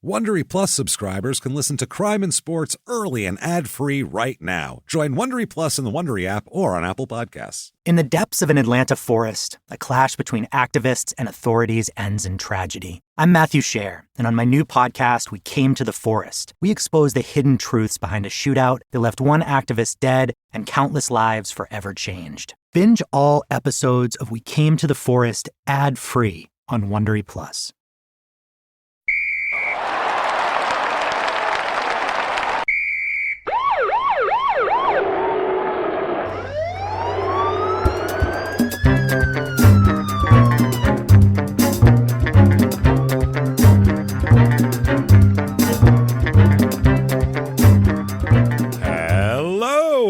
Wondery Plus subscribers can listen to Crime and Sports early and ad-free right now. Join Wondery Plus in the Wondery app or on Apple Podcasts. In the depths of an Atlanta forest, a clash between activists and authorities ends in tragedy. I'm Matthew Scher, and on my new podcast, We Came to the Forest, we expose the hidden truths behind a shootout that left one activist dead and countless lives forever changed. Binge all episodes of We Came to the Forest ad-free on Wondery Plus.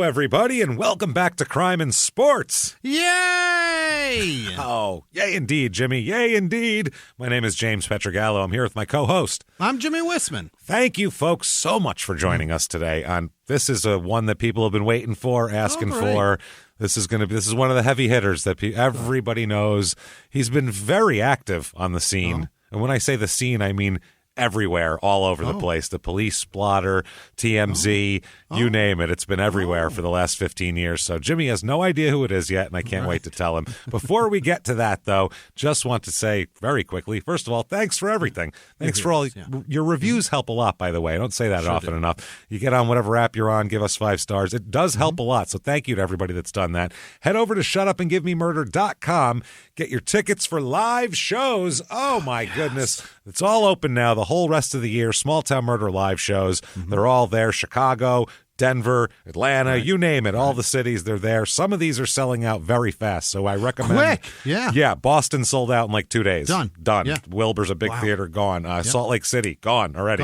Everybody, and welcome back to Crime and Sports. Yay! Oh, yay indeed, Jimmy. Yay indeed. My name is James Petrogallo. I'm here with my co-host. I'm Jimmy Wissman. Thank you, folks, so much for joining us today. This is one that people have been waiting for, asking for. This is one of the heavy hitters that everybody knows. He's been very active on the scene. And when I say the scene, I mean everywhere, all over the place. The Police Blotter, TMZ, you name it. It's been everywhere for the last 15 years. So Jimmy has no idea who it is yet, and I can't wait to tell him. Before we get to that, though, just want to say very quickly, first of all, thanks for everything. Thanks for all. Your reviews help a lot, by the way. I don't say that often enough. You get on whatever app you're on, give us 5 stars. It does help a lot, so thank you to everybody that's done that. Head over to shutupandgivememurder.com. Get your tickets for live shows. Oh, my goodness. It's all open now the whole rest of the year. Small Town Murder live shows. They're all there. Chicago, Denver, Atlanta, you name it. All the cities, they're there. Some of these are selling out very fast, so I recommend. Quick, yeah. Yeah, Boston sold out in like 2 days. Done. Yeah. Wilbur's a big theater, gone. Salt Lake City, gone already.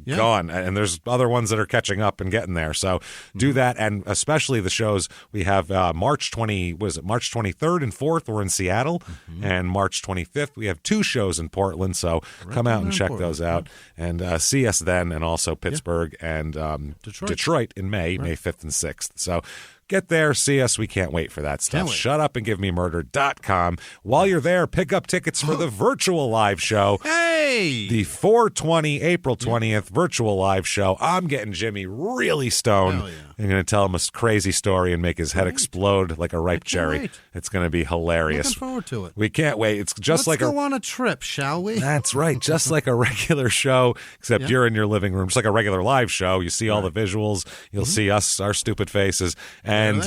Gone. And there's other ones that are catching up and getting there. So do that, and especially the shows we have March 23rd and 4th we're in Seattle, and March 25th we have 2 shows in Portland. So come out and check those out and see us then, and also Pittsburgh and Detroit in May 5th and 6th. So get there, see us. We can't wait for that stuff. Shutupandgivememurder.com. While you're there, pick up tickets for the virtual live show. Hey! The 420, April 20th virtual live show. I'm getting Jimmy really stoned. I'm going to tell him a crazy story and make his head explode like a ripe cherry. Wait. It's going to be hilarious. Looking forward to it. We can't wait. It's just Let's go on a trip, shall we? That's right. Just like a regular show, except you're in your living room. Just like a regular live show. You see all the visuals. You'll see us, our stupid faces. And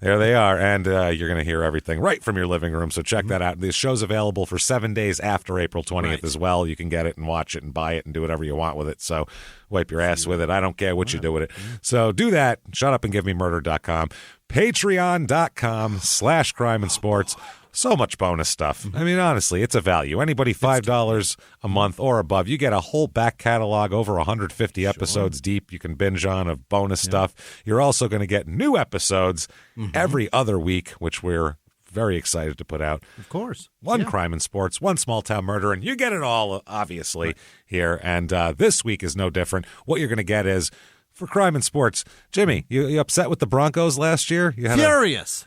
there they are. And you're going to hear everything right from your living room. So check that out. The show's available for 7 days after April 20th as well. You can get it and watch it and buy it and do whatever you want with it. So wipe your ass with it. I don't care what you do with it. So do that. Shutupandgivememurder.com. Patreon.com/crime and sports. So much bonus stuff. I mean, honestly, it's a value. Anybody $5 a month or above, you get a whole back catalog over 150 episodes deep you can binge on of bonus stuff. You're also going to get new episodes every other week, which we're very excited to put out. Of course. One Crime and Sports, one Small Town Murder, and you get it all, obviously, here. And this week is no different. What you're going to get is, for Crime and Sports, Jimmy, you upset with the Broncos last year? You had Furious.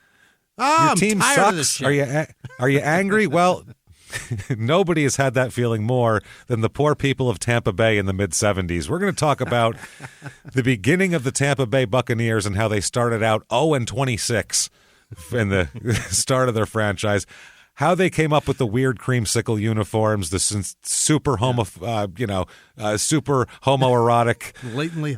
your team I'm tired sucks. of this shit. Are you angry? Well, nobody has had that feeling more than the poor people of Tampa Bay in the mid-'70s. We're going to talk about the beginning of the Tampa Bay Buccaneers and how they started out 0-26 in the start of their franchise. How they came up with the weird creamsicle uniforms, the super super homoerotic, blatantly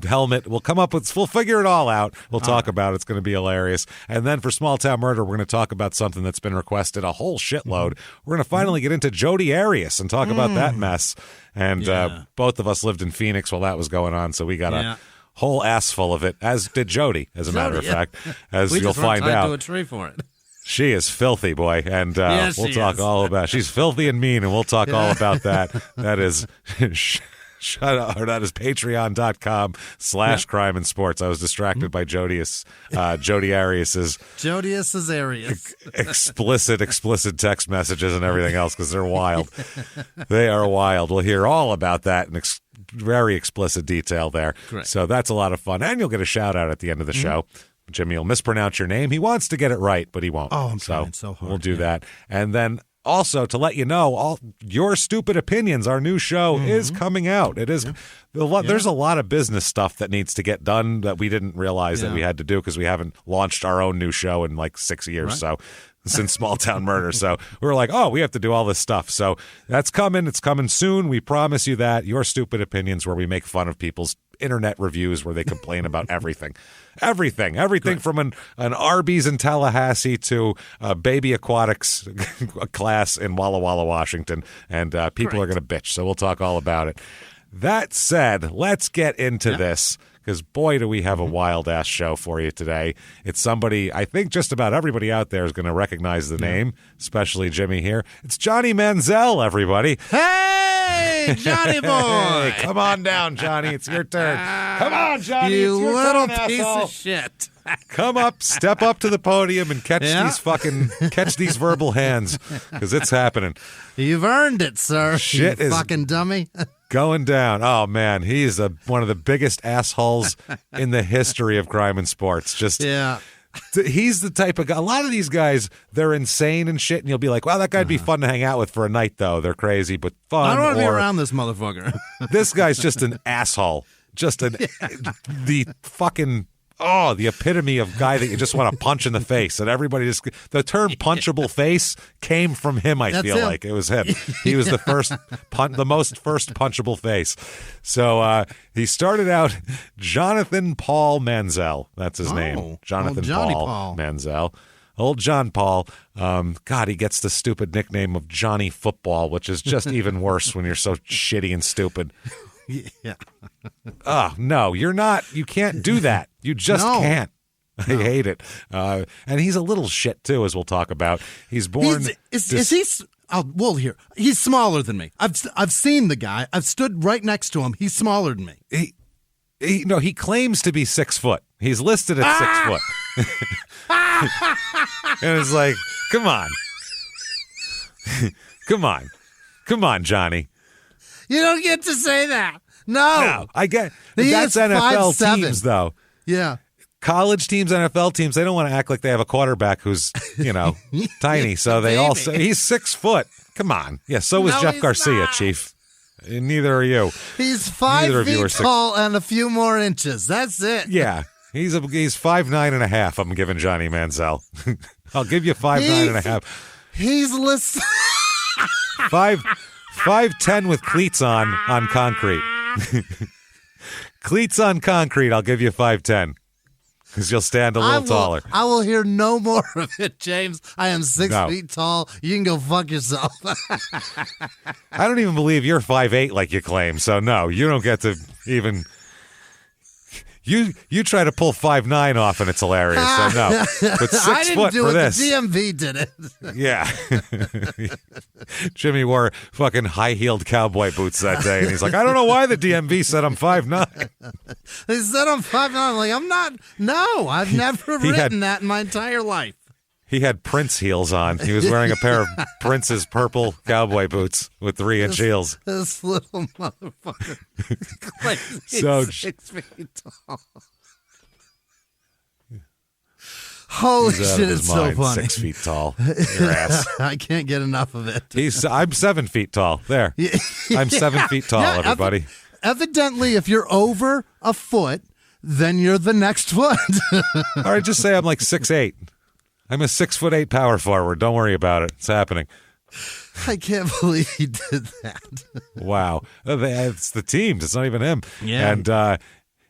helmet. We'll figure it all out. We'll talk about it. It's going to be hilarious. And then for Small Town Murder, we're going to talk about something that's been requested a whole shitload. We're going to finally get into Jodi Arias and talk about that mess. And both of us lived in Phoenix while that was going on, so we got a whole ass full of it, as did Jodi, as a matter of fact, as you'll find out. To a tree for it. She is filthy, boy, and we'll talk all about. She's filthy and mean, and we'll talk all about that. That is that is patreon.com/crime and sports. I was distracted by Jodi Arias's explicit text messages and everything else, because they're wild. They are wild. We'll hear all about that in very explicit detail there. Correct. So that's a lot of fun, and you'll get a shout out at the end of the show. Jimmy will mispronounce your name. He wants to get it right, but he won't. Oh, I'm trying so hard. We'll do that. And then Also, to let you know, all Your Stupid Opinions, our new show, is coming out. It is. There's a lot of business stuff that needs to get done that we didn't realize that we had to do because we haven't launched our own new show in like 6 years. So since Small Town Murder. So we were like, oh, we have to do all this stuff. So that's coming. It's coming soon. We promise you that. Your Stupid Opinions, where we make fun of people's internet reviews where they complain about everything. Everything from an Arby's in Tallahassee to a baby aquatics class in Walla Walla, Washington. And people are going to bitch. So we'll talk all about it. That said, let's get into this. Because, boy, do we have a wild-ass show for you today. It's somebody, I think just about everybody out there is going to recognize the name, especially Jimmy here. It's Johnny Manziel, everybody. Hey, Johnny boy. Hey, come on down, Johnny. It's your turn. Come on, Johnny. You it's your little turn, piece asshole. of shit. Come up, step up to the podium and catch these verbal hands, because it's happening. You've earned it, sir. Shit you is fucking dummy. Going down. Oh, man. He's one of the biggest assholes in the history of crime and sports. He's the type of guy. A lot of these guys, they're insane and shit, and you'll be like, well, that guy'd be fun to hang out with for a night, though. They're crazy, but fun. I don't want to be around this motherfucker. This guy's just an asshole. The fucking... Oh, the epitome of guy that you just want to punch in the face. And everybody just... The term punchable face came from him, I feel like. It was him. He was the first punchable face. So he started out Jonathan Paul Manziel. That's his name. Jonathan Paul Manziel. Old John Paul. God, he gets the stupid nickname of Johnny Football, which is just even worse when you're so shitty and stupid. Yeah. Oh, no, you're not. You can't do that. You just can't. I hate it. And he's a little shit, too, as we'll talk about. He's born... Is he... We'll hear. He's smaller than me. I've seen the guy. I've stood right next to him. He's smaller than me. He claims to be 6 foot. He's listed at 6 foot. And it's like, come on. Come on, Johnny. You don't get to say that. No, I get that's NFL 5'7". teams, though. Yeah, college teams, NFL teams, they don't want to act like they have a quarterback who's tiny. So they all say he's 6 foot. Come on, yeah. So was Jeff Garcia, not. Chief. And neither are you. He's 5 feet tall and a few more inches. That's it. Yeah, he's 5'9.5". I'm giving Johnny Manziel. I'll give you 5'9.5". He's listed 5'10" with cleats on concrete. Cleats on concrete, I'll give you 5'10", because you'll stand a little taller. I will hear no more of it, James. I am 6 feet tall. You can go fuck yourself. I don't even believe you're 5'8" like you claim, so no, you don't get to even... You try to pull 5'9" off, and it's hilarious. So no, but 6 foot for this. The DMV did it. Yeah, Jimmy wore fucking high-heeled cowboy boots that day, and he's like, I don't know why the DMV said I'm 5'9". They said I'm 5'9". I'm like, I'm not. No, I've never written that in my entire life. He had Prince heels on. He was wearing a pair of Prince's purple cowboy boots with 3-inch heels. This little motherfucker. Like So 6 feet tall. Holy shit, it's so funny. 6 feet tall. Your ass. I can't get enough of it. I'm 7 feet tall. There. I'm 7 feet tall, everybody. Evidently, if you're over a foot, then you're the next foot. All right, just say I'm like 6'8". I'm a 6'8" power forward. Don't worry about it. It's happening. I can't believe he did that. Wow. It's the teams. It's not even him. Yeah. And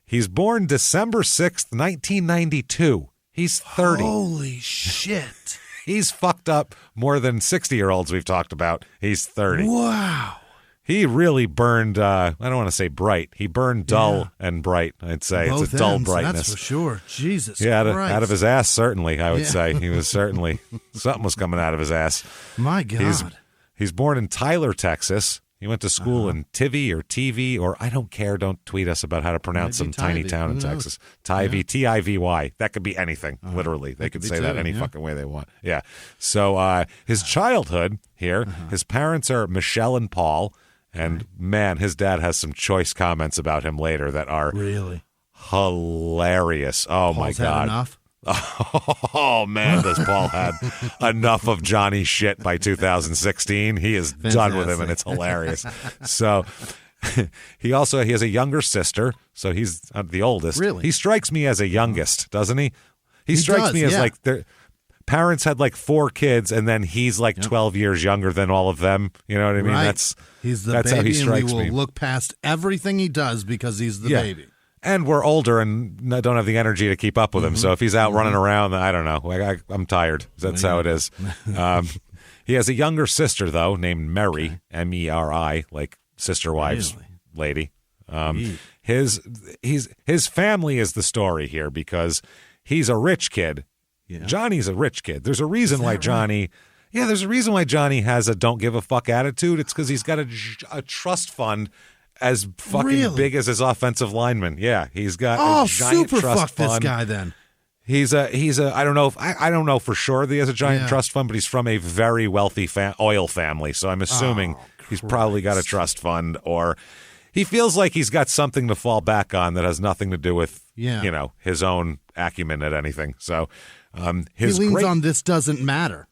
he's born December 6th, 1992. He's 30. Holy shit. He's fucked up more than 60-year-olds we've talked about. He's 30. Wow. He really burned, I don't want to say bright. He burned dull and bright, I'd say. Both it's a dull ends, brightness. That's for sure. Jesus Christ. Christ. Out of his ass, certainly, I would say. He was certainly, something was coming out of his ass. My God. He's born in Tyler, Texas. He went to school in Tivy or TV, or I don't care. Don't tweet us about how to pronounce some tiny town in Texas. Tivy, Tivy. That could be anything, literally. They could say that any fucking way they want. Yeah. So his childhood here, his parents are Michelle and Paul. And, man, his dad has some choice comments about him later that are really hilarious. Oh, Paul's my God. Had enough? Oh, man, does Paul have enough of Johnny's shit by 2016. He is done with him, and it's hilarious. So he has a younger sister, so he's the oldest. Really? He strikes me as a youngest, doesn't he? He strikes me as like their parents had like 4 kids, and then he's like 12 years younger than all of them. You know what I mean? Right. He's the that's baby, how he strikes and we will me. look past everything he does because he's the baby. And we're older and don't have the energy to keep up with him. So if he's out running around, I don't know. I'm tired. That's how it is. He has a younger sister, though, named Mary, Meri, like sister wives lady. His family is the story here because he's a rich kid. Yeah. Johnny's a rich kid. There's a reason why Johnny... Right? Yeah, there's a reason why Johnny has a don't give a fuck attitude. It's because he's got a trust fund as fucking big as his offensive lineman. Yeah, he's got a giant super trust fuck fund. This guy then. He's a I don't know if I don't know for sure that he has a giant trust fund, but he's from a very wealthy oil family, so I'm assuming he's probably got a trust fund, or he feels like he's got something to fall back on that has nothing to do with his own acumen at anything. So he leans on this doesn't matter.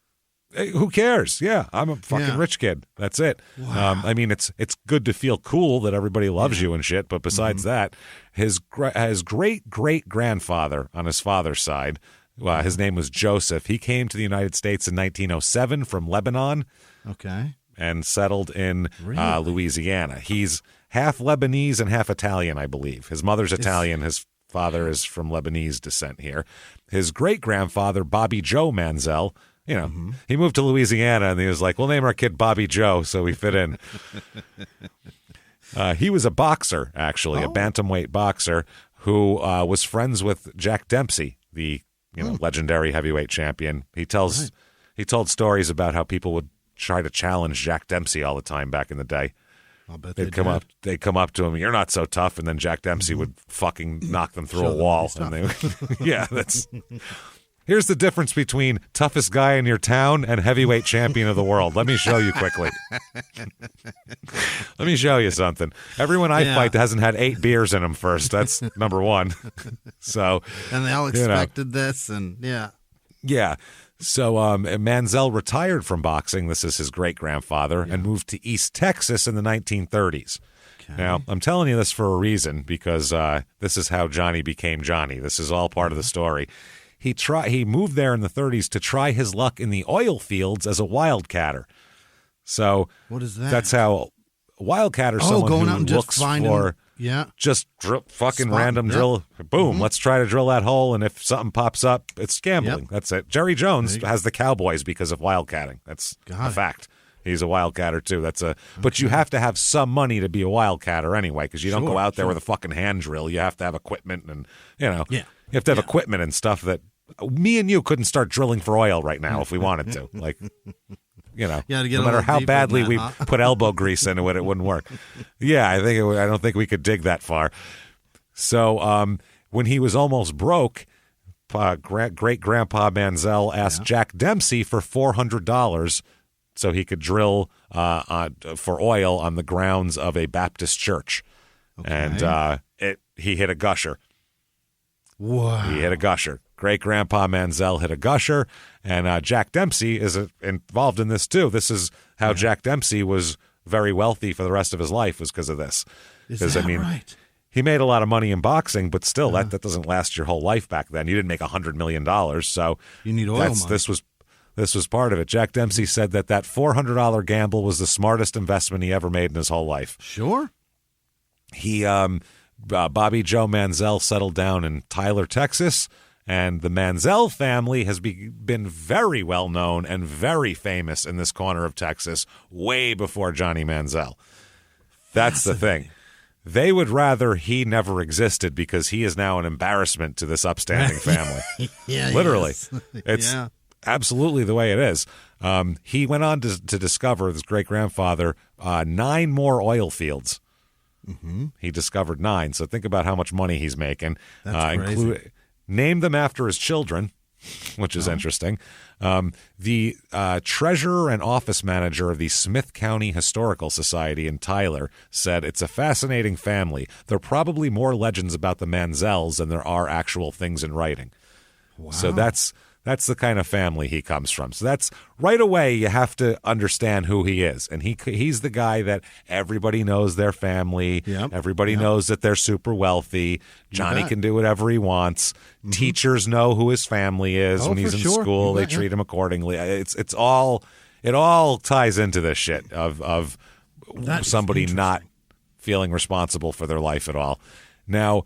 Who cares? Yeah, I'm a fucking rich kid. That's it. Wow. I mean, it's good to feel cool that everybody loves you and shit. But besides that, his great grandfather on his father's side, his name was Joseph. He came to the United States in 1907 from Lebanon. Okay. And settled in Louisiana. He's half Lebanese and half Italian, I believe. His mother's Italian. His father is from Lebanese descent here. His great grandfather, Bobby Joe Manziel. He moved to Louisiana, and he was like, we'll name our kid Bobby Joe so we fit in. He was a boxer, actually, a bantamweight boxer who was friends with Jack Dempsey, the legendary heavyweight champion. He told stories about how people would try to challenge Jack Dempsey all the time back in the day. I'll bet they'd come up to him, you're not so tough, and then Jack Dempsey would fucking knock them through a wall. And that's... Here's the difference between toughest guy in your town and heavyweight champion of the world. Let me show you quickly. Let me show you something. Everyone I fight hasn't had 8 beers in them first. That's number one. So, and they all expected this, and yeah. So Manziel retired from boxing. This is his great-grandfather, and moved to East Texas in the 1930s. Okay. Now, I'm telling you this for a reason, because this is how Johnny became Johnny. This is all part of the story. He moved there in the 30s to try his luck in the oil fields as a wildcatter. So what is that? That's how wildcatter someone going who out and looks for just random drill. Boom, let's try to drill that hole, and if something pops up, it's gambling. That's it. Jerry Jones has the Cowboys because of wildcatting. That's a fact. He's a wildcatter too. But you have to have some money to be a wildcatter anyway, because you don't go out there with a fucking hand drill. You have to have equipment, and you have to have equipment and stuff that me and you couldn't start drilling for oil right now if we wanted to. Like, no matter how badly we put elbow grease into it, it wouldn't work. Yeah, I don't think we could dig that far. So when he was almost broke, great grandpa Manziel asked Jack Dempsey for $400 so he could drill for oil on the grounds of a Baptist church. Okay. And he hit a gusher. Wow. He hit a gusher. Great-grandpa Manziel hit a gusher, and Jack Dempsey is involved in this too. This is how Jack Dempsey was very wealthy for the rest of his life, was because of this. Is that right? He made a lot of money in boxing, but still, that doesn't last your whole life back then. You didn't make $100 million, so you need oil money. This was part of it. Jack Dempsey said that $400 gamble was the smartest investment he ever made in his whole life. Sure. He, Bobby Joe Manziel settled down in Tyler, Texas, and the Manziel family has been very well known and very famous in this corner of Texas way before Johnny Manziel. That's the thing. They would rather he never existed because he is now an embarrassment to this upstanding family. Literally. It's absolutely the way it is. He went on to discover, this great-grandfather, 9 more oil fields. Mm-hmm. He discovered 9. So think about how much money he's making. That's crazy. Named them after his children, which is interesting. The treasurer and office manager of the Smith County Historical Society in Tyler said, it's a fascinating family. There are probably more legends about the Manziels than there are actual things in writing. So that's the kind of family he comes from. So that's right away you have to understand who he is. And he's the guy that everybody knows their family. Yep. Everybody knows that they're super wealthy. Johnny can do whatever he wants. Mm-hmm. Teachers know who his family is when he's in school. They treat him accordingly. It all ties into this shit of somebody not feeling responsible for their life at all. Now,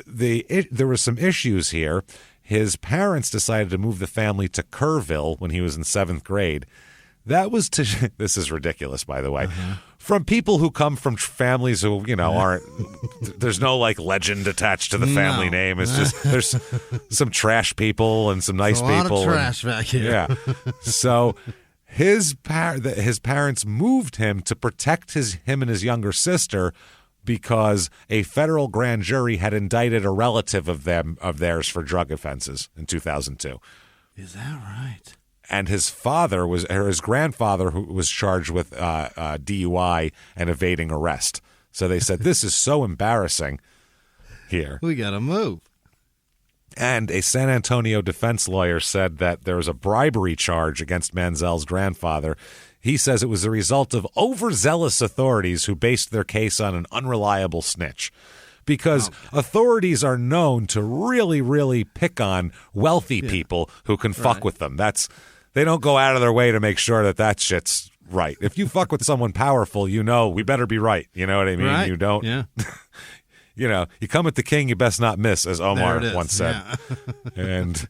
there were some issues here. His parents decided to move the family to Kerrville when he was in 7th grade. This is ridiculous, by the way. From people who come from families who, aren't, there's no like legend attached to the family name. It's just, there's some trash people and some nice people. A lot of trash back here. Yeah. So his parents moved him to protect him and his younger sister because a federal grand jury had indicted a relative of theirs for drug offenses in 2002. Is that right? And his grandfather who was charged with DUI and evading arrest. So they said, this is so embarrassing here. We got to move. And a San Antonio defense lawyer said that there was a bribery charge against Manziel's grandfather. He says it was the result of overzealous authorities who based their case on an unreliable snitch. Because authorities are known to really, really pick on wealthy people who can fuck with them. They don't go out of their way to make sure that shit's right. If you fuck with someone powerful, we better be right. You know what I mean? Right. You don't. Yeah. You come at the king, you best not miss, as Omar once said. Yeah. And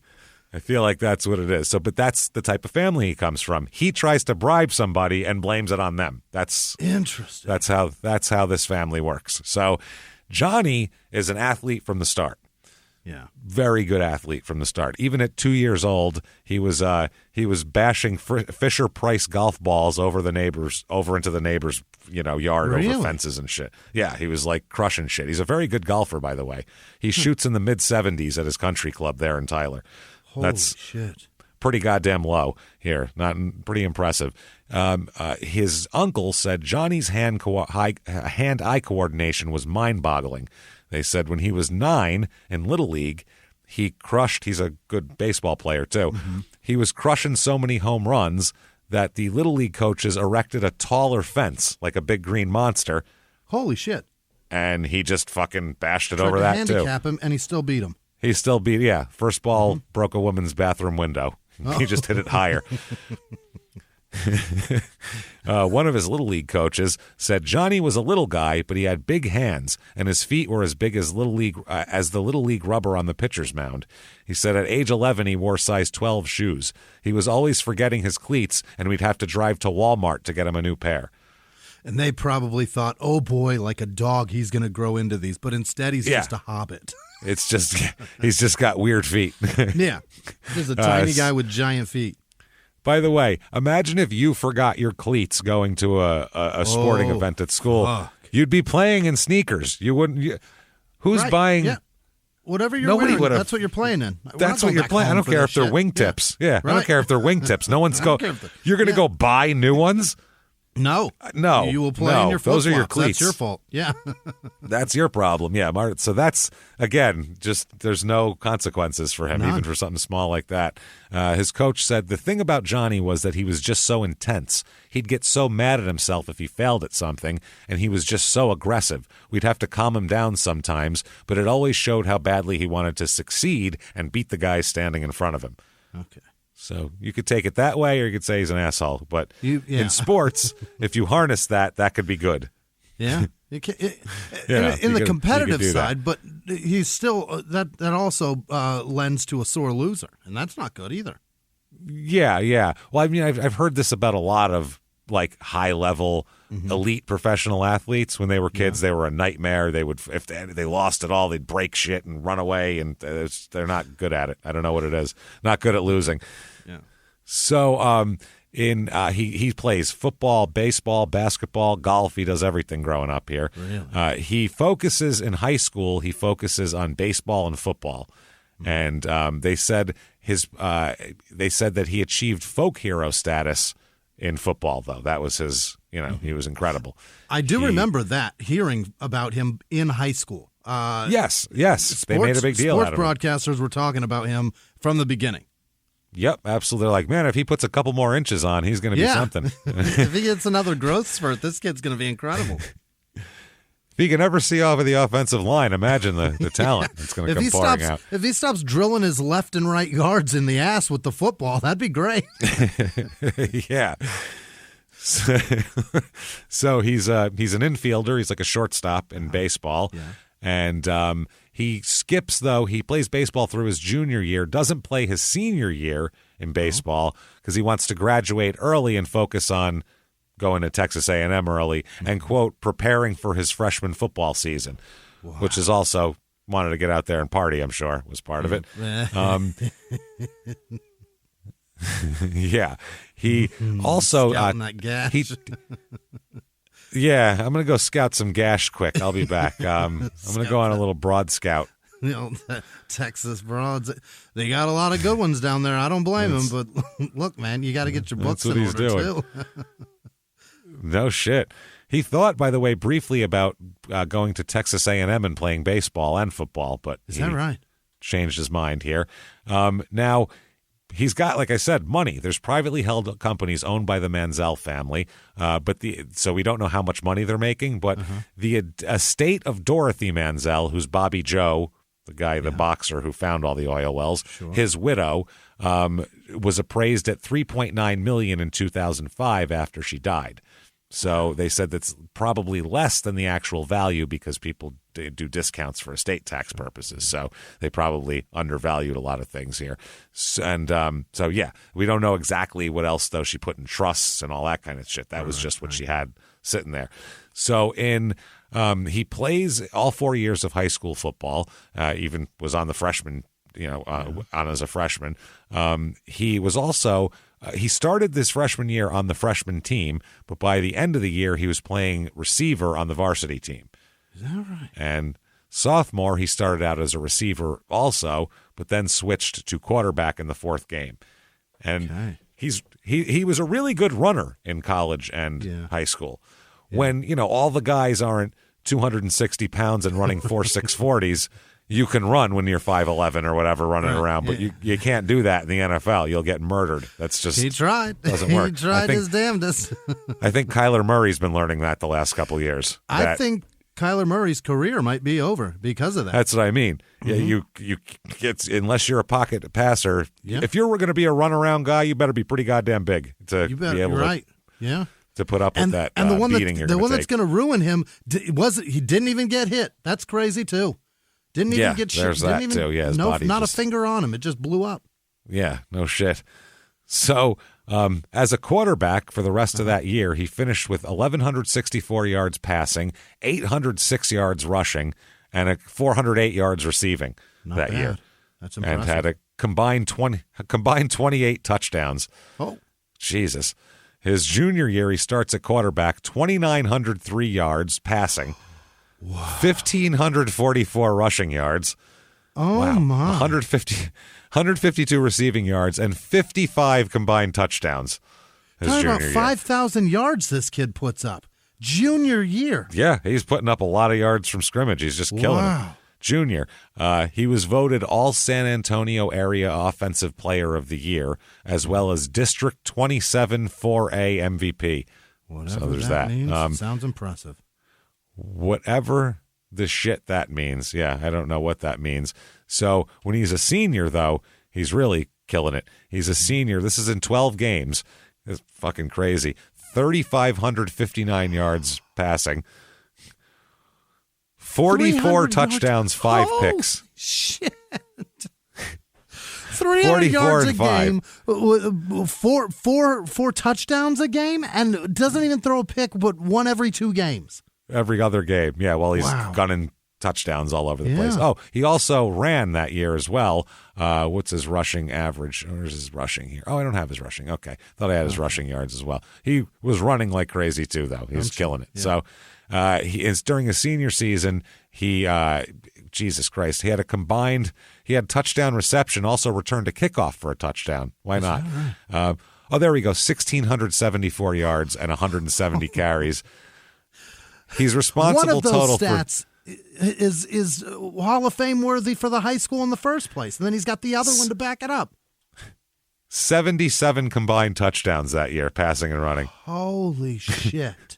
I feel like that's what it is. So, but that's the type of family he comes from. He tries to bribe somebody and blames it on them. That's interesting. That's how this family works. So, Johnny is an athlete from the start. Yeah, very good athlete from the start. Even at 2 years old, he was bashing Fisher Price golf balls over into the neighbor's yard over fences and shit. Yeah, he was like crushing shit. He's a very good golfer, by the way. He shoots in the mid-70s at his country club there in Tyler. Holy shit. Pretty goddamn low here. Not pretty impressive. His uncle said Johnny's hand-eye coordination was mind-boggling. They said when he was 9 in Little League, he's a good baseball player too. Mm-hmm. He was crushing so many home runs that the Little League coaches erected a taller fence, like a big green monster. Holy shit. And he just fucking bashed it over that too. Tried to handicap him, and he still beat him. He still beat, first ball broke a woman's bathroom window. Oh. He just hit it higher. One of his Little League coaches said Johnny was a little guy, but he had big hands, and his feet were as big as the Little League rubber on the pitcher's mound. He said at age 11 he wore size 12 shoes. He was always forgetting his cleats, and we'd have to drive to Walmart to get him a new pair. And they probably thought, oh boy, like a dog, he's going to grow into these. But instead, he's just a hobbit. It's just, he's just got weird feet. Yeah. He's a tiny guy with giant feet. By the way, imagine if you forgot your cleats going to a sporting event at school. Fuck. You'd be playing in sneakers. You wouldn't. Who's buying? Yeah. Whatever you're wearing, that's what you're playing in. That's what you're playing. I don't care if they're wingtips. Yeah. I don't care if they're wingtips. No one's You're going to go buy new ones? No. You will play in your flip-flops. Those are your cleats. That's your fault. Yeah. That's your problem. Yeah, Martin. So that's, again, just there's no consequences for him, even for something small like that. His coach said the thing about Johnny was that he was just so intense. He'd get so mad at himself if he failed at something, and he was just so aggressive. We'd have to calm him down sometimes, but it always showed how badly he wanted to succeed and beat the guy standing in front of him. Okay. So you could take it that way, or you could say he's an asshole. But in sports, if you harness that could be good. Yeah. In the competitive side, but he's still that also lends to a sore loser, and that's not good either. Yeah. Well, I mean, I've heard this about a lot of like high level elite professional athletes. When they were kids, they were a nightmare. They would, if they lost it all, they'd break shit and run away, and they're not good at it. I don't know what it is. Not good at losing. Yeah. So he plays football, baseball, basketball, golf. He does everything growing up here. Really? He focuses in high school. He focuses on baseball and football, and they said that he achieved folk hero status in football. Though that was his, he was incredible. I do remember that hearing about him in high school. Yes. They made a big deal out of it. Sports broadcasters were talking about him from the beginning. Yep, absolutely. They're like, man, if he puts a couple more inches on, he's going to be something. If he gets another growth spurt, this kid's going to be incredible. If he can ever see off of the offensive line, imagine the talent that's going to come pouring out. If he stops drilling his left and right guards in the ass with the football, that'd be great. Yeah. So he's an infielder. He's like a shortstop in baseball. Yeah. And he skips, though. He plays baseball through his junior year, doesn't play his senior year in baseball because he wants to graduate early and focus on going to Texas A&M early and, quote, preparing for his freshman football season, which is also wanted to get out there and party, I'm sure, was part of it. Yeah. He also that gash. Yeah, I'm going to go scout some gash quick. I'll be back. I'm going to go on a little broad scout. Texas broads, they got a lot of good ones down there. I don't blame them, but look, man, you got to get your books in order, too. No shit. He thought, by the way, briefly about going to Texas A&M and playing baseball and football, but is that right? Changed his mind here. Now, he's got, like I said, money. There's privately held companies owned by the Manziel family, so we don't know how much money they're making. But the estate of Dorothy Manziel, who's Bobby Joe, the boxer who found all the oil wells, his widow, was appraised at $3.9 million in 2005 after she died. So they said that's probably less than the actual value because people do discounts for estate tax purposes. So they probably undervalued a lot of things here. And so, yeah, we don't know exactly what else, though, she put in trusts and all that kind of shit. That was just what she had sitting there. So he plays all 4 years of high school football, even was on the freshman, on as a freshman. He was also... he started this freshman year on the freshman team, but by the end of the year, he was playing receiver on the varsity team. Is that right? And sophomore, he started out as a receiver also, but then switched to quarterback in the fourth game. And he was a really good runner in college and high school. Yeah. When, all the guys aren't 260 pounds and running 4.6 40s, you can run when you're 5'11" or whatever running around, but you can't do that in the NFL. You'll get murdered. That's just he tried. Doesn't work. He tried his damnedest. I think Kyler Murray's been learning that the last couple of years. I think Kyler Murray's career might be over because of that. That's what I mean. Yeah, you get unless you're a pocket passer. Yeah. If you're going to be a runaround guy, you better be pretty goddamn big to be able to put up with that. And the one beating that's going to ruin him he didn't even get hit. That's crazy too. Didn't even get shit. There's that too. Yeah, his body not a finger on him. It just blew up. Yeah, no shit. So, as a quarterback for the rest of that year, he finished with 1,164 yards passing, 806 yards rushing, and 408 yards receiving that year. That's impressive. And had a combined 28 touchdowns. Oh, Jesus! His junior year, he starts at quarterback, 2,903 yards passing. Wow. 1,544 rushing yards. Oh, wow. My. 152 receiving yards and 55 combined touchdowns. Talking about 5,000 yards this kid puts up. Junior year. Yeah, he's putting up a lot of yards from scrimmage. He's just killing it. Junior. He was voted All San Antonio Area Offensive Player of the Year, as well as District 27 4A MVP. Whatever that means. Sounds impressive. Whatever the shit that means. Yeah, I don't know what that means. So when he's a senior, though, he's really killing it. He's a senior. This is in 12 games. It's fucking crazy. 3,559 yards passing. 44 touchdowns, 5 picks. Shit. 300 yards a game, four touchdowns a game, and doesn't even throw a pick, but one every 2 games. Every other game, yeah, while he's gunning touchdowns all over the place. Oh, he also ran that year as well. What's his rushing average? Where's his rushing here? Oh, I don't have his rushing. Okay. Thought I had his rushing yards as well. He was running like crazy too, though. He was killing it. Yeah. So during his senior season, Jesus Christ, he had touchdown reception, also returned a kickoff for a touchdown. Why not? Right? There we go. 1,674 yards and 170 carries. He's responsible total for is Hall of Fame worthy for the high school in the first place. And then he's got the other one to back it up. 77 combined touchdowns that year, passing and running. Holy shit.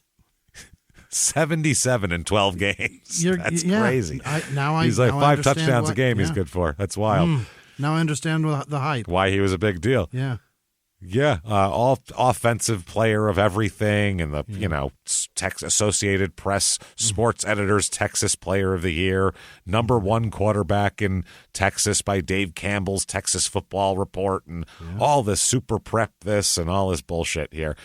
77 in 12 games. That's crazy. He's like 5 touchdowns a game he's good for. That's wild. Now I understand the hype. Why he was a big deal. Yeah. Yeah, all offensive player of everything, and the Associated Press sports editors Texas Player of the Year, #1 quarterback in Texas by Dave Campbell's Texas Football Report, and all this super prep this and all this bullshit here.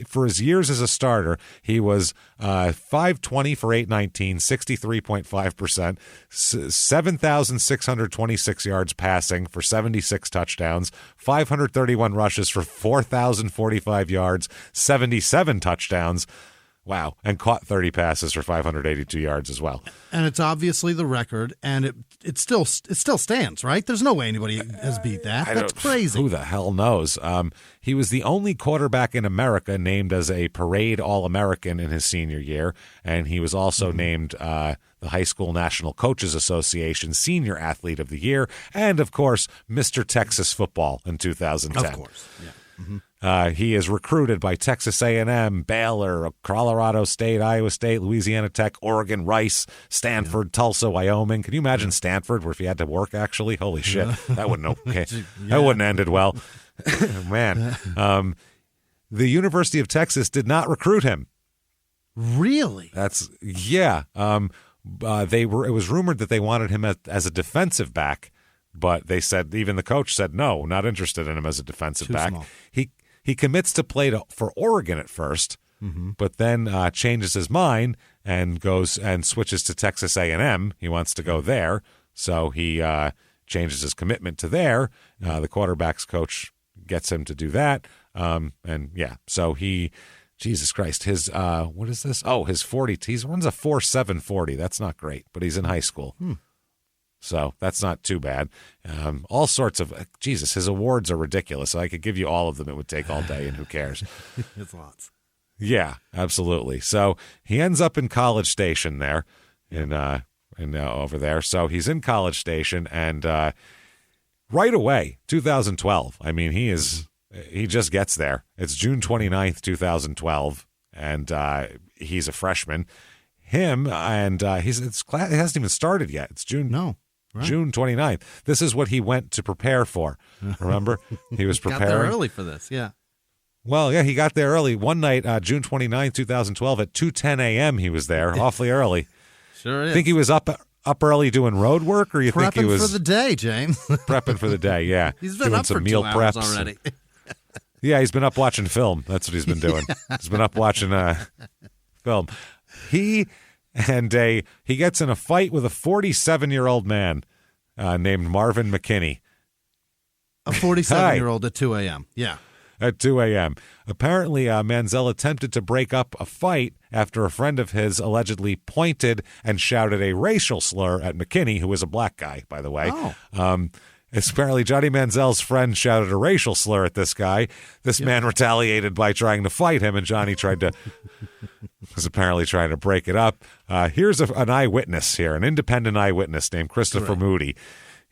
For his years as a starter, he was 520 for 819, 63.5%, 7,626 yards passing for 76 touchdowns, 531 rushes for 4,045 yards, 77 touchdowns. Wow. And caught 30 passes for 582 yards as well. And it's obviously the record, and it still stands, right? There's no way anybody has beat that. That's crazy. Who the hell knows? He was the only quarterback in America named as a parade All-American in his senior year, and he was also named the High School National Coaches Association Senior Athlete of the Year, and, of course, Mr. Texas Football in 2010. Of course, yeah. Mm-hmm. He is recruited by Texas A&M, Baylor, Colorado State, Iowa State, Louisiana Tech, Oregon, Rice, Stanford, Tulsa, Wyoming. Can you imagine Stanford, where if he had to work, actually? Holy shit. That wouldn't that wouldn't have ended well. Man. The University of Texas did not recruit him. Really? Yeah. It was rumored that they wanted him as a defensive back, but they said, even the coach said, no, not interested in him as a defensive back. Small. He commits to play for Oregon at first, but then changes his mind and goes and switches to Texas A&M. He wants to go there, so he changes his commitment to there. The quarterback's coach gets him to do that, so he, Jesus Christ, his what is this? Oh, his 40. He runs a 4.7 40. That's not great, but he's in high school. So that's not too bad. All sorts of, his awards are ridiculous. I could give you all of them. It would take all day, and who cares? It's lots. Yeah, absolutely. So he ends up in College Station there, over there. So he's in College Station, and right away, 2012. I mean, he just gets there. It's June 29th, 2012, and he's a freshman. Him and it hasn't even started yet. It's June. No. Right. June 29th. This is what he went to prepare for. Remember? He was preparing. Got there early for this, yeah. Well, yeah, he got there early. One night, June 29th, 2012, at 2:10 a.m. he was there, awfully early. Sure is. Think he was up early doing road work, or you think he was... Prepping for the day, James. Prepping for the day, yeah. He's been doing up some for meal 2 hours preps. already. Yeah, he's been up watching film. That's what he's been doing. He's been up watching film. He gets in a fight with a 47-year-old man named Marvin McKinney. A 47-year-old at 2 a.m., yeah. At 2 a.m. Apparently, Manziel attempted to break up a fight after a friend of his allegedly pointed and shouted a racial slur at McKinney, who was a black guy, by the way. Oh. Apparently, Johnny Manziel's friend shouted a racial slur at this guy. This man retaliated by trying to fight him, and Johnny was apparently trying to break it up. Here's an eyewitness here, an independent eyewitness named Christopher Moody.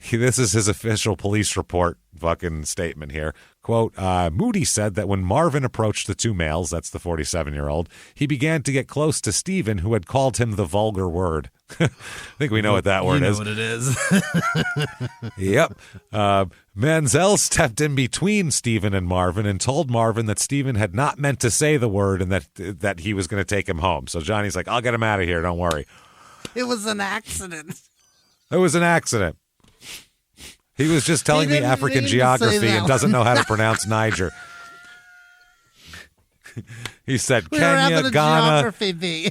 This is his official police report fucking statement here. Quote, Moody said that when Marvin approached the two males, that's the 47-year-old, he began to get close to Stephen, who had called him the vulgar word. I think we know what that word is. You know what it is. Yep. Manziel stepped in between Stephen and Marvin and told Marvin that Stephen had not meant to say the word and that he was going to take him home. So Johnny's like, I'll get him out of here. Don't worry. It was an accident. It was an accident. He was just telling me African geography and doesn't know how to pronounce Niger. He said Kenya, Ghana. Geography bee.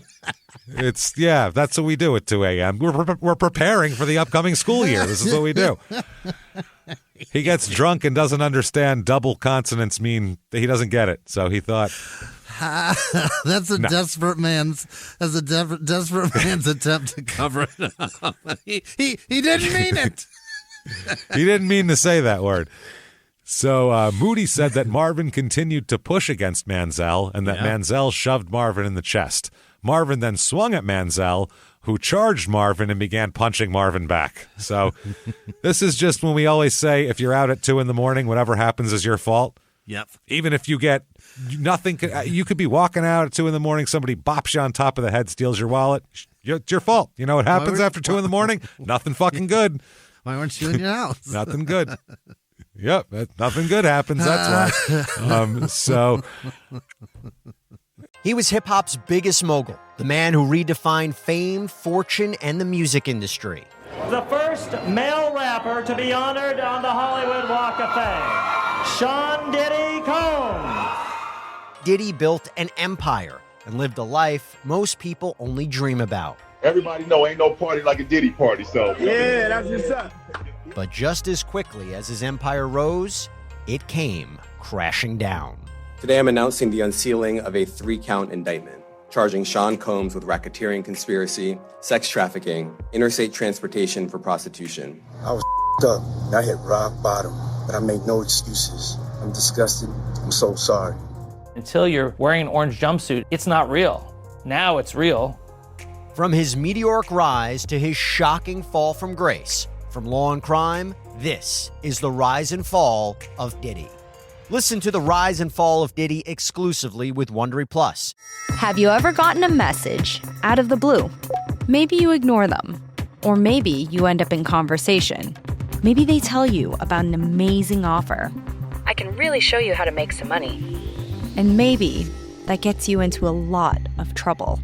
That's what we do at 2 a.m. We're preparing for the upcoming school year. This is what we do. He gets drunk and doesn't understand double consonants mean he doesn't get it. So he thought that's a desperate man's attempt to cover it up. He didn't mean it. He didn't mean to say that word. So Moody said that Marvin continued to push against Manziel and that Manziel shoved Marvin in the chest. Marvin then swung at Manziel, who charged Marvin and began punching Marvin back. So this is just when we always say, if you're out at 2 a.m, whatever happens is your fault. Yep. Even if you get nothing, you could be walking out at 2 a.m, somebody bops you on top of the head, steals your wallet. It's your fault. You know what happens after 2 a.m? Nothing fucking good. Why weren't you in your house? Nothing good. Yep, nothing good happens. That's why. He was hip-hop's biggest mogul, the man who redefined fame, fortune, and the music industry. The first male rapper to be honored on the Hollywood Walk of Fame, Sean Diddy Combs. Diddy built an empire and lived a life most people only dream about. Everybody know ain't no party like a Diddy party, so. Yeah, that's what's up. But just as quickly as his empire rose, it came crashing down. Today I'm announcing the unsealing of a 3-count indictment, charging Sean Combs with racketeering conspiracy, sex trafficking, interstate transportation for prostitution. I was up. I hit rock bottom, but I made no excuses. I'm disgusted. I'm so sorry. Until you're wearing an orange jumpsuit, it's not real. Now it's real. From his meteoric rise to his shocking fall from grace, from law and crime, this is the rise and fall of Diddy. Listen to the rise and fall of Diddy exclusively with Wondery Plus. Have you ever gotten a message out of the blue? Maybe you ignore them. Or maybe you end up in conversation. Maybe they tell you about an amazing offer. I can really show you how to make some money. And maybe that gets you into a lot of trouble.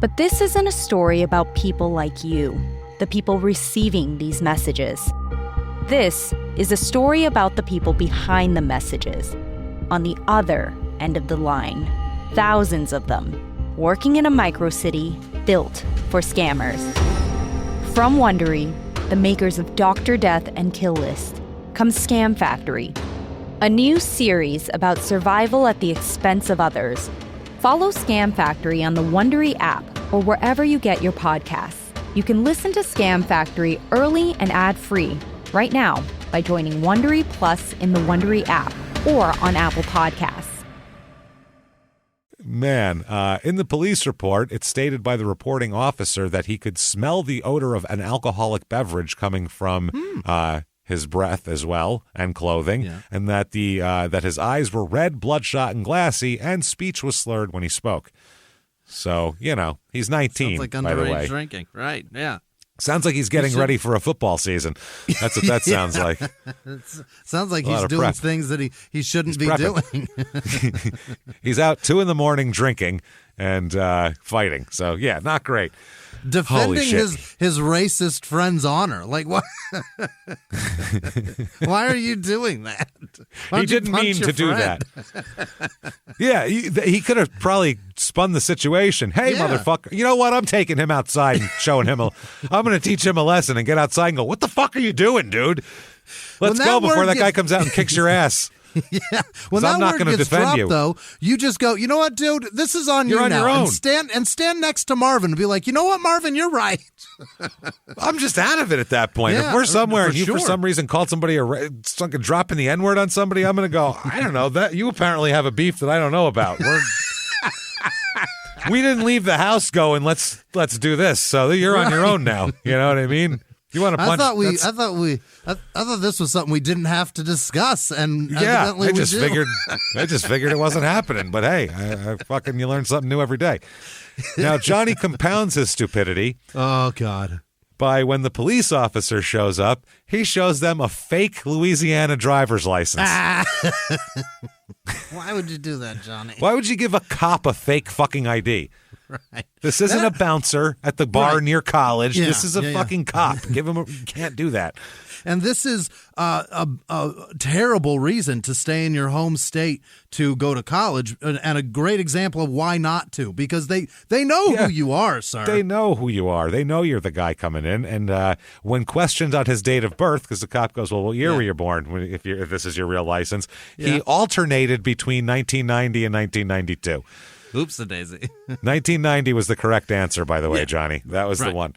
But this isn't a story about people like you, the people receiving these messages. This is a story about the people behind the messages, on the other end of the line. Thousands of them, working in a microcity built for scammers. From Wondery, the makers of Dr. Death and Kill List, comes Scam Factory, a new series about survival at the expense of others. Follow Scam Factory on the Wondery app or wherever you get your podcasts. You can listen to Scam Factory early and ad-free right now by joining Wondery Plus in the Wondery app or on Apple Podcasts. Man, in the police report, it's stated by the reporting officer that he could smell the odor of an alcoholic beverage coming from his breath as well and clothing, and that that his eyes were red, bloodshot, and glassy, and speech was slurred when he spoke. So, he's 19, Sounds like by the way. underage drinking, right? Yeah. Sounds like he's getting ready for a football season. That's what that sounds like. Sounds like he's doing things that he shouldn't be doing. He's out 2 a.m. drinking and fighting. So, yeah, not great. Defending his racist friend's honor. Like, what? Why are you doing that? He didn't mean to do that. Yeah, he could have probably spun the situation. Hey, motherfucker, you know what? I'm taking him outside and showing him I'm going to teach him a lesson and get outside and go, what the fuck are you doing, dude? Let's go before that guy comes out and kicks your ass. Yeah. When that word gets dropped, though, you just go, you know what, dude? This is on you now. Your own. And stand next to Marvin and be like, you know what, Marvin, you're right. I'm just out of it at that point. If we're somewhere and you for some reason called somebody dropping the N-word on somebody, I'm going to go, I don't know, that you apparently have a beef that I don't know about. We didn't leave the house going, let's do this. So you're on your own now. You know what I mean? You want to punch? I thought this was something we didn't have to discuss, and evidently I just figured it wasn't happening. But hey, I fucking you learn something new every day. Now Johnny compounds his stupidity. Oh God! By when the police officer shows up, he shows them a fake Louisiana driver's license. Why would you do that, Johnny? Why would you give a cop a fake fucking ID? Right. This isn't a bouncer at the bar near college. Yeah, this is a fucking cop. Give him you can't do that. And this is a terrible reason to stay in your home state to go to college, and a great example of why not to, because they know who you are, sir. They know who you are. They know you're the guy coming in. And when questioned on his date of birth, because the cop goes, well, what year were you born if this is your real license? He alternated between 1990 and 1992. Oops-a-daisy. 1990 was the correct answer, by the way, Johnny. That was the one.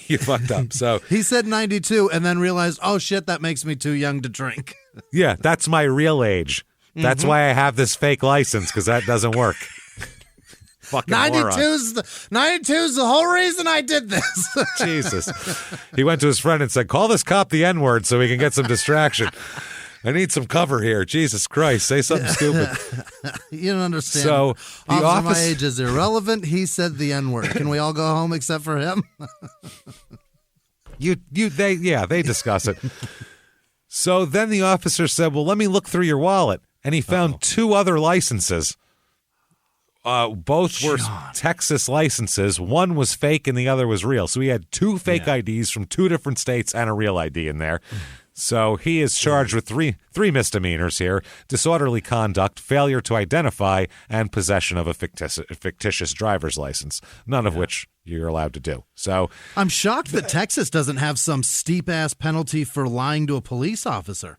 You fucked up. So he said 92 and then realized, oh, shit, that makes me too young to drink. Yeah, that's my real age. That's why I have this fake license, because that doesn't work. Fucking moron. 92's the whole reason I did this. Jesus. He went to his friend and said, call this cop the N-word so we can get some distraction. I need some cover here. Jesus Christ. Say something stupid. You don't understand. So the office, my age is irrelevant. He said the N-word. Can we all go home except for him? They discuss it. So then the officer said, well, let me look through your wallet. And he found two other licenses. Both were Texas licenses. One was fake and the other was real. So he had two fake IDs from two different states and a real ID in there. So he is charged with three misdemeanors here: disorderly conduct, failure to identify, and possession of a fictitious driver's license, none of which you're allowed to do. So I'm shocked that Texas doesn't have some steep-ass penalty for lying to a police officer.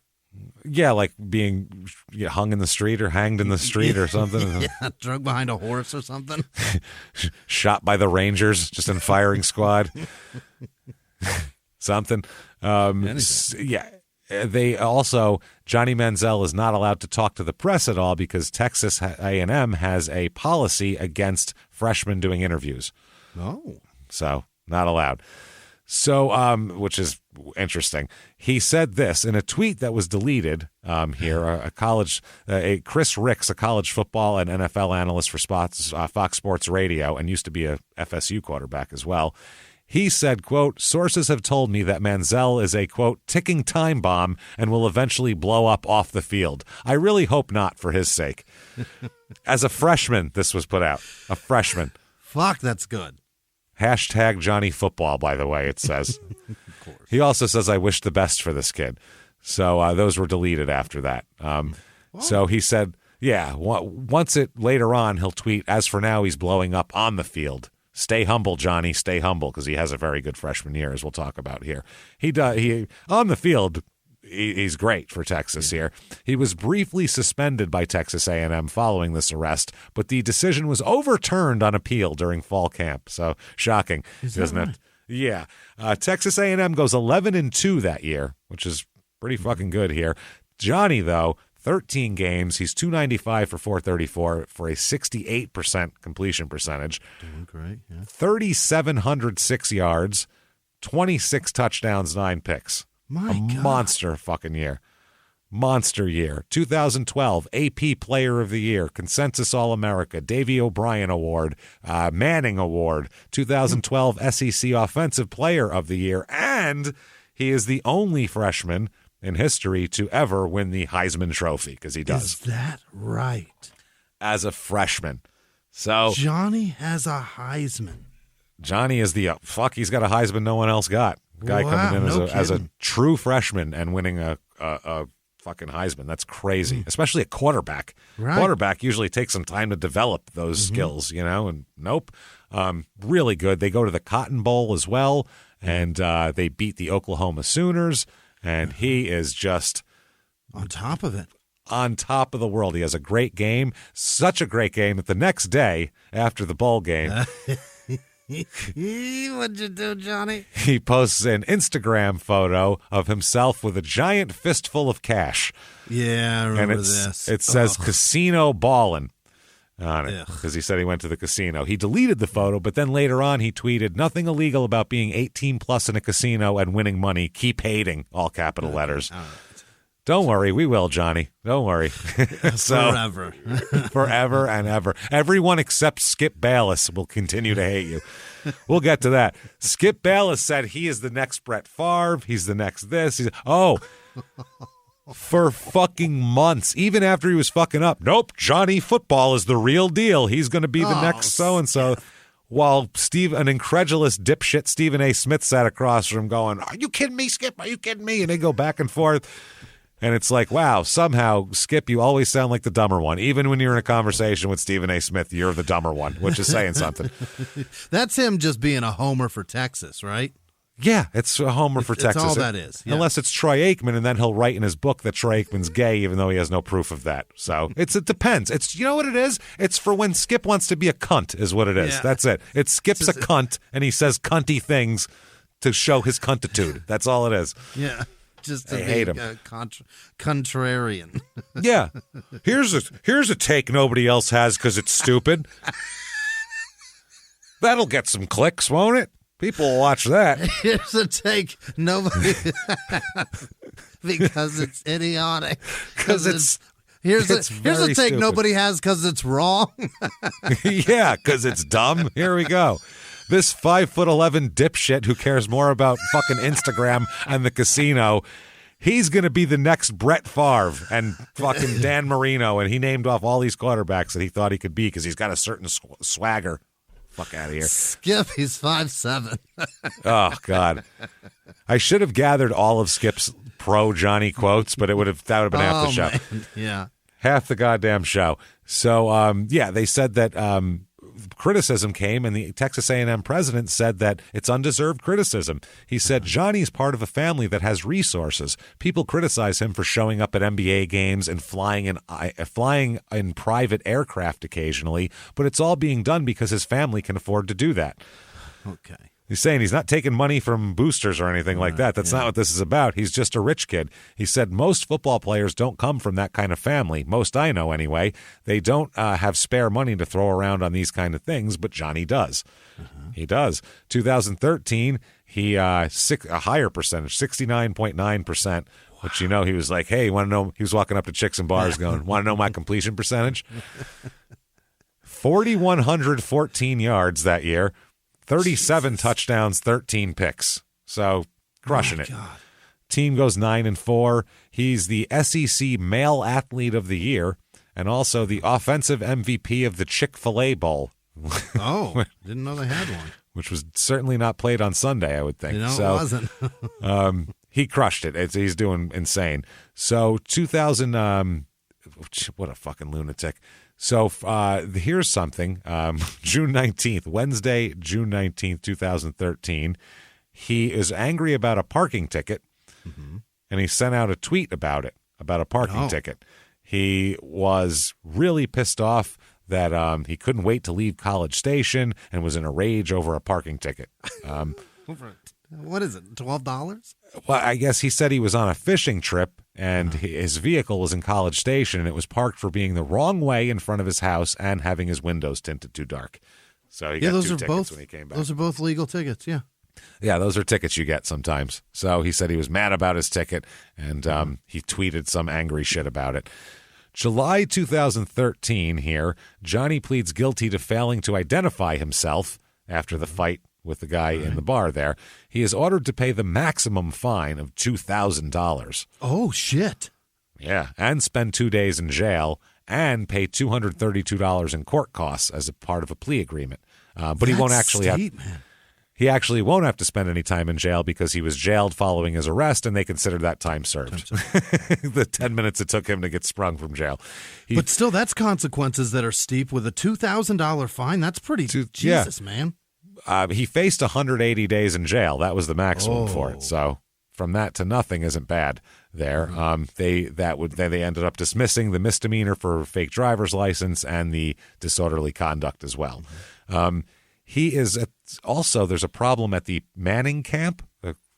Yeah, like being hung in the street or hanged in the street or something. Yeah, drug behind a horse or something. Shot by the Rangers, just in firing squad. Something. They also, Johnny Manziel is not allowed to talk to the press at all because Texas A&M has a policy against freshmen doing interviews. Oh. So, not allowed. So, which is interesting. He said this in a tweet that was deleted here. Chris Ricks, a college football and NFL analyst for Fox Sports Radio and used to be a FSU quarterback as well. He said, quote, sources have told me that Manziel is a, quote, ticking time bomb and will eventually blow up off the field. I really hope not for his sake. As a freshman, this was put out. A freshman. Fuck, that's good. Hashtag Johnny Football, by the way, it says. Of course. He also says, I wish the best for this kid. So those were deleted after that. So he said, once later on, he'll tweet, as for now, he's blowing up on the field. Stay humble, Johnny. Stay humble, because he has a very good freshman year, as we'll talk about here. He on the field, he's great for Texas here. He was briefly suspended by Texas A&M following this arrest, but the decision was overturned on appeal during fall camp. So shocking, isn't it? Yeah. Texas A&M goes 11-2 that year, which is pretty fucking good here. Johnny, though, 13 games. He's 295 for 434 for a 68% completion percentage. Doing great, yeah. 3,706 yards, 26 touchdowns, 9 picks. My God. Monster fucking year. Monster year. 2012 AP Player of the Year, Consensus All-America, Davey O'Brien Award, Manning Award, 2012 SEC Offensive Player of the Year, and he is the only freshman in history to ever win the Heisman Trophy, because he does. Is that right? As a freshman. So Johnny has a Heisman. Johnny is he's got a Heisman no one else got. Guy coming in as a true freshman and winning a fucking Heisman. That's crazy, especially a quarterback. Right. Quarterback usually takes some time to develop those skills, and nope. Really good. They go to the Cotton Bowl as well, and they beat the Oklahoma Sooners. And he is just on top of it. On top of the world. He has a great game, such a great game that the next day after the bowl game, what'd you do, Johnny? He posts an Instagram photo of himself with a giant fistful of cash. Yeah, I remember this. It says casino ballin' on it because he said he went to the casino. He deleted the photo, but then later on he tweeted, nothing illegal about being 18 plus in a casino and winning money. Keep hating, all capital letters. All right. Don't worry, we will, Johnny. Don't worry. Forever. Forever and ever. Everyone except Skip Bayless will continue to hate you. We'll get to that. Skip Bayless said he is the next Brett Favre. He's the next this. For fucking months, even after he was fucking up. Nope, Johnny Football is the real deal. He's going to be the next so-and-so. While an incredulous dipshit Stephen A. Smith sat across from him going, are you kidding me, Skip? Are you kidding me? And they go back and forth. And it's like, wow, somehow, Skip, you always sound like the dumber one. Even when you're in a conversation with Stephen A. Smith, you're the dumber one, which is saying something. That's him just being a homer for Texas, right? Yeah, it's a homer for Texas. That's all that is. Yeah. Unless it's Troy Aikman, and then he'll write in his book that Troy Aikman's gay, even though he has no proof of that. So it depends. It's, you know what it is? It's for when Skip wants to be a cunt is what it is. Yeah. That's it. It Skip's a cunt, and he says cunty things to show his cuntitude. That's all it is. Yeah. Just to I hate him. Contrarian. Yeah. Here's a take nobody else has because it's stupid. That'll get some clicks, won't it? People will watch that. Here's a take. Nobody. Because it's idiotic. Because here's a take stupid. Nobody has because it's wrong. Yeah, because it's dumb. Here we go. This 5'11" dipshit who cares more about fucking Instagram and the casino, he's going to be the next Brett Favre and fucking Dan Marino, and he named off all these quarterbacks that he thought he could be because he's got a certain swagger. Fuck out of here. Skip, he's 5'7". Oh, God. I should have gathered all of Skip's pro Johnny quotes, but that would have been half the show. Man. Yeah. Half the goddamn show. So, they said that criticism came, and the Texas A&M president said that it's undeserved criticism. He said, Johnny's part of a family that has resources. People criticize him for showing up at NBA games and flying in private aircraft occasionally, but it's all being done because his family can afford to do that. Okay. He's saying he's not taking money from boosters or anything like that. That's not what this is about. He's just a rich kid. He said most football players don't come from that kind of family. Most I know anyway. They don't have spare money to throw around on these kind of things, but Johnny does. He does. 2013, he a higher percentage, 69.9%, which, he was like, hey, you want to know? He was walking up to chicks and bars going, want to know my completion percentage? 4,114 yards that year. 37 touchdowns, 13 picks. So crushing it. God. Team goes 9-4. He's the SEC Male Athlete of the Year and also the offensive MVP of the Chick-fil-A Bowl. Oh, didn't know they had one. Which was certainly not played on Sunday, I would think. It wasn't. He crushed it. He's doing insane. So 2000, what a fucking lunatic. So here's something. June 19th, Wednesday, June 19th, 2013, he is angry about a parking ticket, and he sent out a tweet about it, about a parking ticket. He was really pissed off that he couldn't wait to leave College Station and was in a rage over a parking ticket. What is it, $12? Well, I guess he said he was on a fishing trip and his vehicle was in College Station and it was parked for being the wrong way in front of his house and having his windows tinted too dark. So he got those two are tickets both, when he came back. Those are both legal tickets, yeah. Yeah, those are tickets you get sometimes. So he said he was mad about his ticket and he tweeted some angry shit about it. July 2013 here, Johnny pleads guilty to failing to identify himself after the fight with the guy in the bar there. He is ordered to pay the maximum fine of $2,000. Oh, shit. Yeah, and spend 2 days in jail and pay $232 in court costs as a part of a plea agreement. But he won't actually man. He actually won't have to spend any time in jail because he was jailed following his arrest, and they considered that time served. The 10 minutes it took him to get sprung from jail. But still, that's consequences that are steep with a $2,000 fine. That's pretty, Jesus, man. He faced 180 days in jail. That was the maximum for it. So from that to nothing isn't bad there. They ended up dismissing the misdemeanor for fake driver's license and the disorderly conduct as well. He is also, there's a problem at the Manning camp,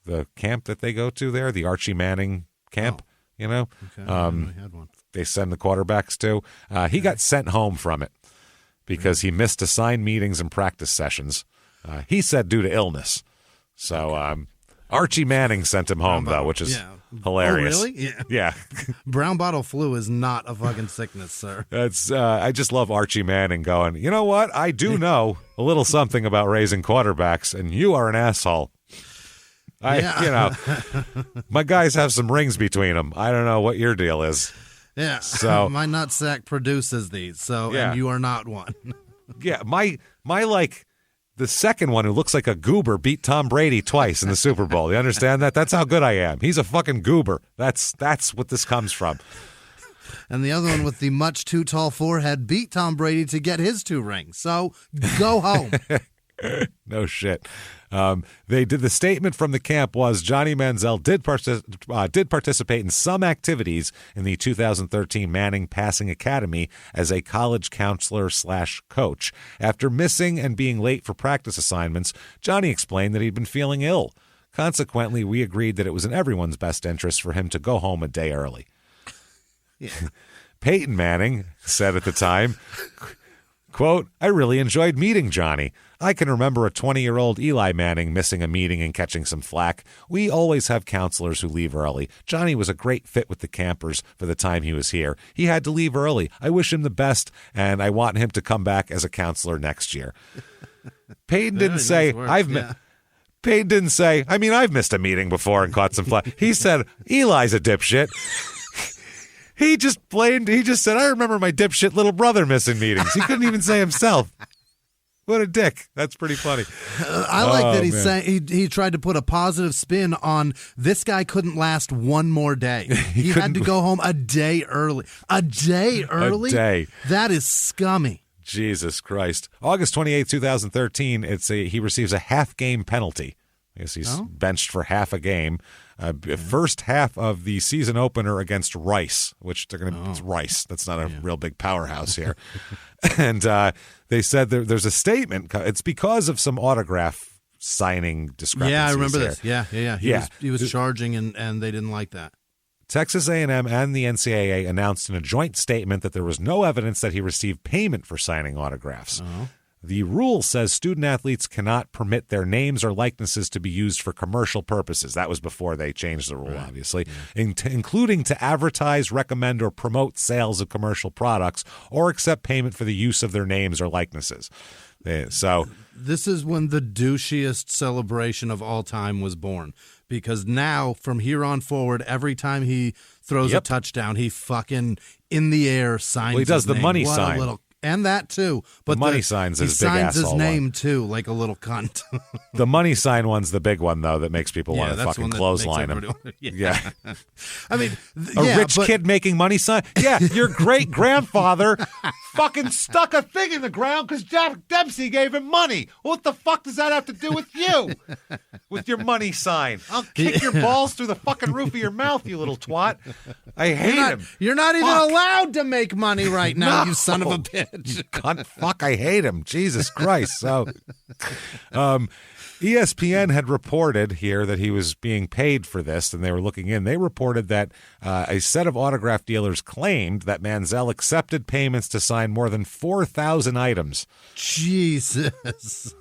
the camp that they go to there, the Archie Manning camp, Okay, I had one. They send the quarterbacks to. He got sent home from it because he missed assigned meetings and practice sessions. He said due to illness. So Archie Manning sent him home, though, which is hilarious. Oh, really? Yeah. Yeah. Brown bottle flu is not a fucking sickness, sir. That's I just love Archie Manning going, you know what? I do know a little something about raising quarterbacks, and you are an asshole. My guys have some rings between them. I don't know what your deal is. Yeah. So my nutsack produces these, and you are not one. Yeah, my the second one who looks like a goober beat Tom Brady twice in the Super Bowl. You understand that? That's how good I am. He's a fucking goober. That's what this comes from. And the other one with the much too tall forehead beat Tom Brady to get his 2 rings. So go home. No shit. They did. The statement from the camp was Johnny Manziel did participate in some activities in the 2013 Manning Passing Academy as a college counselor / coach. After missing and being late for practice assignments, Johnny explained that he'd been feeling ill. Consequently, we agreed that it was in everyone's best interest for him to go home a day early. Yeah. Peyton Manning said at the time, quote, I really enjoyed meeting Johnny. I can remember a 20-year-old Eli Manning missing a meeting and catching some flack. We always have counselors who leave early. Johnny was a great fit with the campers for the time he was here. He had to leave early. I wish him the best, and I want him to come back as a counselor next year. Payton didn't say, Payton didn't say, I mean, I've missed a meeting before and caught some flack. He said, Eli's a dipshit. He just said, I remember my dipshit little brother missing meetings. He couldn't even say himself. What a dick. That's pretty funny. I like that he's saying he tried to put a positive spin on this guy couldn't last one more day. He had to go home a day early. A day early? A day. That is scummy. Jesus Christ. August 28, 2013, he receives a half-game penalty. I guess he's benched for half a game. First half of the season opener against Rice, which they're going to it's Rice. That's not a real big powerhouse here. And they said there's a statement. It's because of some autograph signing discrepancies. Yeah, I remember here. this. Yeah. He was charging, and they didn't like that. Texas A&M and the NCAA announced in a joint statement that there was no evidence that he received payment for signing autographs. The rule says student-athletes cannot permit their names or likenesses to be used for commercial purposes. That was before they changed the rule, obviously, including to advertise, recommend, or promote sales of commercial products or accept payment for the use of their names or likenesses. So this is when the douchiest celebration of all time was born, because now, from here on forward, every time he throws a touchdown, he fucking, in the air, signs he does his the name. money What sign. A little And that too, but the money sign's his big signs his asshole name one. too, like a little cunt. The money sign one's the big one though that makes people want to that's fucking one that clothesline makes him. everybody- I mean, a rich kid making money sign. Yeah, your great grandfather fucking stuck a thing in the ground because Jack Dempsey gave him money. What the fuck does that have to do with you? With your money sign? I'll kick your balls through the fucking roof of your mouth, you little twat. I hate him. You're not even allowed to make money right now, you son of a bitch. Cunt, fuck, I hate him. Jesus Christ. So, ESPN had reported here that he was being paid for this, and they were looking in. They reported that a set of autograph dealers claimed that Manziel accepted payments to sign more than 4,000 items. Jesus.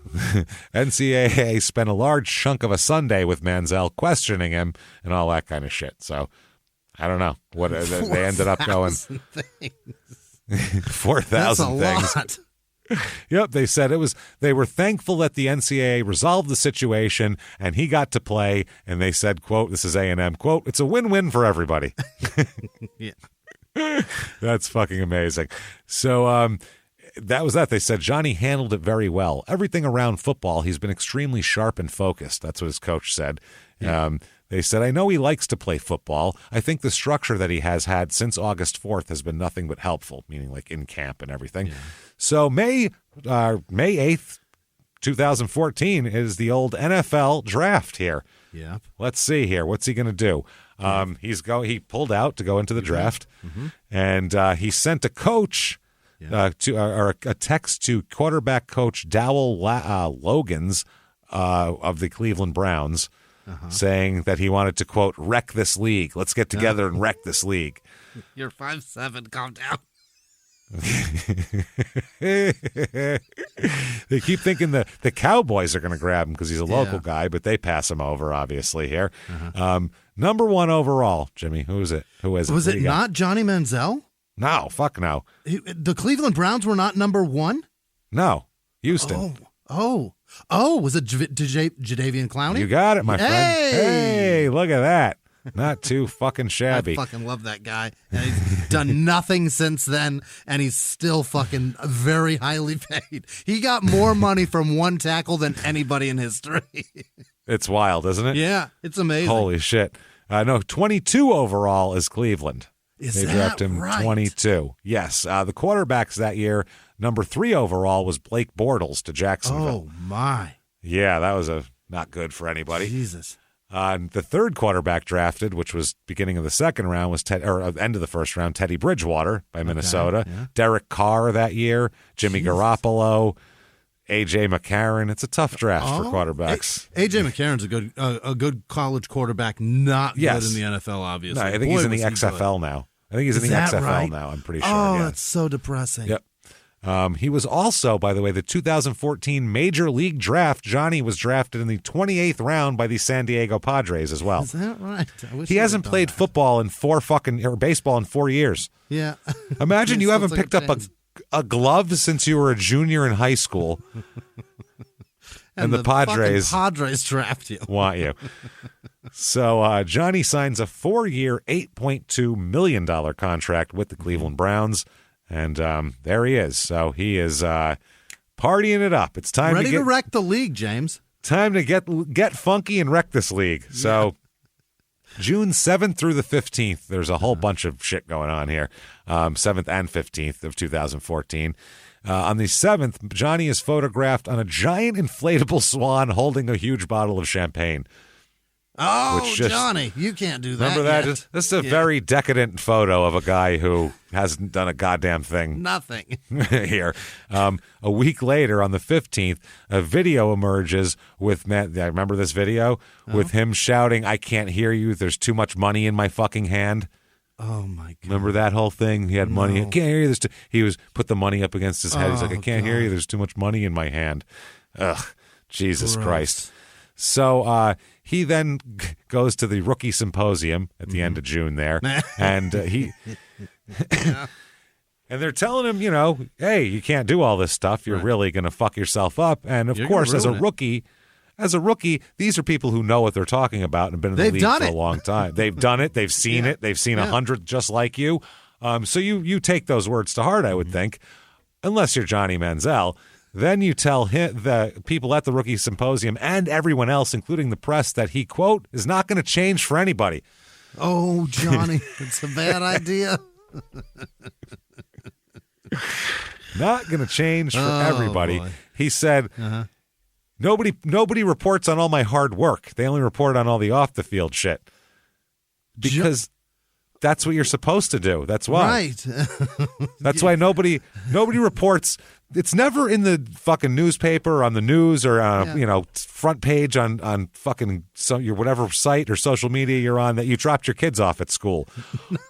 NCAA spent a large chunk of a Sunday with Manziel questioning him and all that kind of shit. So, I don't know. What they ended up going. 4,000 things. Lot. Yep, they said they were thankful that the NCAA resolved the situation and he got to play, and they said, quote, this is A&M, quote, it's a win-win for everybody. Yeah. That's fucking amazing. So that was that. They said Johnny handled it very well. Everything around football, he's been extremely sharp and focused. That's what his coach said. Yeah. They said, I know he likes to play football. I think the structure that he has had since August 4th has been nothing but helpful, meaning like in camp and everything. Yeah. So May 8th, 2014 is the old NFL draft here. Yeah. Let's see here. What's he going to do? He pulled out to go into the draft, and he sent a coach or a text to quarterback coach Dowell Logans of the Cleveland Browns, saying that he wanted to, quote, wreck this league. Let's get together and wreck this league. You're 5'7", calm down. They keep thinking the Cowboys are going to grab him because he's a local guy, but they pass him over, obviously, here. Number one overall, Jimmy, who is it? Was it not Johnny Manziel? No, fuck no. The Cleveland Browns were not number one? No, Houston. Oh, was it Jadeveon Clowney? You got it, my friend. Hey, look at that. Not too fucking shabby. I fucking love that guy. And he's done nothing since then, and he's still fucking very highly paid. He got more money from one tackle than anybody in history. It's wild, isn't it? Yeah, it's amazing. Holy shit. No, 22 overall is Cleveland. They drafted him right? 22. Yes. The quarterbacks that year, number 3 overall was Blake Bortles to Jacksonville. Oh, my. Yeah, that was not good for anybody. Jesus. The third quarterback drafted, which was beginning of the second round, was end of the first round, Teddy Bridgewater by Minnesota. Yeah. Derek Carr that year, Jimmy Garoppolo, A.J. McCarron. It's a tough draft for quarterbacks. A.J. McCarron's a good college quarterback, not good in the NFL, obviously. No, I think he's in the XFL now. I think he's in the XFL now, I'm pretty sure. Oh, that's so depressing. Yep. He was also, by the way, the 2014 Major League Draft. Johnny was drafted in the 28th round by the San Diego Padres as well. Is that right? He hasn't played football in or baseball in 4 years. Yeah. Imagine you haven't picked up a glove since you were a junior in high school. and the Padres draft you. Want you. So Johnny signs a 4-year, $8.2 million contract with the Cleveland Browns. And there he is. So he is partying it up. It's time to wreck the league, James. Time to get funky and wreck this league. So June 7th through the 15th, there's a whole bunch of shit going on here. 7th and 15th of 2014. On the 7th, Johnny is photographed on a giant inflatable swan holding a huge bottle of champagne. Oh, Johnny, you can't do that. Remember that? This is a very decadent photo of a guy who hasn't done a goddamn thing. Nothing. Here. A week later, on the 15th, a video emerges with I remember this video? With him shouting, "I can't hear you. There's too much money in my fucking hand." Oh, my God. Remember that whole thing? He had money. I can't hear you. He put the money up against his head. He's like, "I can't hear you. There's too much money in my hand." Ugh, Jesus Christ. So he then goes to the rookie symposium at the end of June there, and and they're telling him, hey, you can't do all this stuff. You're really going to fuck yourself up. And of course, as a rookie, these are people who know what they're talking about and have been in the league for a long time. They've done it. They've seen it. They've seen 100 just like you. So you take those words to heart, I would think, unless you're Johnny Manziel. Then you tell the people at the rookie symposium and everyone else, including the press, that he, quote, is not going to change for anybody. Oh, Johnny, it's a bad idea. Not going to change for everybody. Boy. He said, nobody reports on all my hard work. They only report on all the off-the-field shit. Because that's what you're supposed to do. That's why. Right. That's why nobody reports. It's never in the fucking newspaper or on the news or front page on fucking your whatever site or social media you're on that you dropped your kids off at school.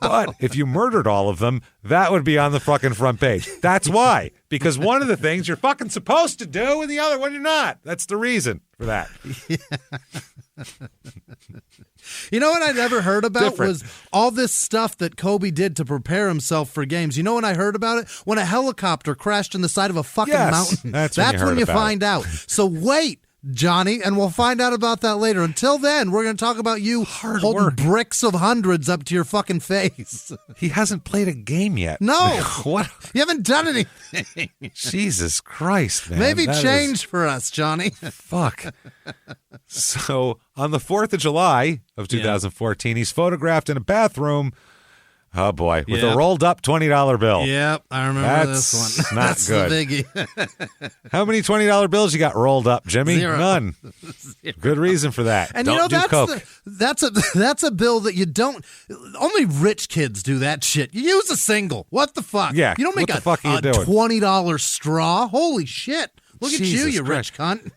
But if you murdered all of them, that would be on the fucking front page. That's why. Because one of the things you're fucking supposed to do and the other one you're not. That's the reason for that. You know what I never heard about was all this stuff that Kobe did to prepare himself for games. You know when I heard about it? When a helicopter crashed in the side of a fucking mountain. That's when you find out. So wait, Johnny, and we'll find out about that later. Until then, we're going to talk about you holding bricks of hundreds up to your fucking face. He hasn't played a game yet. No. What? You haven't done anything. Jesus Christ, man. Maybe change for us, Johnny. Fuck. So on the 4th of July of 2014, he's photographed in a bathroom. Oh, boy. With a rolled up $20 bill. Yep, I remember this one. Not That's good. The biggie. How many $20 bills you got rolled up, Jimmy? 0. None. Good reason for that. And don't do coke. That's a bill that you don't. Only rich kids do that shit. You use a single. What the fuck? Yeah. You don't make what the fuck are you doing? $20 straw. Holy shit! Look at you Christ. rich cunt.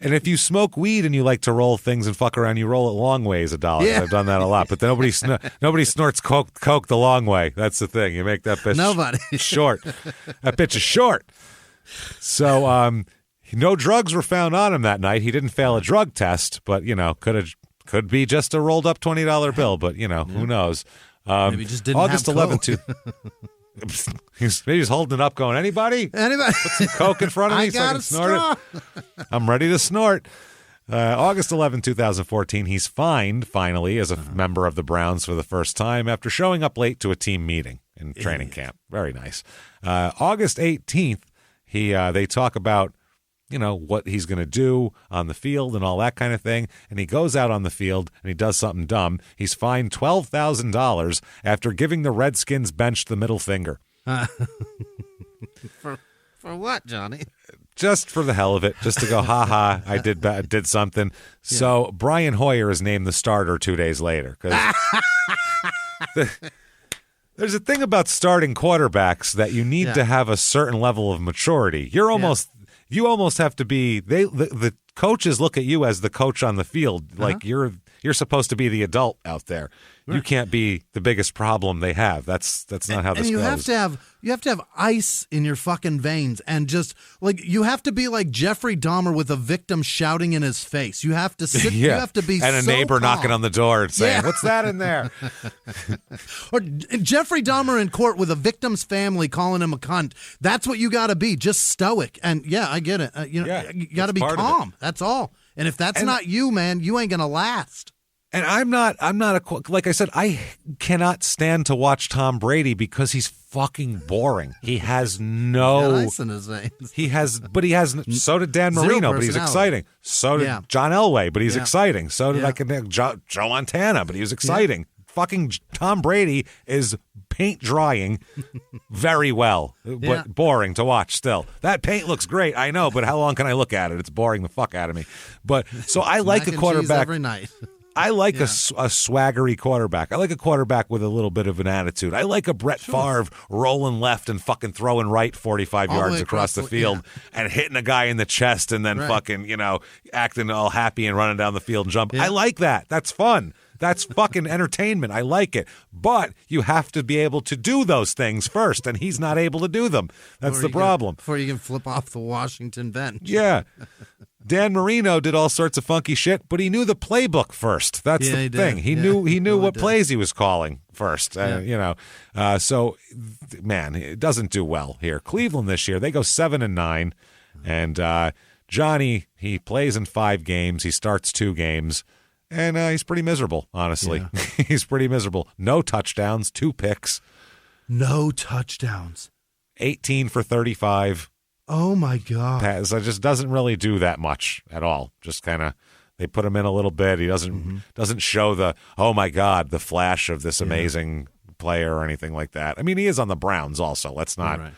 And if you smoke weed and you like to roll things and fuck around, you roll it long ways $1. Yeah. I've done that a lot, but nobody snorts coke the long way. That's the thing. You make that bitch short. That bitch is short. So no drugs were found on him that night. He didn't fail a drug test, but could be just a rolled up $20 bill. But who knows? Maybe just didn't August have 11th. He's holding it up, going, anybody? Put some coke in front of me so I can snort it. I'm ready to snort. August 11, 2014, he's fined, finally, as a member of the Browns for the first time after showing up late to a team meeting in training camp. Very nice. August 18th, they talk about, what he's going to do on the field and all that kind of thing. And he goes out on the field and he does something dumb. He's fined $12,000 after giving the Redskins bench the middle finger. For what, Johnny? Just for the hell of it, just to go, ha, I did something. Yeah. So Brian Hoyer is named the starter 2 days later. There's a thing about starting quarterbacks that you need to have a certain level of maturity. You almost have to be. The coaches look at you as the coach on the field, like you're You're supposed to be the adult out there. Right. You can't be the biggest problem they have. That's not how this goes. You have to have ice in your fucking veins, and just like you have to be like Jeffrey Dahmer with a victim shouting in his face. You have to sit. You have to be and a so neighbor calm. knocking on the door and saying, "What's that in there?" Or Jeffrey Dahmer in court with a victim's family calling him a cunt. That's what you got to be. Just stoic. And yeah, I get it. You got to be calm. That's all. And if that's not you, man, you ain't gonna last. And I'm not like I said, I cannot stand to watch Tom Brady because he's fucking boring. He has no ice in his veins. But he has. So did Dan Marino, but he's exciting. So did John Elway, but he's exciting. So did Joe Montana, but he was exciting. Fucking Tom Brady is paint drying very well, but boring to watch still. That paint looks great, I know, but how long can I look at it? It's boring the fuck out of me. But so I like a quarterback every night. I like a swaggery quarterback. I like a quarterback with a little bit of an attitude. I like a Brett Favre rolling left and fucking throwing right 45 yards across the field and hitting a guy in the chest and then fucking, acting all happy and running down the field and jumping. I like that. That's fun. That's fucking entertainment. I like it. But you have to be able to do those things first, and he's not able to do them. That's the problem. Before you can flip off the Washington bench. Yeah. Dan Marino did all sorts of funky shit, but he knew the playbook first. That's the thing. He knew what plays he was calling first. So, man, it doesn't do well here. Cleveland this year, they go 7-9, and Johnny, he plays in 5 games. He starts 2 games, and he's pretty miserable, honestly. Yeah. He's pretty miserable. No touchdowns, 2 picks. No touchdowns. 18 for 35. Oh, my God. So it just doesn't really do that much at all. Just kind of, they put him in a little bit. He doesn't show the, oh, my God, the flash of this amazing player or anything like that. I mean, he is on the Browns also. Let's not. Right.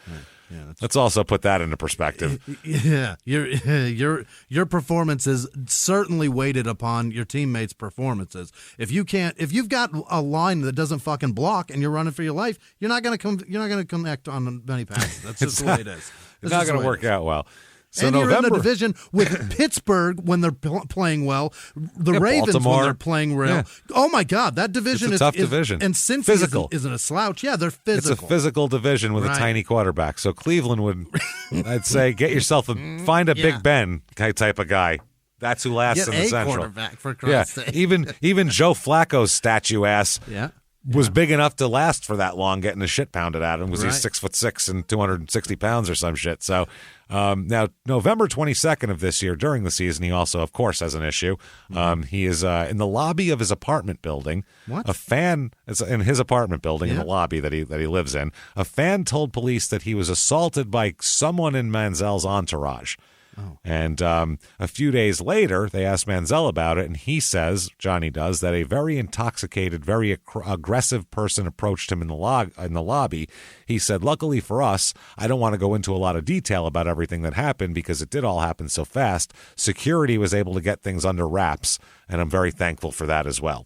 Yeah, let's also put that into perspective. Yeah, your performance is certainly weighted upon your teammates' performances. If you've got a line that doesn't fucking block and you're running for your life, you're not gonna connect on many passes. That's just the way it is. It's not going to work out well. So and November, you're in the division with Pittsburgh when they're playing well, the Ravens Baltimore. when they're playing well. Yeah. Oh, my God, that division is a tough division. And Cincy isn't a slouch. Yeah, they're physical. It's a physical division with a tiny quarterback. So Cleveland would, I'd say, get yourself find a Big Ben type of guy. That's who lasts in the Central. Quarterback, for Christ's sake. Even Joe Flacco's statue ass was big enough to last for that long, getting the shit pounded at him because he's 6'6" and 260 pounds or some shit. So now November 22nd of this year, during the season, he also, of course, has an issue. He is in the lobby of his apartment building. What? A fan is in his apartment building in the lobby that he lives in. A fan told police that he was assaulted by someone in Manziel's entourage. Oh. And a few days later, they asked Manziel about it, and he says, Johnny does, that a very intoxicated, very aggressive person approached him in the lobby. He said, luckily for us, I don't want to go into a lot of detail about everything that happened because it did all happen so fast. Security was able to get things under wraps, and I'm very thankful for that as well.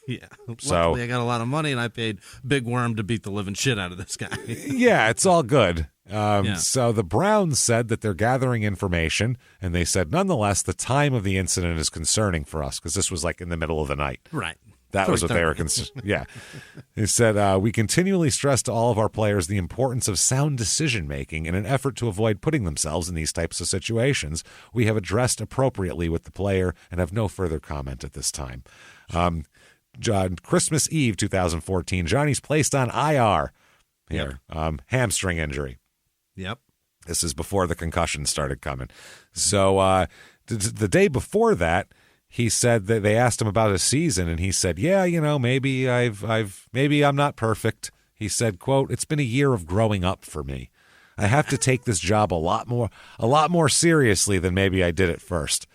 Yeah. Luckily, I got a lot of money, and I paid Big Worm to beat the living shit out of this guy. Yeah, it's all good. So the Browns said that they're gathering information, and they said, nonetheless, the time of the incident is concerning for us because this was like in the middle of the night. Right. That was what they were concerned. Yeah. He said, we continually stress to all of our players the importance of sound decision-making in an effort to avoid putting themselves in these types of situations. We have addressed appropriately with the player and have no further comment at this time. Christmas Eve 2014, Johnny's placed on IR here, hamstring injury. Yep. This is before the concussions started coming. So the day before that, he said that they asked him about his season, and he said, "Yeah, maybe maybe I'm not perfect." He said, "Quote: It's been a year of growing up for me. I have to take this job a lot more seriously than maybe I did at first."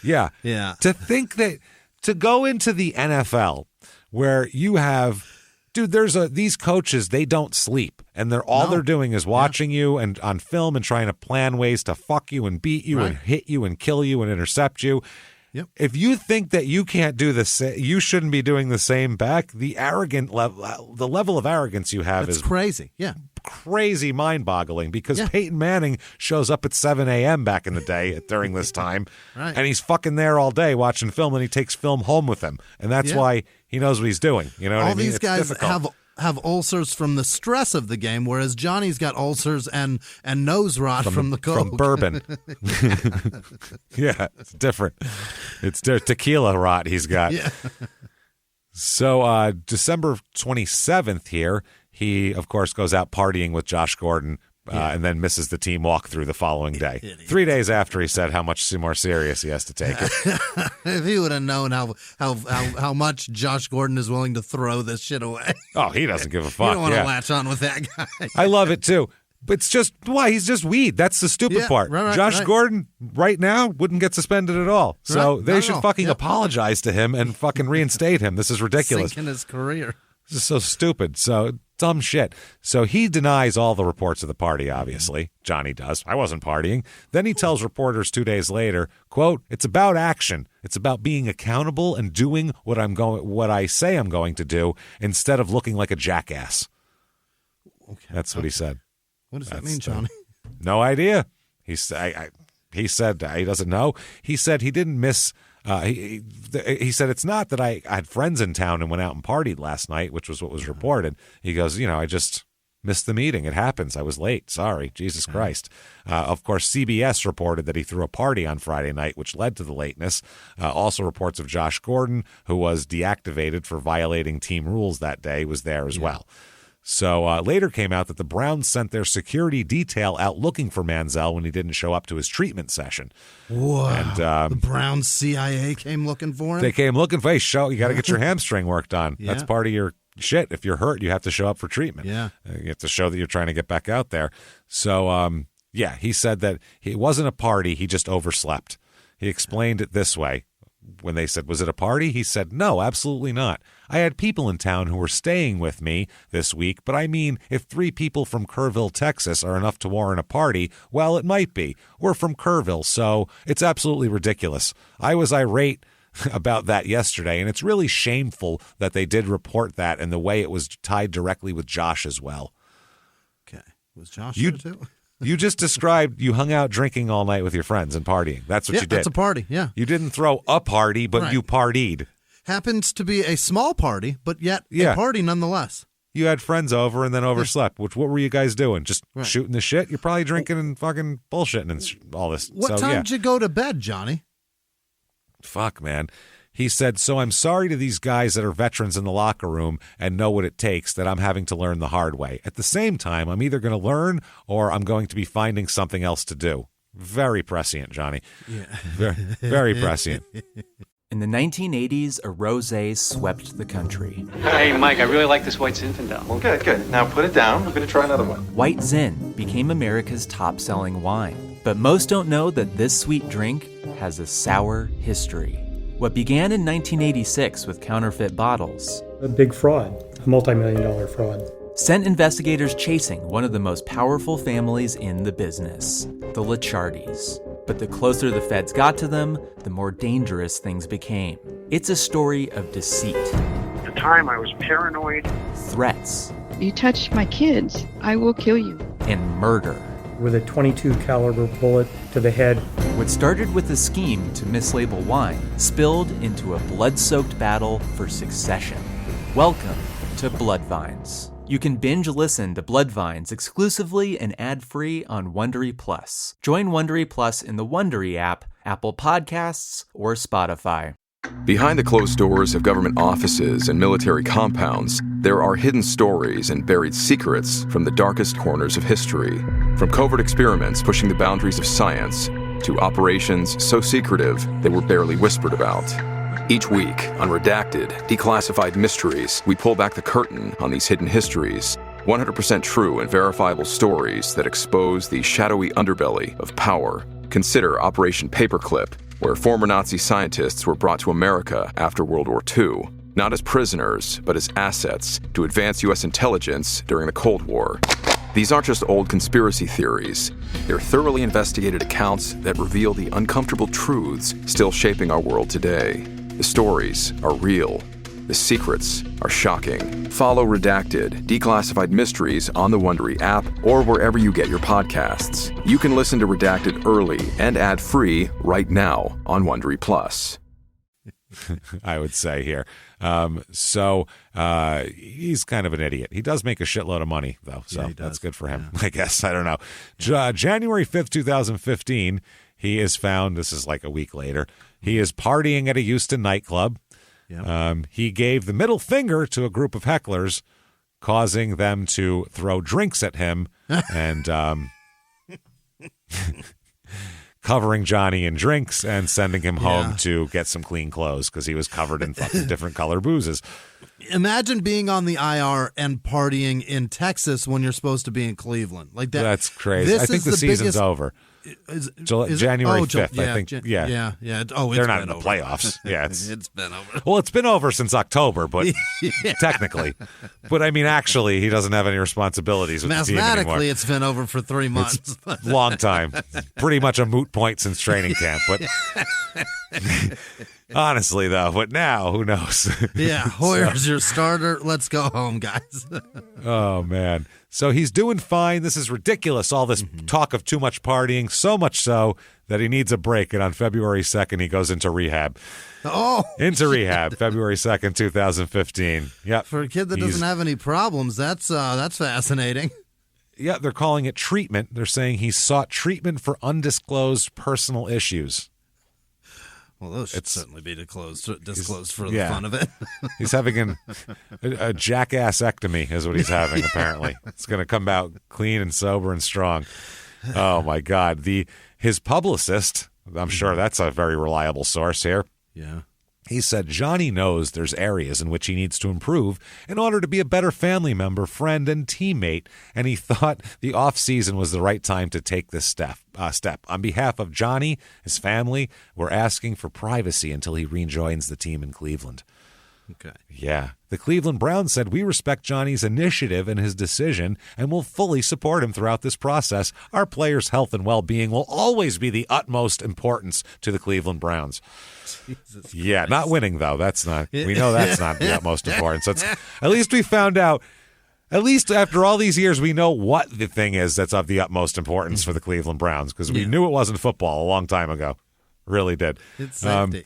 Yeah. Yeah. To think that to go into the NFL where you have. Dude, these coaches, they don't sleep, and they're doing is watching you and on film and trying to plan ways to fuck you and beat you and hit you and kill you and intercept you. Yep. If you think that you can't do the same, you shouldn't be doing the same back. The level of arrogance you have is crazy. Yeah, crazy mind-boggling because Peyton Manning shows up at 7 a.m. back in the day during this time, right. and he's fucking there all day watching film, and he takes film home with him, and that's why he knows what he's doing. You know what I mean? All these It's guys difficult. have ulcers from the stress of the game, whereas Johnny's got ulcers and nose rot from the coke. From bourbon. Yeah, it's different. It's tequila rot he's got. Yeah. So December 27th here, he, of course, goes out partying with Josh Gordon and then misses the team walkthrough the following day. 3 days after he said how much more serious he has to take it. If he would have known how much Josh Gordon is willing to throw this shit away. Oh, he doesn't give a fuck. You don't want to latch on with that guy. I love it, too. But it's just, why? He's just weed. That's the stupid part. Right, Josh Gordon, right now, wouldn't get suspended at all. So they should fucking apologize to him and fucking reinstate him. This is ridiculous. Sinking his career. This is so stupid. So dumb shit. So he denies all the reports of the party, obviously. Johnny does. I wasn't partying. Then he tells reporters 2 days later, quote, "It's about action. It's about being accountable and doing what I say I'm going to do instead of looking like a jackass." Okay. That's what he said. What does that mean, Johnny? No idea. He said he doesn't know. He said he didn't miss. He said it's not that I had friends in town and went out and partied last night, which was what was reported. He goes, I just missed the meeting. It happens. I was late. Sorry. Jesus Christ. Of course, CBS reported that he threw a party on Friday night, which led to the lateness. Also reports of Josh Gordon, who was deactivated for violating team rules that day, was there as well. So later came out that the Browns sent their security detail out looking for Manziel when he didn't show up to his treatment session. Whoa. And, the Browns CIA came looking for him? They came looking for, hey, you got to get your hamstring worked on. Yeah. That's part of your shit. If you're hurt, you have to show up for treatment. Yeah. You have to show that you're trying to get back out there. So, he said that it wasn't a party. He just overslept. He explained it this way. When they said, was it a party? He said, no, absolutely not. I had people in town who were staying with me this week, but I mean, if 3 people from Kerrville, Texas are enough to warrant a party, well, it might be. We're from Kerrville, so it's absolutely ridiculous. I was irate about that yesterday, and it's really shameful that they did report that and the way it was tied directly with Josh as well. Okay. Was Josh there too? You just described you hung out drinking all night with your friends and partying. That's what you did. That's a party, yeah. You didn't throw a party, but you partied. Happens to be a small party, but yet a party nonetheless. You had friends over and then overslept. What were you guys doing? Just shooting the shit? You're probably drinking and fucking bullshitting and all this. What time did you go to bed, Johnny? Fuck, man. He said, so I'm sorry to these guys that are veterans in the locker room and know what it takes that I'm having to learn the hard way. At the same time, I'm either going to learn or I'm going to be finding something else to do. Very prescient, Johnny. Yeah. Very, very prescient. In the 1980s, a rosé swept the country. Hey, Mike, I really like this White Zinfandel. Well, good. Now put it down. I'm going to try another one. White Zin became America's top-selling wine. But most don't know that this sweet drink has a sour history. What began in 1986 with counterfeit bottles, a big fraud, a multi-million-dollar fraud, sent investigators chasing one of the most powerful families in the business, the Licciardis. But the closer the feds got to them, the more dangerous things became. It's a story of deceit. At the time, I was paranoid. Threats. You touch my kids, I will kill you. And murder. With a .22 caliber bullet to the head. What started with a scheme to mislabel wine spilled into a blood-soaked battle for succession. Welcome to Bloodvines. You can binge listen to Bloodvines exclusively and ad-free on Wondery Plus. Join Wondery Plus in the Wondery app, Apple Podcasts, or Spotify. Behind the closed doors of government offices and military compounds, there are hidden stories and buried secrets from the darkest corners of history. From covert experiments pushing the boundaries of science to operations so secretive they were barely whispered about. Each week, on Redacted, Declassified Mysteries, we pull back the curtain on these hidden histories. 100% true and verifiable stories that expose the shadowy underbelly of power. Consider Operation Paperclip, where former Nazi scientists were brought to America after World War II, not as prisoners, but as assets to advance U.S. intelligence during the Cold War. These aren't just old conspiracy theories. They're thoroughly investigated accounts that reveal the uncomfortable truths still shaping our world today. The stories are real, The secrets are shocking. Follow Redacted, Declassified Mysteries on the Wondery app or wherever you get your podcasts. You can listen to Redacted early and ad-free right now on Wondery Plus. I would say here. So he's kind of an idiot. He does make a shitload of money, though, so that's good for him, I guess. I don't know. January 5th, 2015, he is found, this is like a week later, he is partying at a Houston nightclub. Yep. He gave the middle finger to a group of hecklers, causing them to throw drinks at him and covering Johnny in drinks and sending him home to get some clean clothes because he was covered in fucking different color boozes. Imagine being on the IR and partying in Texas when you're supposed to be in Cleveland. Like that. That's crazy. I think the season's over. January 5th, I think. Yeah. They're not in the playoffs. Yeah, it's been over. Well, it's been over since October, but technically. But I mean, actually, he doesn't have any responsibilities with the team anymore. Mathematically, it's been over for 3 months. Long time. Pretty much a moot point since training camp. But honestly, though, but now, who knows? Yeah, Hoyer's your starter. Let's go home, guys. Oh, man. So he's doing fine. This is ridiculous, all this talk of too much partying, so much so that he needs a break. And on February 2nd, he goes into rehab. Into rehab, February 2nd, 2015. Yep. For a kid that doesn't have any problems, that's fascinating. Yeah, they're calling it treatment. They're saying he sought treatment for undisclosed personal issues. Well, those should certainly be disclosed for the fun of it. He's having a jackassectomy is what he's having, apparently. It's going to come out clean and sober and strong. Oh, my God. His publicist, I'm sure that's a very reliable source here. Yeah. He said Johnny knows there's areas in which he needs to improve in order to be a better family member, friend, and teammate, and he thought the off-season was the right time to take this step. On behalf of Johnny, his family, we're asking for privacy until he rejoins the team in Cleveland. Okay. Yeah. The Cleveland Browns said, we respect Johnny's initiative and his decision and will fully support him throughout this process. Our players' health and well-being will always be the utmost importance to the Cleveland Browns. Yeah, not winning, though. That's not. We know that's not the utmost importance. At least we found out. At least after all these years, we know what the thing is that's of the utmost importance for the Cleveland Browns, because we knew it wasn't football a long time ago. Really did. It's safety.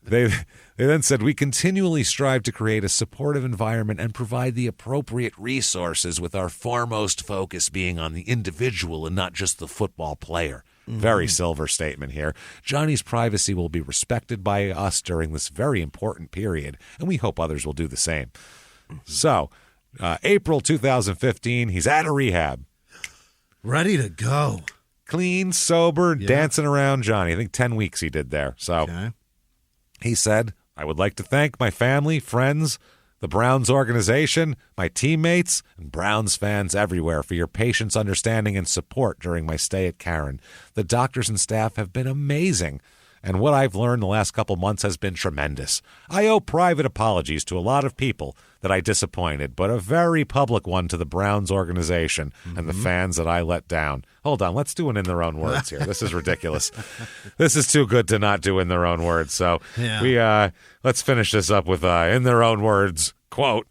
They then said, we continually strive to create a supportive environment and provide the appropriate resources, with our foremost focus being on the individual and not just the football player. Very silver statement here. Johnny's privacy will be respected by us during this very important period, and we hope others will do the same. So, April 2015, he's out of rehab. Ready to go. Clean, sober, dancing around Johnny. I think 10 weeks he did there. So he said, I would like to thank my family, friends, the Browns organization, my teammates, and Browns fans everywhere for your patience, understanding, and support during my stay at Karen. The doctors and staff have been amazing, and what I've learned the last couple months has been tremendous. I owe private apologies to a lot of people that I disappointed, but a very public one to the Browns organization and the fans that I let down. Hold on, let's do it in their own words here. This is ridiculous. This is too good to not do in their own words. So let's finish this up with in their own words, quote,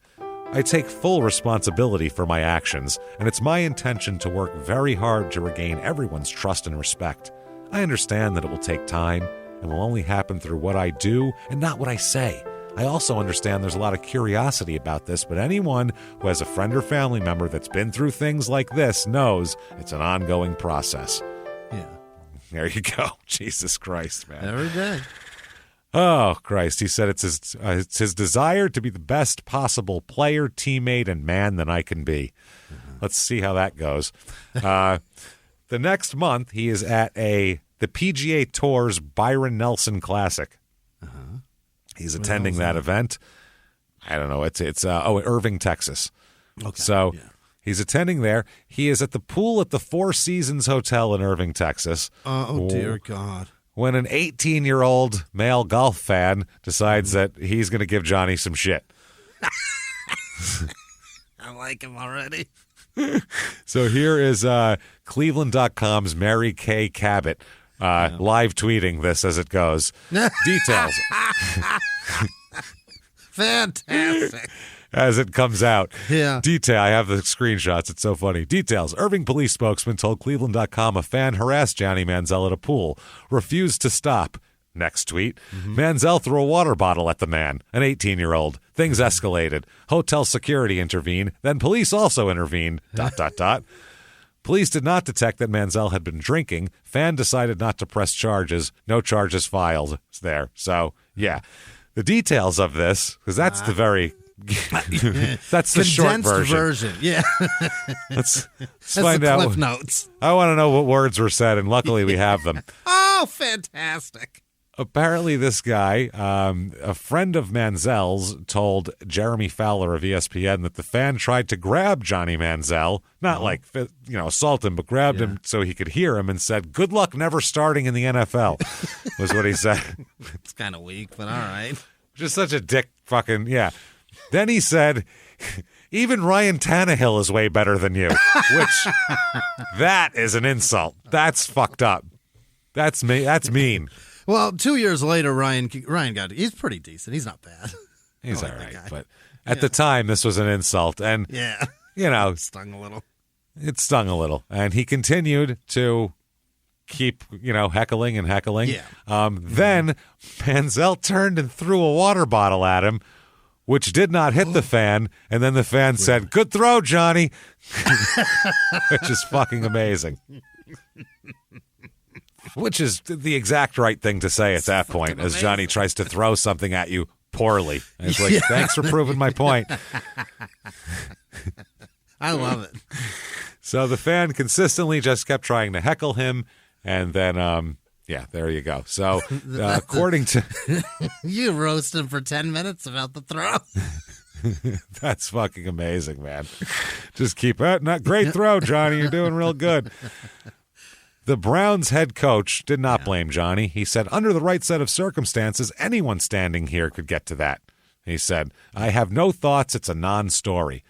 I take full responsibility for my actions, and it's my intention to work very hard to regain everyone's trust and respect. I understand that it will take time and will only happen through what I do and not what I say. I also understand there's a lot of curiosity about this, but anyone who has a friend or family member that's been through things like this knows it's an ongoing process. Yeah. There you go. Jesus Christ, man. Every day. Oh, Christ. He said it's his desire to be the best possible player, teammate, and man that I can be. Let's see how that goes. The next month, he is at the PGA Tour's Byron Nelson Classic. He's attending that event. I don't know. It's Irving, Texas. Okay. So he's attending there. He is at the pool at the Four Seasons Hotel in Irving, Texas. Oh, dear God. When an 18-year-old male golf fan decides that he's going to give Johnny some shit. I like him already. So here is Cleveland.com's Mary Kay Cabot live tweeting this as it goes. Details. Fantastic. As it comes out. Yeah. Detail. I have the screenshots. It's so funny. Details. Irving police spokesman told Cleveland.com a fan harassed Johnny Manziel at a pool. Refused to stop. Next tweet. Manziel threw a water bottle at the man, an 18-year-old. Things escalated. Hotel security intervened. Then police also intervened. ... Police did not detect that Manziel had been drinking. Fan decided not to press charges. No charges filed there. So, yeah. The details of this, because that's the very... that's the short version. Yeah. Let's That's find the out. Cliff Notes. I want to know what words were said, and luckily we have them. Oh, fantastic. Apparently, this guy, a friend of Manziel's, told Jeremy Fowler of ESPN that the fan tried to grab Johnny Manziel, not assault him, but grabbed him so he could hear him, and said, "Good luck never starting in the NFL," was what he said. It's kind of weak, but all right. Just such a dick fucking, yeah. Then he said, "Even Ryan Tannehill is way better than you," which, that is an insult. That's fucked up. That's me. That's mean. Well, 2 years later, Ryan he's pretty decent. He's not bad. He's all right. But at the time, this was an insult. And, it stung a little. It stung a little. And he continued to keep, heckling and heckling. Yeah. Then Manziel turned and threw a water bottle at him, which did not hit the fan. And then the fan said, "Good throw, Johnny," which is fucking amazing. Which is the exact right thing to say at that point, as Johnny tries to throw something at you poorly. And it's like, thanks for proving my point. I love it. So the fan consistently just kept trying to heckle him, and then, there you go. So according to... You roast him for 10 minutes about the throw. That's fucking amazing, man. Just keep it. Not great throw, Johnny. You're doing real good. The Browns head coach did not blame Johnny. He said, "Under the right set of circumstances, anyone standing here could get to that." He said, "I have no thoughts. It's a non-story."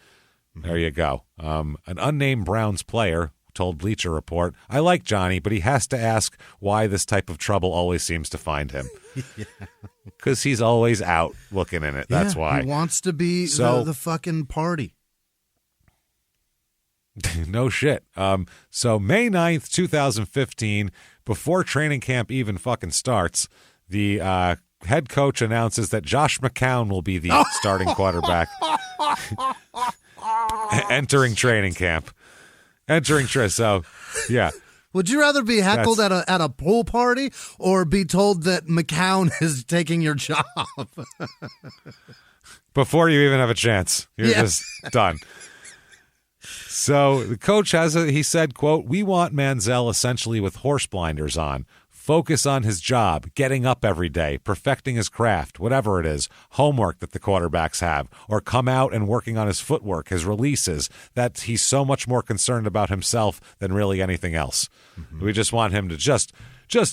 There you go. An unnamed Browns player told Bleacher Report, "I like Johnny, but he has to ask why this type of trouble always seems to find him." Because he's always out looking in it. That's why. He wants to be the fucking party. No shit. So May 9th, 2015, before training camp even fucking starts, the head coach announces that Josh McCown will be the starting quarterback entering training camp. So, yeah. Would you rather be heckled at a pool party or be told that McCown is taking your job? Before you even have a chance. You're just done. So the coach he said, quote, "We want Manziel essentially with horse blinders on. Focus on his job, getting up every day, perfecting his craft, whatever it is, homework that the quarterbacks have, or come out and working on his footwork, his releases, that he's so much more concerned about himself than really anything else. We just want him to just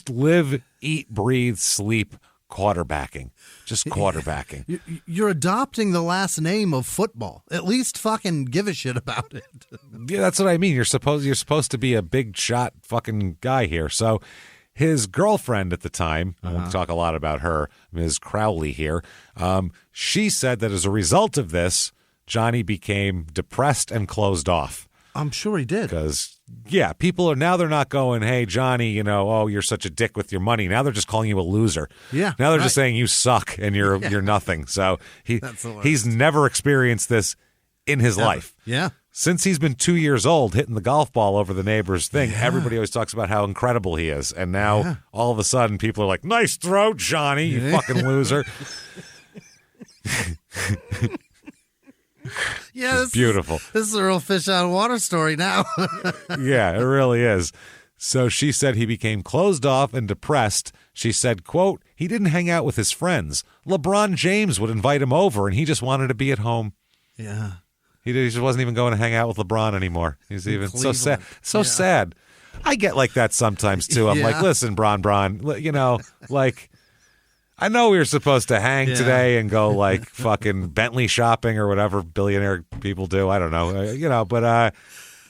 live, eat, breathe, sleep, quarterbacking. Just quarterbacking." You're adopting the last name of football. At least fucking give a shit about it. Yeah, that's what I mean. You're supposed to be a big shot fucking guy here. So his girlfriend at the time, we'll talk a lot about her, Ms. Crowley here, she said that as a result of this, Johnny became depressed and closed off. I'm sure he did. Because, people are now, they're not going, "Hey, Johnny, you're such a dick with your money." Now they're just calling you a loser. Yeah. Now they're just saying you suck and you're nothing. So he's never experienced this in his life. Yeah. Since he's been 2 years old, hitting the golf ball over the neighbor's thing, everybody always talks about how incredible he is. And now all of a sudden people are like, "Nice throw, Johnny, you fucking loser." Yeah, this beautiful. This is a real fish out of water story now. Yeah, it really is. So she said he became closed off and depressed. She said, quote, "He didn't hang out with his friends. LeBron James would invite him over, and he just wanted to be at home." Yeah. He just wasn't even going to hang out with LeBron anymore. He's even so sad. So sad. I get like that sometimes, too. I'm like, "Listen, Bron, I know we were supposed to hang today and go like fucking Bentley shopping or whatever billionaire people do. I don't know, but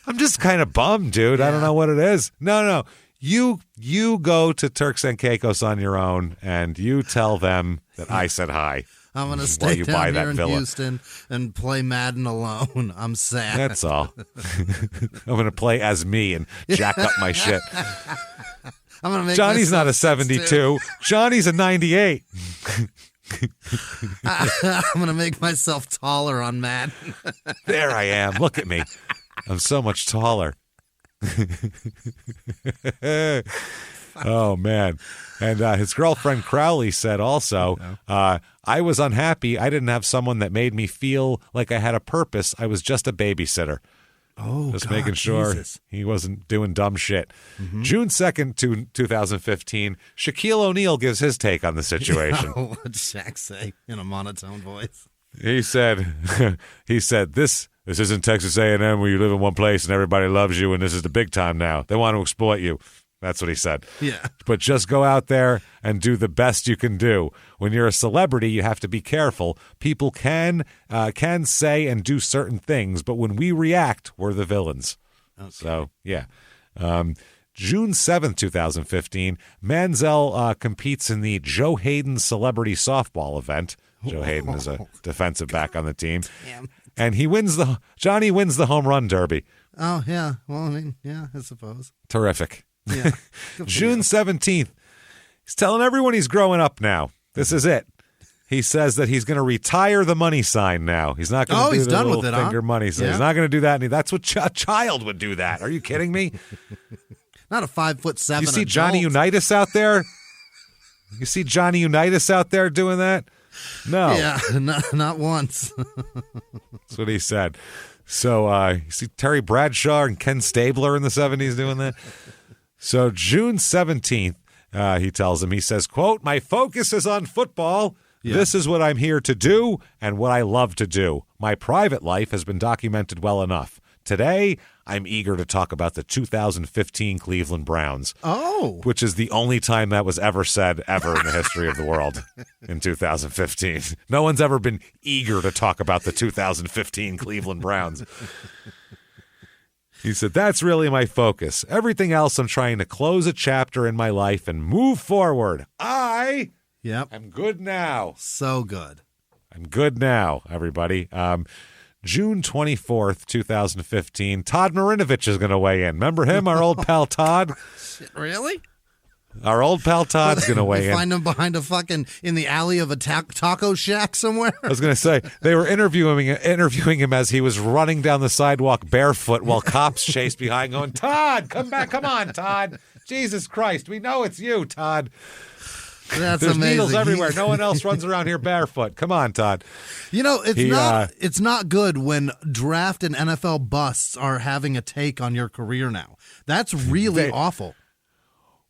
I'm just kind of bummed, dude. I don't know what it is. No. You go to Turks and Caicos on your own and you tell them that I said hi." I'm going to While stay you down buy here that in villa. Houston and play Madden alone. I'm sad. That's all. I'm going to play as me and jack up my shit. I'm gonna make Johnny's not a myself 72. Johnny's a 98. I'm going to make myself taller on Madden. There I am. Look at me. I'm so much taller. Oh, man. And his girlfriend Crowley said also, I was unhappy. I didn't have someone that made me feel like I had a purpose. I was just a babysitter. Oh, just God, making sure Jesus. he wasn't doing dumb shit. June 2nd, 2015, Shaquille O'Neal gives his take on the situation. What'd Shaq say in a monotone voice? He said, this isn't Texas A&M where you live in one place and everybody loves you and this is the big time now. They want to exploit you. That's what he said. Yeah. But just go out there and do the best you can do. When you're a celebrity, you have to be careful. People can say and do certain things, but when we react, we're the villains. Okay. So, yeah. June 7th, 2015, Manziel competes in the Joe Hayden Celebrity Softball event. Joe Hayden is a defensive back on the team. Damn. And Johnny wins the home run derby. Oh, yeah. Well, I mean, yeah, I suppose. Terrific. Yeah. June 17th, he's telling everyone he's growing up now. This is it. He says that he's going to retire the money sign now. He's not going to do he's the done little with it, finger money sign. Yeah. He's not going to do that. That's what a child would do that. Are you kidding me? Not a 5'7" You see adult. Johnny Unitas out there? You see Johnny Unitas out there doing that? No. Yeah, not once. That's what he said. So you see Terry Bradshaw and Ken Stabler in the 70s doing that? So June 17th, he tells him, he says, quote, my focus is on football. Yeah. This is what I'm here to do and what I love to do. My private life has been documented well enough. Today, I'm eager to talk about the 2015 Cleveland Browns. Oh. Which is the only time that was ever said ever in the history of the world in 2015. No one's ever been eager to talk about the 2015 Cleveland Browns. He said, that's really my focus. Everything else, I'm trying to close a chapter in my life and move forward. I'm good now. So good. I'm good now, everybody. June 24th, 2015, Todd Marinovich is going to weigh in. Remember him, our old pal Todd? Really? Our old pal Todd's going to weigh in. Find him behind in the alley of a taco shack somewhere? I was going to say, they were interviewing him as he was running down the sidewalk barefoot while cops chased behind going, Todd, come back. Come on, Todd. Jesus Christ. We know it's you, Todd. That's There's amazing. needles everywhere. No one else runs around here barefoot. Come on, Todd. You know, it's not good when draft and NFL busts are having a take on your career now. That's really awful.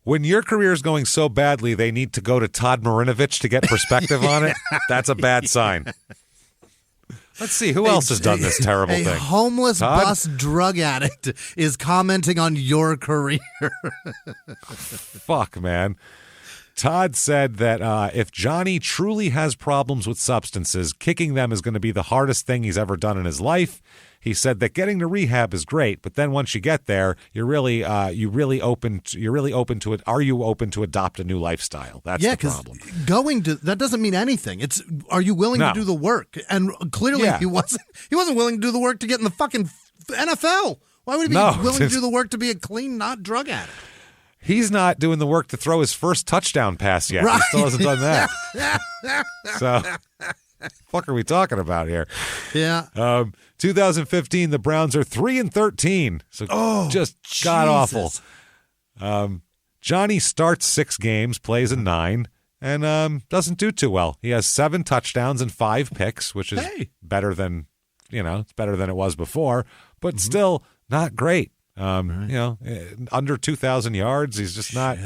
When your career is going so badly, they need to go to Todd Marinovich to get perspective on it. That's a bad sign. Let's see, who else has done this terrible thing? A homeless Todd? bus drug addict is commenting on your career. Fuck, man. Todd said that if Johnny truly has problems with substances, kicking them is going to be the hardest thing he's ever done in his life. He said that getting to rehab is great, but then once you get there, you're really open to it. Are you open to adopt a new lifestyle? That's the problem. Going to that doesn't mean anything. It's are you willing to do the work? And clearly he wasn't willing to do the work to get in the fucking NFL. Why would he be willing to do the work to be a clean, not drug addict? He's not doing the work to throw his first touchdown pass yet. Right. He still hasn't done that. So, fuck are we talking about here? Yeah. 2015, the Browns are 3-13. So just god awful. Johnny starts 6 games, plays in 9, and doesn't do too well. He has 7 touchdowns and 5 picks, which is better than it's better than it was before, but still not great. Under 2,000 yards. He's just not.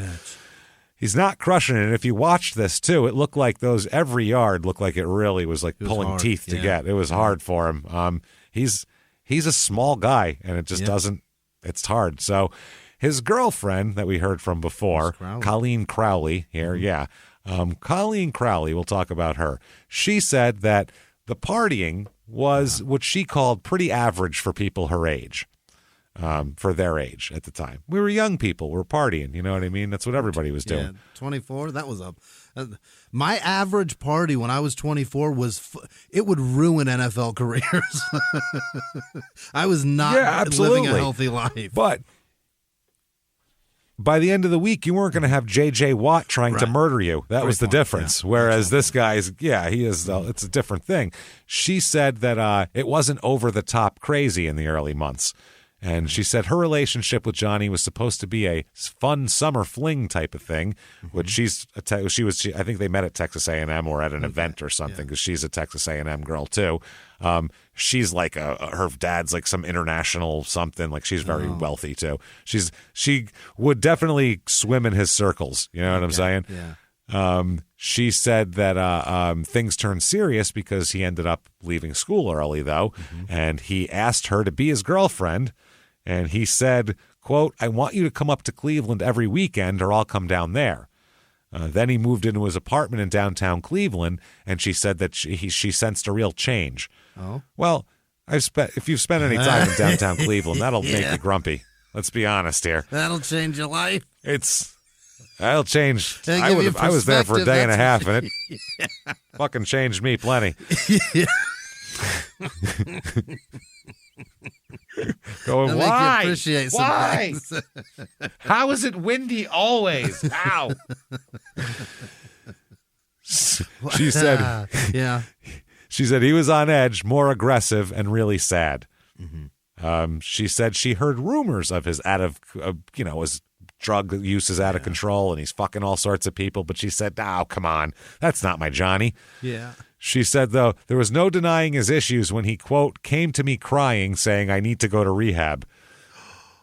He's not crushing it. And if you watch this too, it looked like every yard looked like it really was like pulling teeth to get. It was hard for him. He's a small guy, and it just doesn't. It's hard. So his girlfriend that we heard from before, Colleen Crowley here, Colleen Crowley. We'll talk about her. She said that the partying was what she called pretty average for people her age. For their age at the time. We were young people. We were partying. You know what I mean? That's what everybody was doing. Yeah, 24. That was My average party when I was 24 it would ruin NFL careers. I was not living a healthy life. But by the end of the week, you weren't going to have J.J. Watt trying to murder you. That was the difference. Yeah, whereas this guy's, he is, it's a different thing. She said that it wasn't over the top crazy in the early months. And she said her relationship with Johnny was supposed to be a fun summer fling type of thing, which I think they met at Texas A&M or at an event or something, because she's a Texas A&M girl too. She's like her dad's like some international something, like she's very wealthy too. She would definitely swim in his circles. You know what I'm saying? Yeah. She said that things turned serious because he ended up leaving school early, though, and he asked her to be his girlfriend, and he said, quote, "I want you to come up to Cleveland every weekend or I'll come down there." Then he moved into his apartment in downtown Cleveland, and she said that she sensed a real change. Oh, well, if you've spent any time in downtown Cleveland, that'll make you grumpy. Let's be honest here. That'll change your life. That'll change. I was there for a day and a half, and it fucking changed me plenty. Going, why? Appreciate some why? things. How is it windy always? Ow. She said, yeah. She said he was on edge, more aggressive, and really sad. She said she heard rumors of his his drug use is out of control and he's fucking all sorts of people. But she said, "Oh, come on. That's not my Johnny." Yeah. She said, though, there was no denying his issues when he, quote, came to me crying saying, "I need to go to rehab."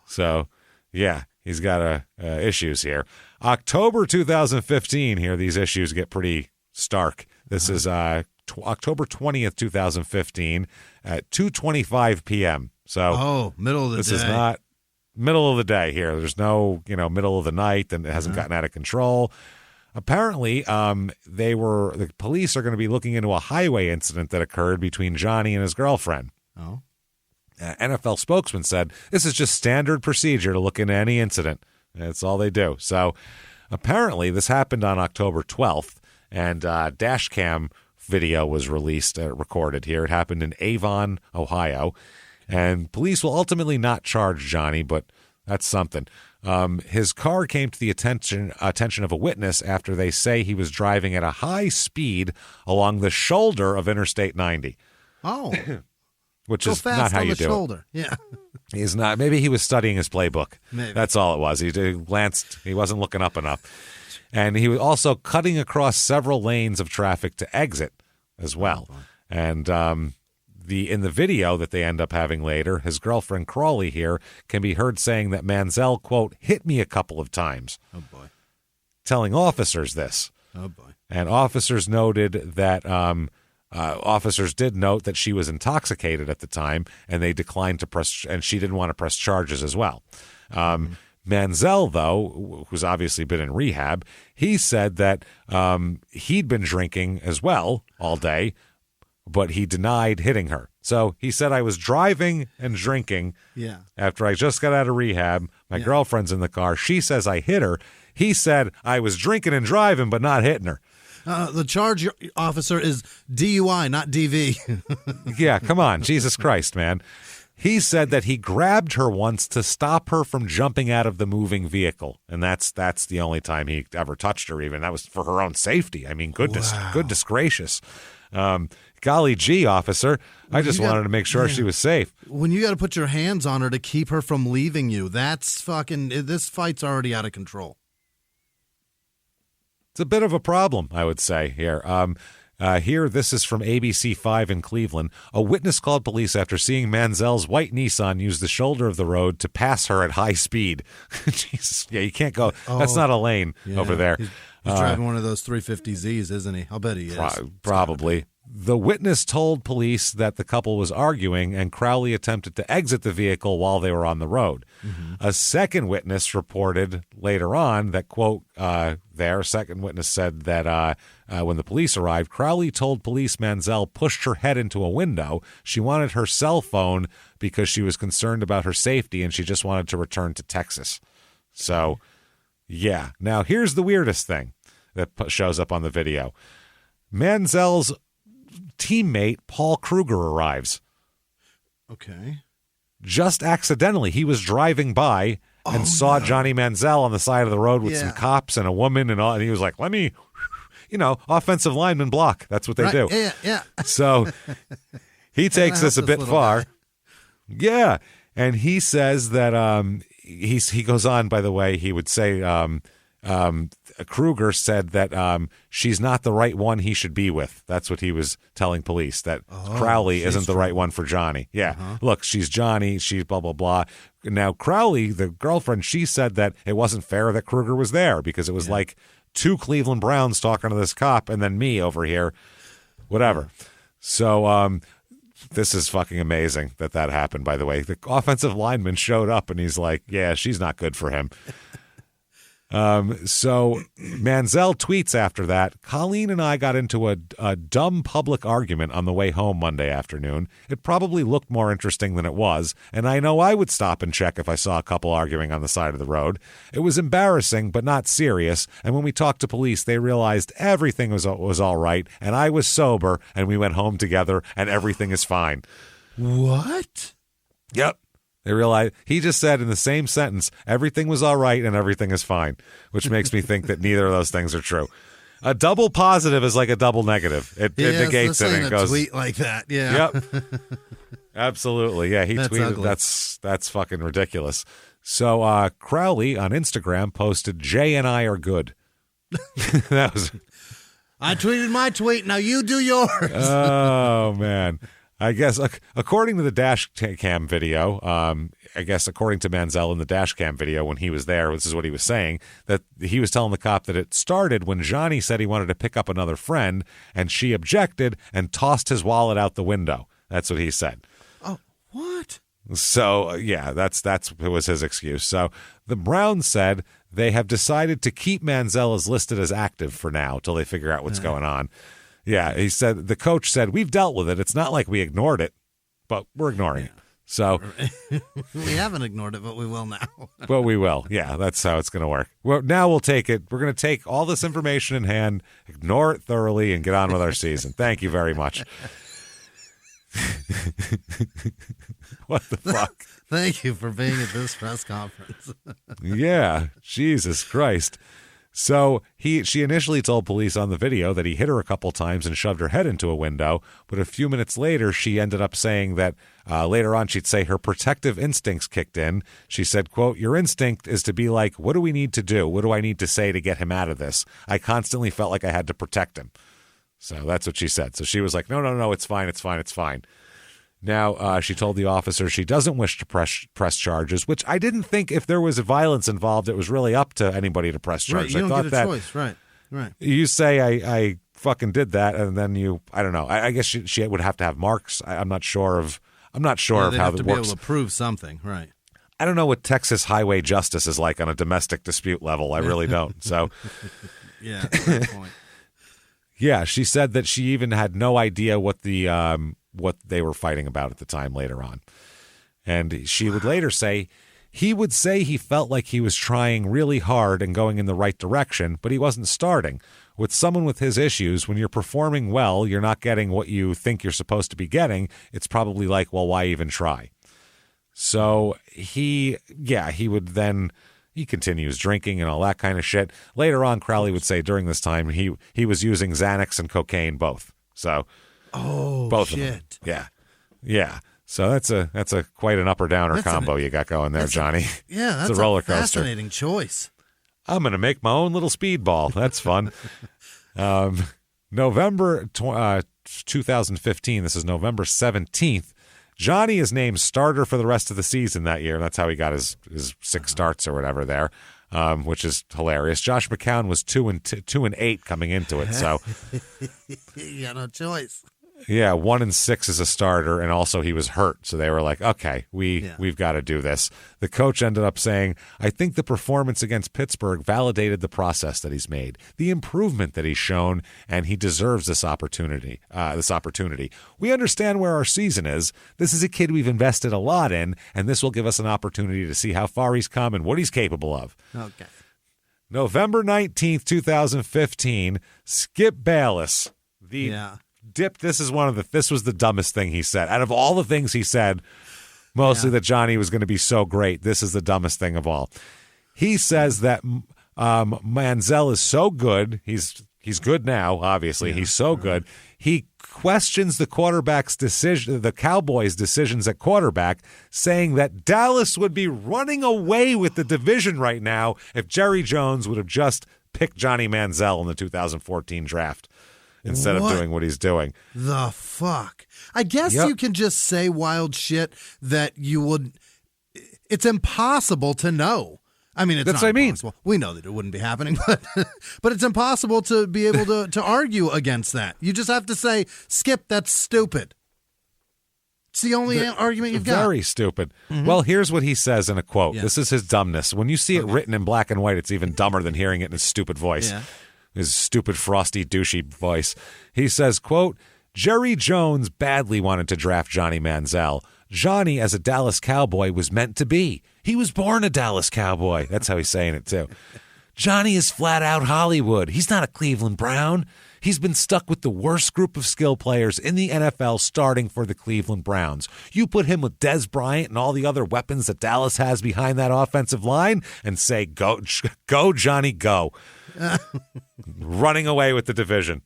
So, yeah, he's got issues here. October 2015 here, these issues get pretty stark. This is October 20th, 2015 at 2:25 p.m. So, middle of the day. This is not middle of the day here. There's no, middle of the night, and it hasn't gotten out of control. Apparently, the police are going to be looking into a highway incident that occurred between Johnny and his girlfriend. Oh. NFL spokesman said, "This is just standard procedure to look into any incident." That's all they do. So apparently this happened on October 12th, and dash cam video was recorded here. It happened in Avon, Ohio. And police will ultimately not charge Johnny, but that's something. His car came to the attention of a witness after they say he was driving at a high speed along the shoulder of Interstate 90. Oh. Which is not how you do shoulder. it. Yeah. He's not. Maybe he was studying his playbook. Maybe. That's all it was. He glanced. He wasn't looking up enough. And he was also cutting across several lanes of traffic to exit as well. And in the video that they end up having later, his girlfriend Crawley here can be heard saying that Manziel, quote, "hit me a couple of times." Oh, boy. Telling officers this. Oh, boy. And officers noted that officers did note that she was intoxicated at the time, and they declined to press, and she didn't want to press charges as well. Manziel, though, who's obviously been in rehab, he said that he'd been drinking as well all day, but he denied hitting her. So he said, "I was driving and drinking after I just got out of rehab. My girlfriend's in the car. She says I hit her. He said I was drinking and driving, but not hitting her." The charge, officer, is DUI, not DV. Yeah, come on. Jesus Christ, man. He said that he grabbed her once to stop her from jumping out of the moving vehicle. And that's the only time he ever touched her, even. That was for her own safety. I mean, goodness gracious. Golly gee, officer. I just wanted to make sure she was safe. When you got to put your hands on her to keep her from leaving you, that's this fight's already out of control. It's a bit of a problem, I would say, here. This is from ABC5 in Cleveland. A witness called police after seeing Manziel's white Nissan use the shoulder of the road to pass her at high speed. Jesus. Yeah, you can't go. That's not a lane over there. He's driving one of those 350Zs, isn't he? I'll bet he is. Probably. The witness told police that the couple was arguing, and Crowley attempted to exit the vehicle while they were on the road. A second witness reported later on that, quote, second witness said that when the police arrived, Crowley told police Manziel pushed her head into a window. She wanted her cell phone because she was concerned about her safety, and she just wanted to return to Texas. So, yeah. Now, here's the weirdest thing. that shows up on the video. Manziel's teammate, Paul Kruger, arrives. Okay. Just accidentally. He was driving by and saw Johnny Manziel on the side of the road with some cops and a woman and all. And he was like, let me, offensive lineman block. That's what they do. Yeah. So he takes this a bit far. Guy. Yeah. And he says that he goes on, by the way, he would say Kruger said that she's not the right one he should be with. That's what he was telling police, that Crowley isn't the right one for Johnny. Yeah. Look, she's Johnny. She's blah, blah, blah. Now, Crowley, the girlfriend, she said that it wasn't fair that Kruger was there because it was like two Cleveland Browns talking to this cop and then me over here, whatever. So this is fucking amazing that happened, by the way. The offensive lineman showed up and he's like, yeah, she's not good for him. So Manziel tweets after that, Colleen and I got into a dumb public argument on the way home Monday afternoon. It probably looked more interesting than it was, and I know I would stop and check if I saw a couple arguing on the side of the road. It was embarrassing, but not serious, and when we talked to police, they realized everything was all right, and I was sober, and we went home together, and everything is fine. What? Yep. They realized he just said in the same sentence, everything was all right and everything is fine, which makes me think that neither of those things are true. A double positive is like a double negative. It negates it and it goes. Tweet like that. Yeah. Yep. Absolutely. Yeah. He tweeted ugly. That's fucking ridiculous. So Crowley on Instagram posted, Jay and I are good. That was. I tweeted my tweet. Now you do yours. Oh, man. I guess according to the dash cam video, I guess according to Manziel in the dash cam video when he was there, this is what he was saying, that he was telling the cop that it started when Johnny said he wanted to pick up another friend and she objected and tossed his wallet out the window. That's what he said. Oh, what? So, yeah, that's it was his excuse. So the Browns said they have decided to keep Manziel as listed as active for now till they figure out what's going on. Yeah, he said, the coach said, we've dealt with it. It's not like we ignored it, but we're ignoring it. So we haven't ignored it, but we will now. But we will. Yeah, that's how it's going to work. Well, now we'll take it. We're going to take all this information in hand, ignore it thoroughly, and get on with our season. Thank you very much. What the fuck? Thank you for being at this press conference. Yeah, Jesus Christ. So she initially told police on the video that he hit her a couple times and shoved her head into a window, but a few minutes later she ended up saying that later on she'd say her protective instincts kicked in. She said, quote, your instinct is to be like, what do we need to do? What do I need to say to get him out of this? I constantly felt like I had to protect him. So that's what she said. So she was like, no, it's fine. Now, she told the officer she doesn't wish to press charges, which I didn't think if there was violence involved, it was really up to anybody to press charges. Right, you I don't thought get a that choice. Right. You say I fucking did that, and then I don't know. I guess she would have to have marks. I'm not sure of how that works. Be able to prove something, right? I don't know what Texas highway justice is like on a domestic dispute level. I really don't. So, yeah, good point. Yeah, she said that she even had no idea what they were fighting about at the time later on. And she would later say, he would say he felt like he was trying really hard and going in the right direction, but he wasn't starting. With someone with his issues, when you're performing well, you're not getting what you think you're supposed to be getting. It's probably like, well, why even try? So he continues drinking and all that kind of shit. Later on, Crowley would say during this time, he was using Xanax and cocaine both. So, both shit. Of them. Yeah. So that's a quite an up or downer combo you got going there, Johnny. That's it's a roller coaster. Fascinating choice. I'm going to make my own little speedball. That's fun. November 2015. This is November 17th. Johnny is named starter for the rest of the season that year. That's how he got his 6 starts or whatever there, which is hilarious. Josh McCown was 2-8 coming into it. So you got no choice. Yeah, 1-6 as a starter, and also he was hurt. So they were like, okay, we've got to do this. The coach ended up saying, I think the performance against Pittsburgh validated the process that he's made, the improvement that he's shown, and he deserves this opportunity. We understand where our season is. This is a kid we've invested a lot in, and this will give us an opportunity to see how far he's come and what he's capable of. Okay. November 19th, 2015, Skip Bayless, this was the dumbest thing he said. Out of all the things he said, mostly that Johnny was going to be so great, this is the dumbest thing of all. He says that Manziel is so good. He's good now, obviously. He's so good. He questions the quarterback's decision, the Cowboys' decisions at quarterback, saying that Dallas would be running away with the division right now if Jerry Jones would have just picked Johnny Manziel in the 2014 draft instead of doing what he's doing. The fuck? I guess you can just say wild shit that you would. It's impossible to know. I mean, that's what I mean. We know that it wouldn't be happening, but it's impossible to be able to argue against that. You just have to say, Skip, that's stupid. It's the only argument you've got. Very stupid. Mm-hmm. Well, here's what he says in a quote. Yeah. This is his dumbness. When you see it written in black and white, it's even dumber than hearing it in his stupid voice. Yeah. His stupid, frosty, douchey voice. He says, quote, Jerry Jones badly wanted to draft Johnny Manziel. Johnny, as a Dallas Cowboy, was meant to be. He was born a Dallas Cowboy. That's how he's saying it, too. Johnny is flat out Hollywood. He's not a Cleveland Brown. He's been stuck with the worst group of skill players in the NFL starting for the Cleveland Browns. You put him with Dez Bryant and all the other weapons that Dallas has behind that offensive line and say, go Johnny, go. Running away with the division.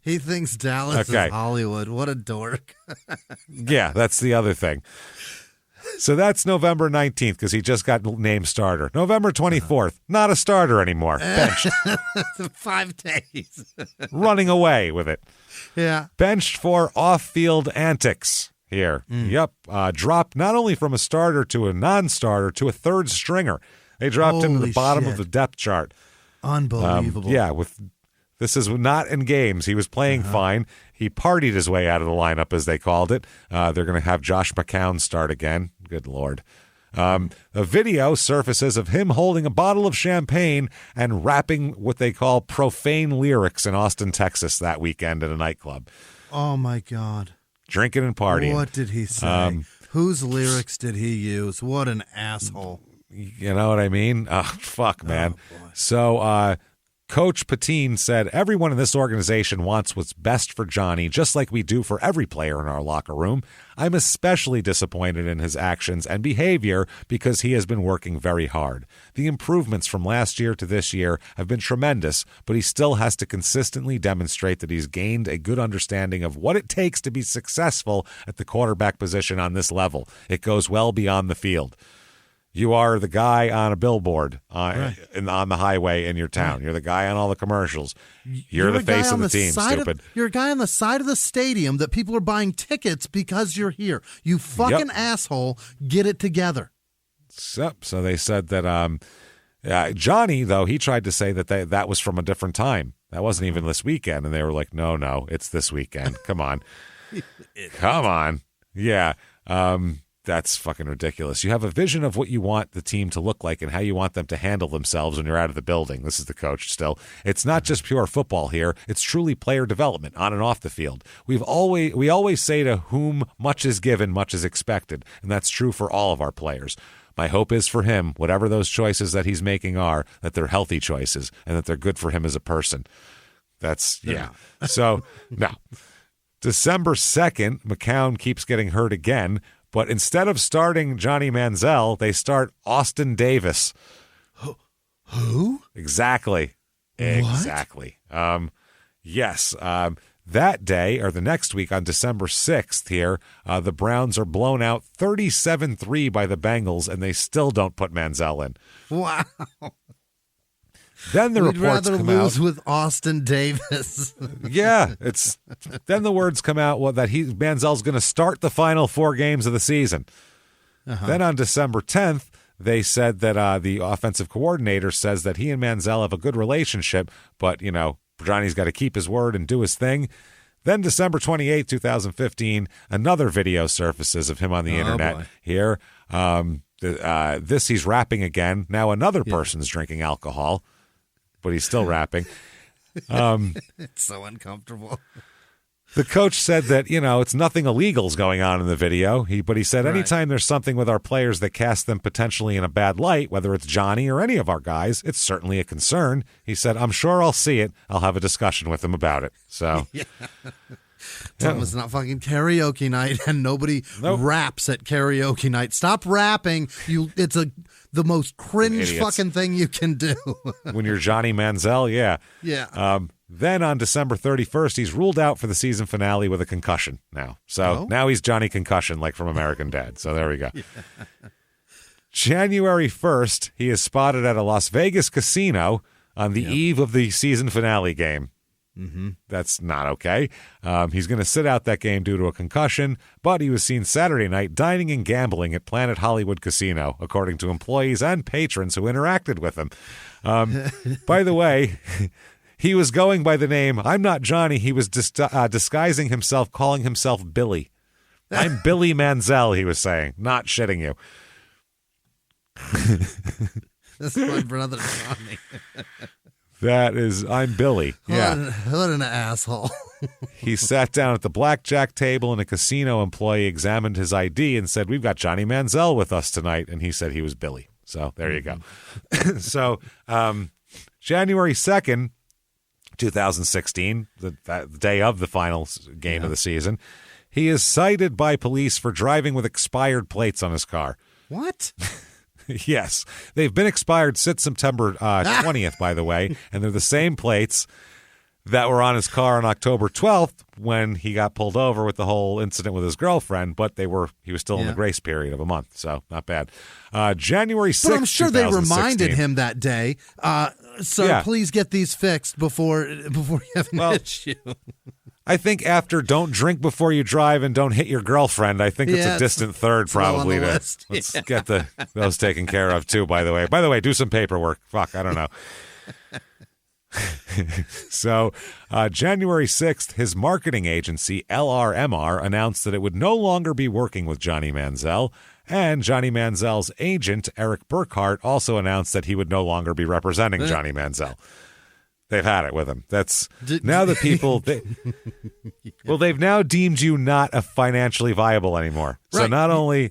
He thinks Dallas is Hollywood. What a dork. Yeah, that's the other thing. So that's November 19th because he just got named starter. November 24th, not a starter anymore. Benched. 5 days. Running away with it. Yeah. Benched for off-field antics here. Yep. Dropped not only from a starter to a non-starter to a third stringer. They dropped him to the bottom of the depth chart. Unbelievable. This is not in games. He was playing fine. He partied his way out of the lineup, as they called it. They're going to have Josh McCown start again. Good Lord. A video surfaces of him holding a bottle of champagne and rapping what they call profane lyrics in Austin, Texas that weekend at a nightclub. Oh, my God. Drinking and partying. What did he say? Whose lyrics did he use? What an asshole. You know what I mean? Oh, fuck, man. So, Coach Patine said, everyone in this organization wants what's best for Johnny, just like we do for every player in our locker room. I'm especially disappointed in his actions and behavior because he has been working very hard. The improvements from last year to this year have been tremendous, but he still has to consistently demonstrate that he's gained a good understanding of what it takes to be successful at the quarterback position on this level. It goes well beyond the field. You are the guy on a billboard on the highway in your town. Right. You're the guy on all the commercials. You're the face of the team, stupid. You're a guy on the side of the stadium that people are buying tickets because you're here. You fucking asshole, get it together. So they said that Johnny, though, he tried to say that that was from a different time. That wasn't even this weekend. And they were like, no, it's this weekend. Come on. Come on. Yeah. That's fucking ridiculous. You have a vision of what you want the team to look like and how you want them to handle themselves when you're out of the building. This is the coach still. It's not just pure football here. It's truly player development on and off the field. We always say to whom much is given, much is expected, and that's true for all of our players. My hope is for him, whatever those choices that he's making are, that they're healthy choices and that they're good for him as a person. That's, yeah. So, no. December 2nd, McCown keeps getting hurt again. But instead of starting Johnny Manziel, they start Austin Davis. Who? Exactly. What? Exactly. Yes. That day, or the next week on December 6th here, the Browns are blown out 37-3 by the Bengals, and they still don't put Manziel in. Wow. Then the reports come out. Lose with Austin Davis. Yeah, then the words come out that Manziel's going to start the final 4 games of the season. Then on December 10th, they said that the offensive coordinator says that he and Manziel have a good relationship, but Johnny's got to keep his word and do his thing. Then December 28th, 2015, another video surfaces of him on the internet. Boy. Here. He's rapping again. Now another person's drinking alcohol. But he's still rapping. It's so uncomfortable. The coach said that, it's nothing illegal's going on in the video. But he said anytime there's something with our players that casts them potentially in a bad light, whether it's Johnny or any of our guys, it's certainly a concern. He said, I'm sure I'll see it. I'll have a discussion with him about it. So, It's not fucking karaoke night, and nobody raps at karaoke night. Stop rapping. It's the most cringe fucking thing you can do. When you're Johnny Manziel, yeah. Yeah. Then on December 31st, he's ruled out for the season finale with a concussion now. So now he's Johnny Concussion, like from American Dad. So there we go. Yeah. January 1st, he is spotted at a Las Vegas casino on the eve of the season finale game. Mm-hmm. That's not okay. He's going to sit out that game due to a concussion, but he was seen Saturday night dining and gambling at Planet Hollywood Casino, according to employees and patrons who interacted with him. By the way, he was going by the name, I'm not Johnny. He was disguising himself, calling himself Billy. I'm Billy Manziel, he was saying, not shitting you. That's my brother Johnny. I'm Billy. Yeah. What an asshole. He sat down at the blackjack table and a casino employee examined his ID and said, we've got Johnny Manziel with us tonight. And he said he was Billy. So there you go. So January 2nd, 2016, the day of the final game of the season, he is cited by police for driving with expired plates on his car. What? Yes. They've been expired since September 20th, by the way, and they're the same plates that were on his car on October 12th when he got pulled over with the whole incident with his girlfriend, but he was still in the grace period of a month, so not bad. January 6th, but I'm sure they reminded him that day, sir, please get these fixed before you have an issue. I think after don't drink before you drive and don't hit your girlfriend, I think it's a distant third probably. Let's get those taken care of too, by the way. By the way, do some paperwork. Fuck, I don't know. So January 6th, his marketing agency, LRMR, announced that it would no longer be working with Johnny Manziel. And Johnny Manziel's agent, Eric Burkhart, also announced that he would no longer be representing Johnny Manziel. They've had it with him. Now the people, they've now deemed you not a financially viable anymore. Right. So not only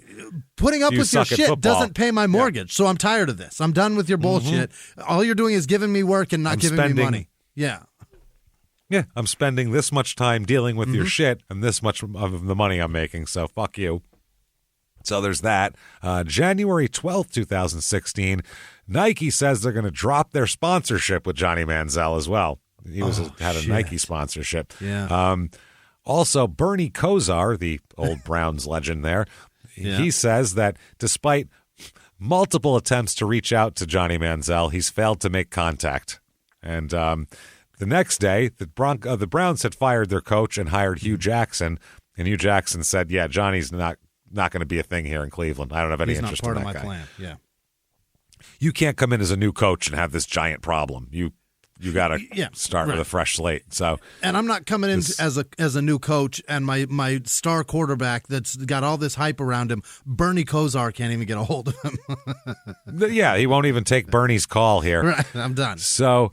putting up with your shit doesn't pay my mortgage. So I'm tired of this. I'm done with your bullshit. All you're doing is giving me work and not giving me money. Yeah. Yeah. I'm spending this much time dealing with your shit and this much of the money I'm making. So fuck you. So there's that. January 12th, 2016, Nike says they're going to drop their sponsorship with Johnny Manziel as well. He had a Nike sponsorship. Yeah. Also, Bernie Kosar, the old Browns legend there, he says that despite multiple attempts to reach out to Johnny Manziel, he's failed to make contact. And the next day, the Browns had fired their coach and hired Hugh Jackson. And Hugh Jackson said, yeah, Johnny's not going to be a thing here in Cleveland. I don't have any interest in that guy. He's not part of my plan. Yeah. You can't come in as a new coach and have this giant problem. You got to start with a fresh slate. So, and I'm not coming in as a new coach and my star quarterback that's got all this hype around him. Bernie Kosar can't even get a hold of him. Yeah, he won't even take Bernie's call here. Right, I'm done. So,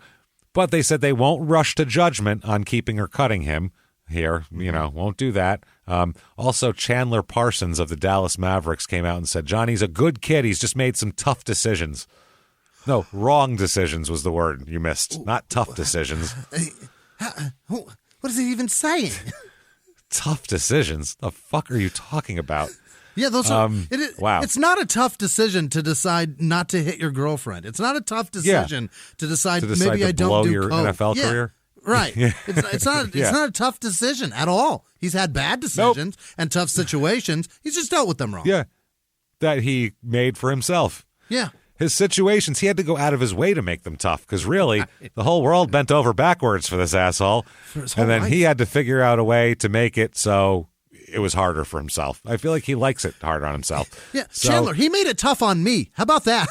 but they said they won't rush to judgment on keeping or cutting him here. Won't do that. Also, Chandler Parsons of the Dallas Mavericks came out and said, Johnny's a good kid. He's just made some tough decisions. No, wrong decisions was the word you missed, not tough decisions. What is he even saying? Tough decisions? The fuck are you talking about? Yeah, those are. Wow. It's not a tough decision to decide not to hit your girlfriend. It's not a tough decision to decide maybe I don't blow do your coke. NFL career. Right. It's not a tough decision at all. He's had bad decisions and tough situations. He's just dealt with them wrong. Yeah. That he made for himself. Yeah. His situations, he had to go out of his way to make them tough because really the whole world bent over backwards for this asshole. And then he had to figure out a way to make it so it was harder for himself. I feel like he likes it hard on himself. Yeah. Chandler, he made it tough on me. How about that?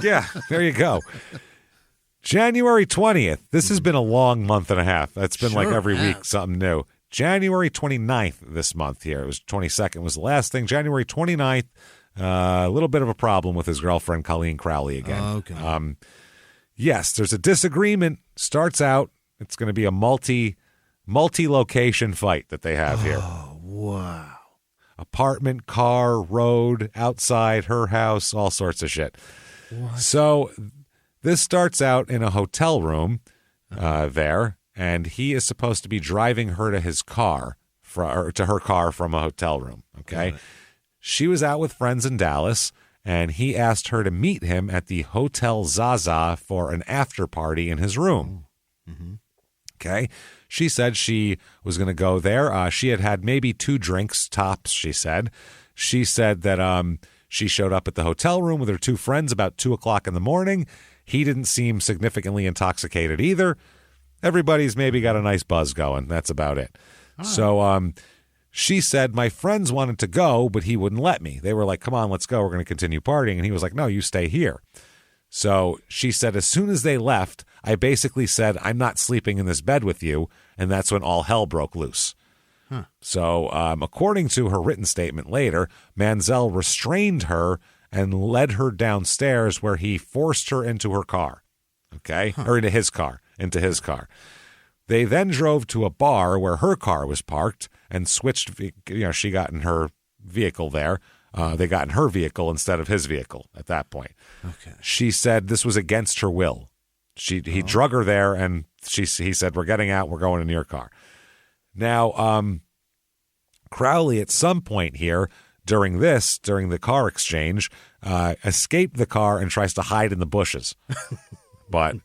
Yeah. There you go. January 20th. This has been a long month and a half. It's been like every week something new. January 29th this month here. It was 22nd was the last thing. January 29th, a little bit of a problem with his girlfriend, Colleen Crowley again. Okay. Yes, there's a disagreement. Starts out, it's going to be a multi-location fight that they have here. Oh, wow. Apartment, car, road, outside, her house, all sorts of shit. What? So this starts out in a hotel room there, and he is supposed to be driving her to his car, or to her car from a hotel room, okay? She was out with friends in Dallas, and he asked her to meet him at the Hotel Zaza for an after party in his room. Mm-hmm. Okay. She said she was going to go there. She had maybe 2 drinks tops, she said. She said that she showed up at the hotel room with her 2 friends about 2 o'clock in the morning. He didn't seem significantly intoxicated either. Everybody's maybe got a nice buzz going. That's about it. Right. So she said, my friends wanted to go, but he wouldn't let me. They were like, come on, let's go. We're going to continue partying. And he was like, no, you stay here. So she said, as soon as they left, I basically said, I'm not sleeping in this bed with you. And that's when all hell broke loose. Huh. So according to her written statement later, Manziel restrained her and led her downstairs where he forced her into her car. Okay. Or into his car. They then drove to a bar where her car was parked and switched. She got in her vehicle there. They got in her vehicle instead of his vehicle at that point. Okay. She said this was against her will. He drug her there, and he said, we're getting out. We're going in your car. Now, Crowley at some point here during the car exchange, escaped the car and tries to hide in the bushes. But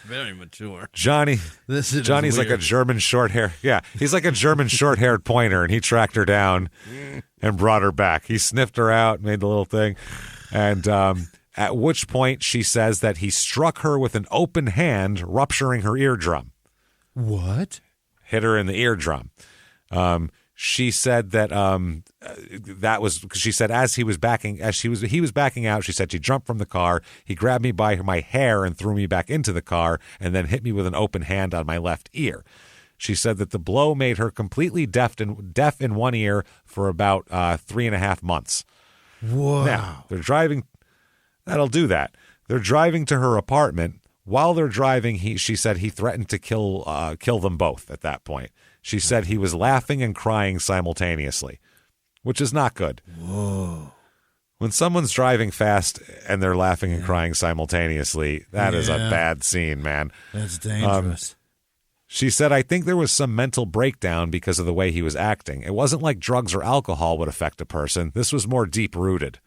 very mature. Johnny's like a German short hair. Yeah, he's like a German short-haired pointer, and he tracked her down and brought her back. He sniffed her out, made the little thing, and at which point she says that he struck her with an open hand, rupturing her eardrum. What? Hit her in the eardrum. She said that that was because she said he was backing out. She said she jumped from the car. He grabbed me by my hair and threw me back into the car, and then hit me with an open hand on my left ear. She said that the blow made her completely deaf in one ear for about 3.5 months. Wow! Now they're driving. That'll do that. They're driving to her apartment. While they're driving, she said he threatened to kill them both at that point. She said he was laughing and crying simultaneously, which is not good. Whoa. When someone's driving fast and they're laughing and crying simultaneously, that is a bad scene, man. That's dangerous. She said, I think there was some mental breakdown because of the way he was acting. It wasn't like drugs or alcohol would affect a person. This was more deep-rooted.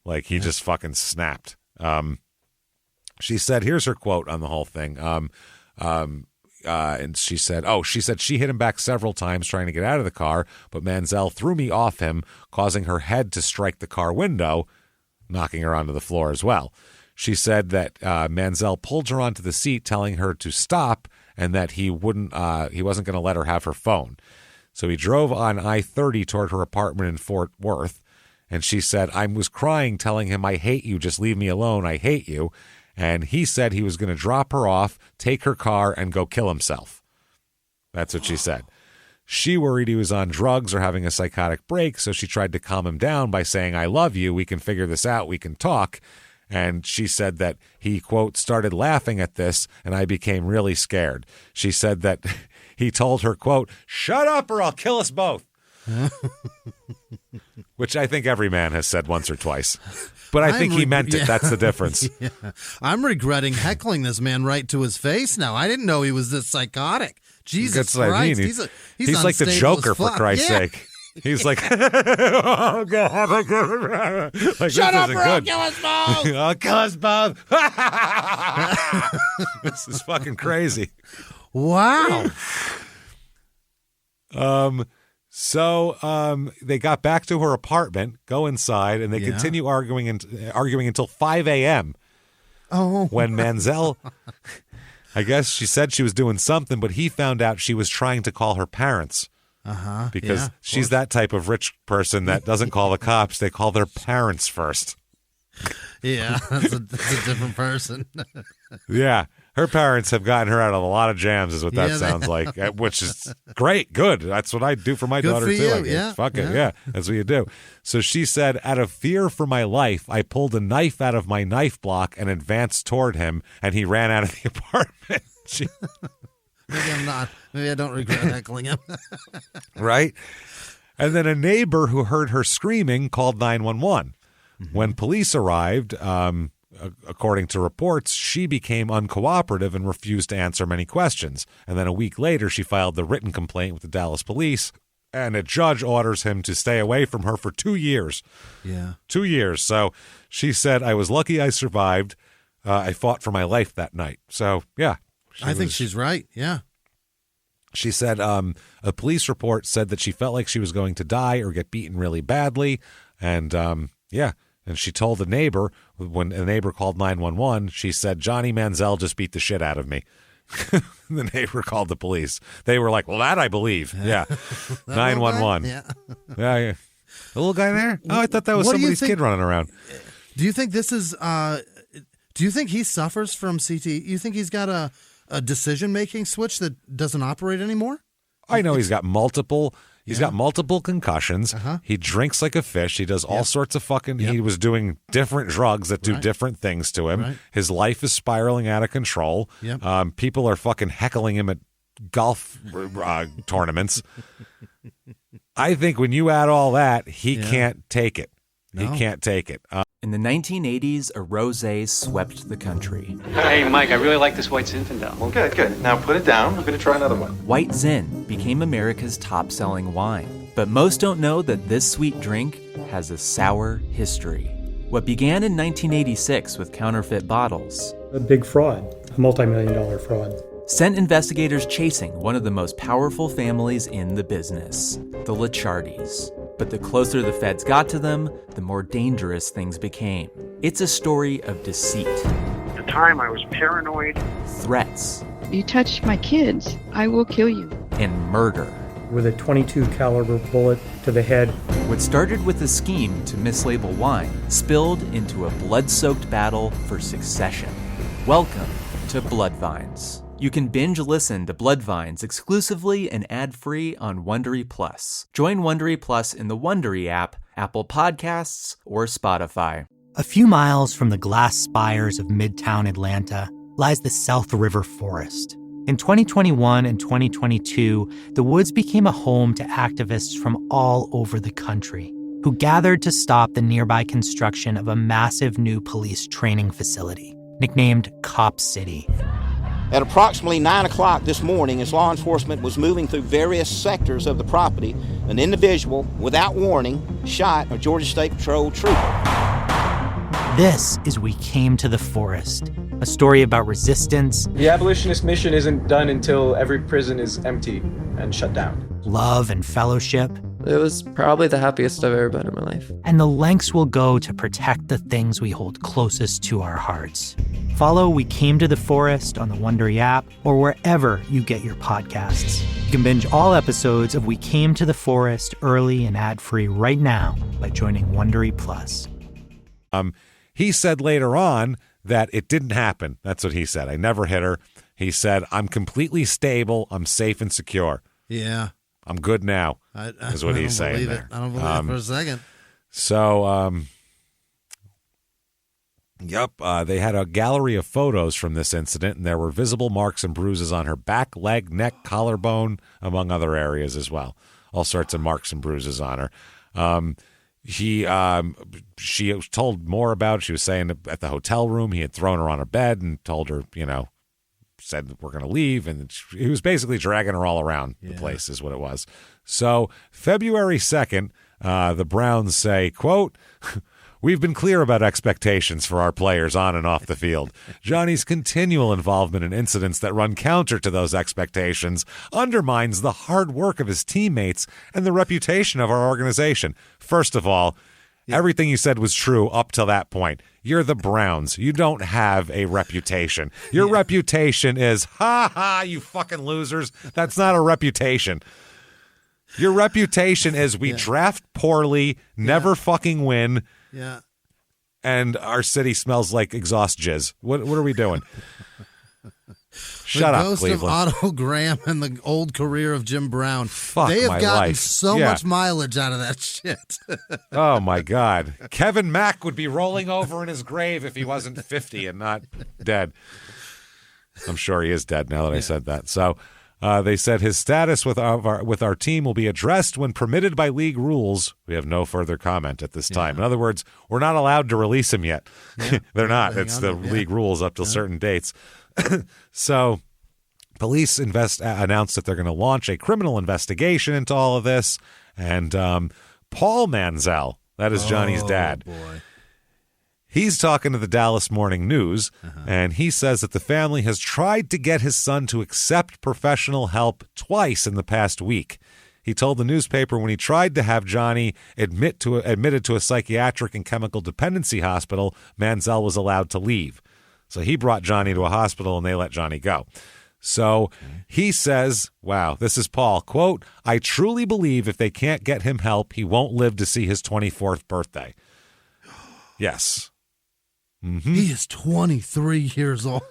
Like he just fucking snapped. She said, here's her quote on the whole thing. And she said she hit him back several times trying to get out of the car, but Manziel threw me off him, causing her head to strike the car window, knocking her onto the floor as well. She said that Manziel pulled her onto the seat, telling her to stop, and that he wasn't going to let her have her phone. So he drove on I-30 toward her apartment in Fort Worth, and she said, I was crying, telling him, I hate you, just leave me alone, I hate you. And he said he was going to drop her off, take her car, and go kill himself. That's what she said. She worried he was on drugs or having a psychotic break, so she tried to calm him down by saying, I love you, we can figure this out, we can talk. And she said that he, quote, started laughing at this, and I became really scared. She said that he told her, quote, shut up or I'll kill us both. Which I think every man has said once or twice. But I think he meant it. That's the difference. Yeah. I'm regretting heckling this man right to his face now. I didn't know he was this psychotic. Jesus Christ. I mean. He's like the Joker, for Christ's sake. He's like, oh, God. Like, shut up or I'll kill us both. I'll kill us both. This is fucking crazy. Wow. So they got back to her apartment, go inside, and they continue arguing until 5 a.m. Oh, when Manziel, I guess she said she was doing something, but he found out she was trying to call her parents. Because she's that type of rich person that doesn't call the cops; they call their parents first. Yeah, that's a different person. Yeah. Her parents have gotten her out of a lot of jams, is what that sounds like, which is great. Good. That's what I do for my daughter, too. I guess. Fuck it. Yeah, that's what you do. So she said, out of fear for my life, I pulled a knife out of my knife block and advanced toward him, and he ran out of the apartment. Maybe I'm not. Maybe I don't regret heckling him. Right? And then a neighbor who heard her screaming called 911. When police arrived, according to reports, she became uncooperative and refused to answer many questions. And then a week later, she filed the written complaint with the Dallas police, and a judge orders him to stay away from her for 2 years. Yeah. 2 years. So she said, I was lucky I survived. I fought for my life that night. So, yeah. I think she's right. Yeah. She said a police report said that she felt like she was going to die or get beaten really badly. And, and she told a neighbor, when a neighbor called 911, she said, Johnny Manziel just beat the shit out of me. The neighbor called the police. They were like, well, that I believe. Yeah. 911. Yeah. Yeah. The little guy there? Oh, I thought that was somebody's kid running around. Do you think this is, do you think he suffers from CT? You think he's got a decision-making switch that doesn't operate anymore? I know he's got multiple concussions. He drinks like a fish. He does all sorts of fucking, he was doing different drugs that do different things to him. Right. His life is spiraling out of control. Yep. People are fucking heckling him at golf tournaments. I think when you add all that, he can't take it. No. He can't take it. In the 1980s, a rosé swept the country. Hey, Mike, I really like this white Zinfandel. Well, good. Now put it down. I'm going to try another one. White Zin became America's top-selling wine. But most don't know that this sweet drink has a sour history. What began in 1986 with counterfeit bottles, A big fraud, a multi-million-dollar fraud. sent investigators chasing one of the most powerful families in the business, the Licciardis. But the closer the feds got to them, the more dangerous things became. It's a story of deceit. At the time, I was paranoid. Threats. You touch my kids, I will kill you. And murder. With a .22 caliber bullet to the head. What started with a scheme to mislabel wine spilled into a blood-soaked battle for succession. Welcome to Bloodvines. You can binge listen to Bloodvines exclusively and ad-free on Wondery Plus. Join Wondery Plus in the Wondery app, Apple Podcasts, or Spotify. A few miles from the glass spires of Midtown Atlanta lies the South River Forest. In 2021 and 2022, the woods became a home to activists from all over the country who gathered to stop the nearby construction of a massive new police training facility, nicknamed Cop City. At approximately 9 o'clock this morning, as law enforcement was moving through various sectors of the property, an individual, without warning, shot a Georgia State Patrol trooper. This is We Came to the Forest, a story about resistance. The abolitionist mission isn't done until every prison is empty and shut down. Love and fellowship. It was probably the happiest I've ever been in my life. And the lengths we'll go to protect the things we hold closest to our hearts. Follow We Came to the Forest on the Wondery app or wherever you get your podcasts. You can binge all episodes of We Came to the Forest early and ad-free right now by joining Wondery Plus. He said later on that it didn't happen. That's what he said. I never hit her. He said, I'm completely stable. I'm safe and secure. Yeah. I'm good now, is what he's saying there. I don't believe it for a second. So, they had a gallery of photos from this incident, and there were visible marks and bruises on her back, leg, neck, collarbone, among other areas as well. All sorts of marks and bruises on her. She told more about it. She was saying at the hotel room he had thrown her on a bed and told her, said we're going to leave, and he was basically dragging her all around the place is what it was. So February 2nd, the Browns say, quote, we've been clear about expectations for our players on and off the field. Johnny's continual involvement in incidents that run counter to those expectations undermines the hard work of his teammates and the reputation of our organization. First of all, everything you said was true up till that point. You're the Browns. You don't have a reputation. Your reputation is, you fucking losers. That's not a reputation. Your reputation is we draft poorly, never fucking win. Yeah. And our city smells like exhaust jizz. What are we doing? Shut up, Cleveland. The ghost of Otto Graham and the old career of Jim Brown. Fuck they have my gotten life. so much mileage out of that shit. Oh, my God. Kevin Mack would be rolling over in his grave if he wasn't 50 and not dead. I'm sure he is dead now that I said that. So, They said his status with our team will be addressed when permitted by league rules. We have no further comment at this time. In other words, we're not allowed to release him yet. Yeah. They're not. It's the league rules up till certain dates. So police announced that they're going to launch a criminal investigation into all of this. And Paul Manziel, that is Johnny's dad. Boy. He's talking to the Dallas Morning News, and he says that the family has tried to get his son to accept professional help twice in the past week. He told the newspaper when he tried to have Johnny admitted to a psychiatric and chemical dependency hospital, Manziel was allowed to leave. So he brought Johnny to a hospital, and they let Johnny go. So he says, wow, this is Paul, quote, I truly believe if they can't get him help, he won't live to see his 24th birthday. Yes. Mm-hmm. He is 23 years old.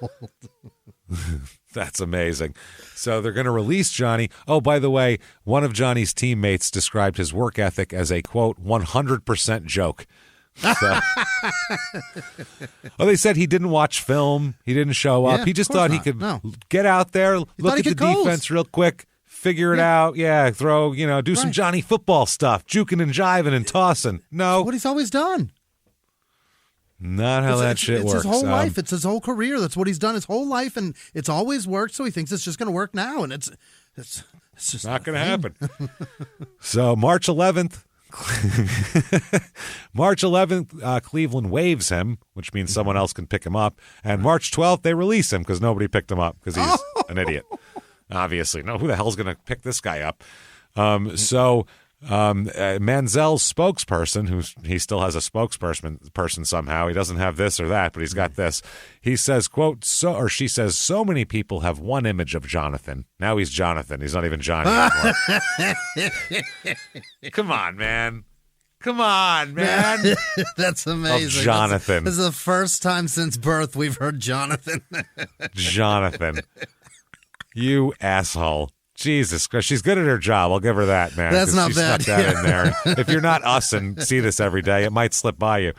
That's amazing. So they're going to release Johnny. Oh, by the way, one of Johnny's teammates described his work ethic as a, quote, 100% joke. So, they said he didn't watch film. He didn't show up. Yeah, he just thought he could get out there, look at the defense real quick, figure it out. Yeah, throw, do some Johnny football stuff, juking and jiving and tossing. No. That's what he's always done. Not how that shit works. It's his whole life. It's his whole career. That's what he's done his whole life, and it's always worked, so he thinks it's just going to work now, and it's just not going to happen. So March 11th, Cleveland waives him, which means someone else can pick him up, and March 12th, they release him because nobody picked him up because he's an idiot. Obviously. No, who the hell's going to pick this guy up? Manziel's spokesperson, he still has a spokesperson somehow. He doesn't have this or that, but he's got this. He says, quote, she says, so many people have one image of Jonathan. Now he's Jonathan. He's not even Johnny anymore. Come on, man. That's amazing. Of Jonathan. This is the first time since birth we've heard Jonathan. Jonathan. You asshole. Jesus Christ, she's good at her job. I'll give her that, man. That's not she bad. Stuck that in there. If you're not us and see this every day, it might slip by you.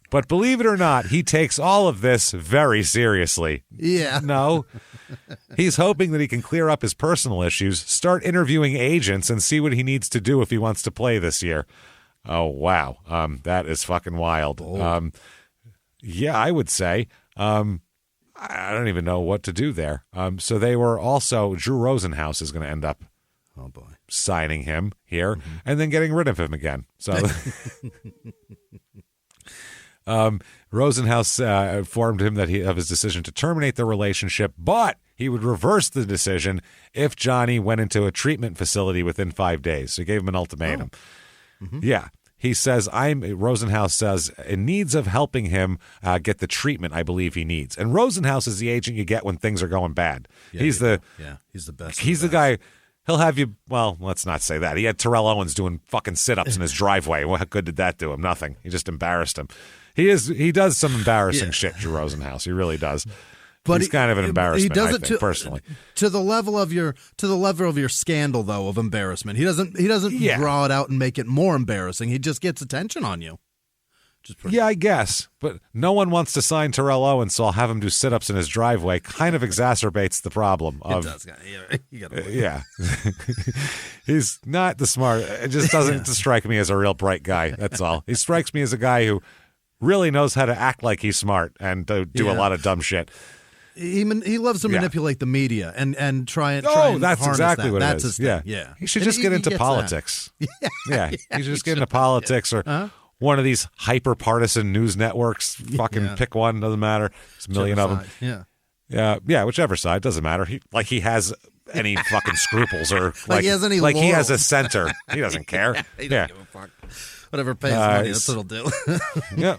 But believe it or not, he takes all of this very seriously. Yeah. No. He's hoping that he can clear up his personal issues, start interviewing agents, and see what he needs to do if he wants to play this year. Oh, wow. That is fucking wild. Yeah, I would say. I don't even know what to do there. So they were also, Drew Rosenhaus is going to end up signing him here and then getting rid of him again. So Rosenhaus informed him that of his decision to terminate the relationship, but he would reverse the decision if Johnny went into a treatment facility within 5 days. So he gave him an ultimatum. Yeah. He says, Rosenhaus says, in needs of helping him get the treatment I believe he needs. And Rosenhaus is the agent you get when things are going bad. He's the best. He's the guy, he'll have you, well, let's not say that. He had Terrell Owens doing fucking sit-ups in his driveway. What good did that do him? Nothing. He just embarrassed him. He does some embarrassing shit, Drew Rosenhaus. He really does. But he's kind of an embarrassment, he does I think, personally. To the level of your scandal, though, of embarrassment. He doesn't draw it out and make it more embarrassing. He just gets attention on you. I guess. But no one wants to sign Terrell Owens, so I'll have him do sit-ups in his driveway. Kind of exacerbates the problem. It does. Yeah. He's not the smart. It just doesn't strike me as a real bright guy. That's all. He strikes me as a guy who really knows how to act like he's smart and do a lot of dumb shit. He loves to manipulate the media and try and that's harness exactly that. what That's it is. his thing. Yeah. He should just get into politics. Yeah. He should just get into politics or one of these hyper-partisan news networks. Fucking pick one. Doesn't matter. There's a million of them. Yeah, whichever side. Doesn't matter. He has any fucking scruples or he has any he has a center. He doesn't care. He doesn't give a fuck. Whatever pays money, that's what he'll do. Yeah.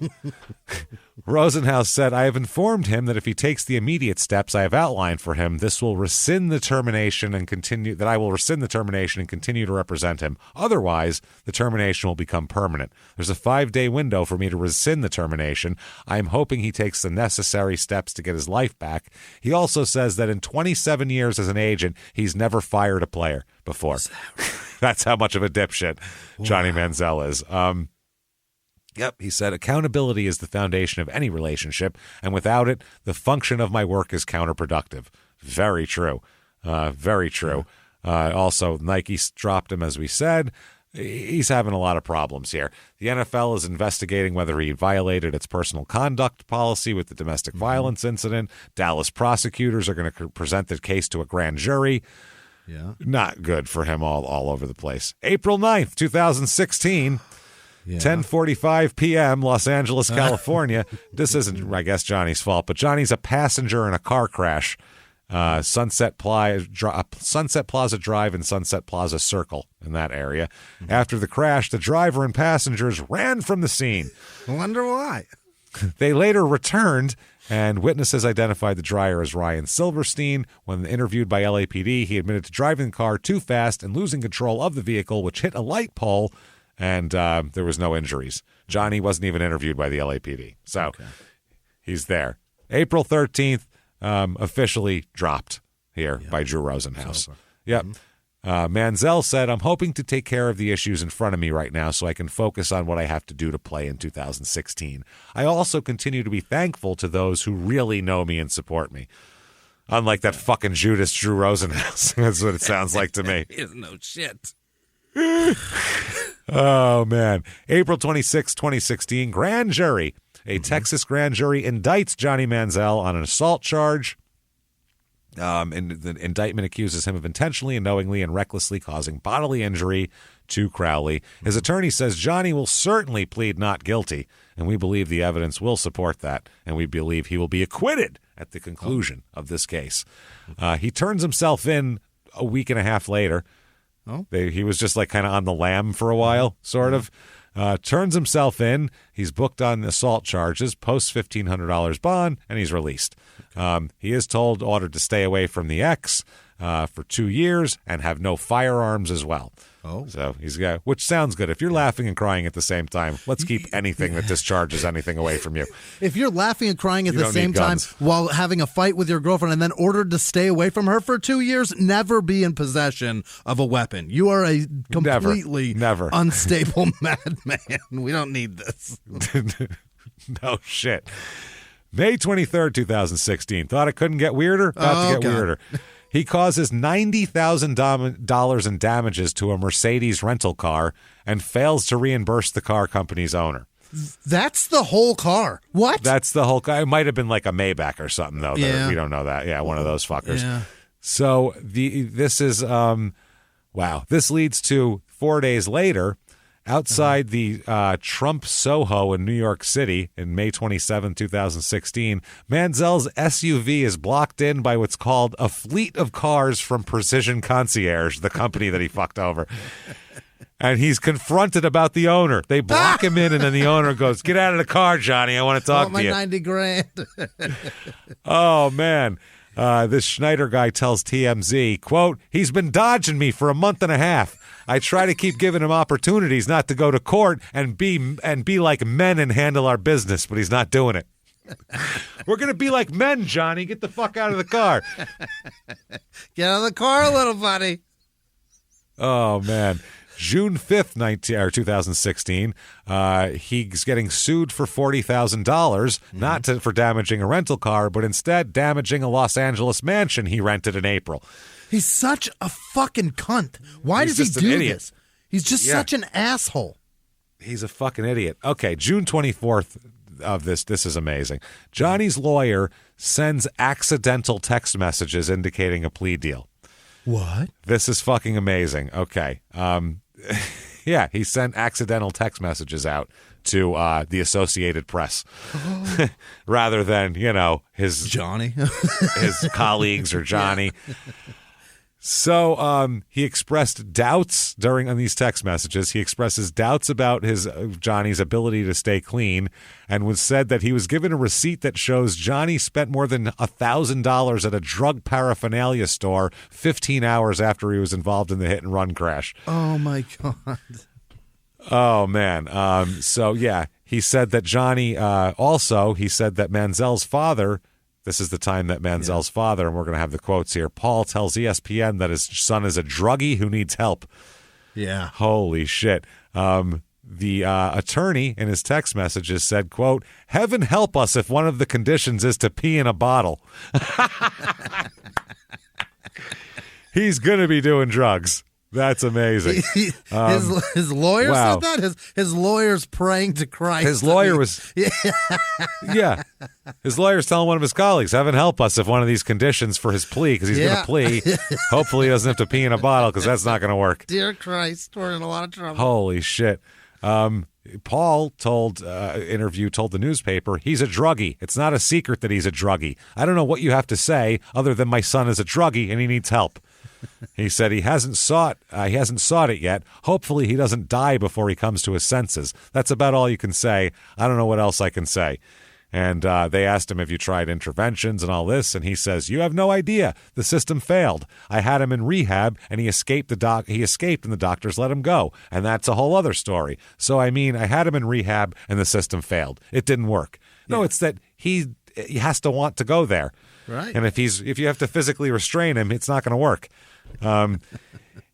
Rosenhaus said, I have informed him that if he takes the immediate steps I have outlined for him, I will rescind the termination and continue to represent him. Otherwise, the termination will become permanent. There's a 5-day window for me to rescind the termination. I am hoping he takes the necessary steps to get his life back. He also says that in 27 years as an agent, he's never fired a player before. That's how much of a dipshit Johnny Manziel is. Yep, he said, accountability is the foundation of any relationship, and without it, the function of my work is counterproductive. Very true. Very true. Also, Nike's dropped him, as we said. He's having a lot of problems here. The NFL is investigating whether he violated its personal conduct policy with the domestic violence incident. Dallas prosecutors are going to present the case to a grand jury. Yeah. Not good for him all over the place. April 9th, 2016, 10:45 p.m., Los Angeles, California. This isn't, I guess, Johnny's fault, but Johnny's a passenger in a car crash. Sunset Plaza Drive and Sunset Plaza Circle in that area. After the crash, the driver and passengers ran from the scene. I wonder why. They later returned, and witnesses identified the driver as Ryan Silverstein. When interviewed by LAPD, he admitted to driving the car too fast and losing control of the vehicle, which hit a light pole, and there was no injuries. Johnny wasn't even interviewed by the LAPD, so he's there. April 13th, officially dropped here by Drew Rosenhaus. Yep. Manziel said, "I'm hoping to take care of the issues in front of me right now so I can focus on what I have to do to play in 2016. I also continue to be thankful to those who really know me and support me." Unlike that fucking Judas Drew Rosenhaus. That's what it sounds like to me. He is no shit. Oh, man. April 26, 2016, grand jury. A Texas grand jury indicts Johnny Manziel on an assault charge. And the indictment accuses him of intentionally and knowingly and recklessly causing bodily injury to Crowley. His attorney says Johnny will certainly plead not guilty, and we believe the evidence will support that, and we believe he will be acquitted at the conclusion of this case. He turns himself in a week and a half later. He was just like kind of on the lam for a while, sort of. Turns himself in. He's booked on assault charges, posts $1,500 bond, and he's released. He is ordered to stay away from the ex for 2 years and have no firearms as well. So he's got, which sounds good. If you're laughing and crying at the same time, let's keep anything that discharges anything away from you. If you're laughing and crying at the same time while having a fight with your girlfriend and then ordered to stay away from her for 2 years, never be in possession of a weapon. You are a completely never unstable madman. We don't need this. No shit. May 23rd, 2016. Thought it couldn't get weirder? About to get weirder. He causes $90,000 in damages to a Mercedes rental car and fails to reimburse the car company's owner. That's the whole car. What? That's the whole car. It might have been like a Maybach or something, though. We don't know that. Yeah, one of those fuckers. Yeah. So this is, wow. This leads to 4 days later, outside the Trump Soho in New York City in May 27, 2016, Manziel's SUV is blocked in by what's called a fleet of cars from Precision Concierge, the company that he fucked over. And he's confronted about the owner. They block him in, and then the owner goes, "Get out of the car, Johnny. I want to talk to you." My $90,000. Oh, man. This Schneider guy tells TMZ, quote, "He's been dodging me for a month and a half. I try to keep giving him opportunities not to go to court and be like men and handle our business, but he's not doing it." We're going to be like men, Johnny. Get the fuck out of the car. Get out of the car, little buddy. Oh, man. June 5th, 2016, he's getting sued for $40,000, not for damaging a rental car, but instead damaging a Los Angeles mansion he rented in April. He's such a fucking cunt. Why does he do this? He's just such an asshole. He's a fucking idiot. Okay, June 24th of this is amazing. Johnny's lawyer sends accidental text messages indicating a plea deal. What? This is fucking amazing. Okay. Yeah, he sent accidental text messages out to the Associated Press rather than, his Johnny, his colleagues or Johnny. So he expressed doubts on these text messages. He expresses doubts about Johnny's ability to stay clean, and was said that he was given a receipt that shows Johnny spent more than $1,000 at a drug paraphernalia store 15 hours after he was involved in the hit and run crash. Oh my God. Oh man. So yeah, he said that Johnny. Also, he said that Manziel's father. This is the time that Manziel's father, and we're going to have the quotes here. Paul tells ESPN that his son is a druggie who needs help. Yeah. Holy shit. The attorney in his text messages said, quote, "Heaven help us if one of the conditions is to pee in a bottle." He's going to be doing drugs. That's amazing. His lawyer wow. said that? His lawyer's praying to Christ. His lawyer was... Yeah. His lawyer's telling one of his colleagues, heaven help us if one of these conditions for his plea, because he's going to plea. Hopefully he doesn't have to pee in a bottle, because that's not going to work. Dear Christ, we're in a lot of trouble. Holy shit. Paul told the newspaper he's a druggie. It's not a secret that he's a druggie. I don't know what you have to say other than my son is a druggie and he needs help. He said he hasn't sought it yet. Hopefully he doesn't die before he comes to his senses. That's about all you can say. I don't know what else I can say. And they asked him, have you tried interventions and all this? And he says, you have no idea. The system failed. I had him in rehab, and he escaped, and the doctors let him go. And that's a whole other story. So, I mean, I had him in rehab, and the system failed. It didn't work. No, it's that he has to want to go there. Right. And if you have to physically restrain him, it's not going to work.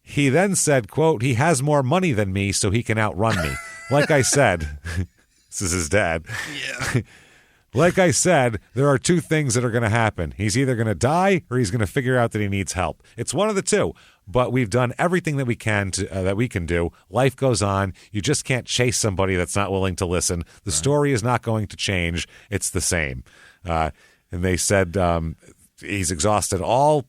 He then said, quote, he has more money than me, so he can outrun me. Like I said, this is his dad. Yeah. Like I said, there are two things that are going to happen. He's either going to die or he's going to figure out that he needs help. It's one of the two. But we've done everything that we can do. Life goes on. You just can't chase somebody that's not willing to listen. The story is not going to change. It's the same. And they said he's exhausted all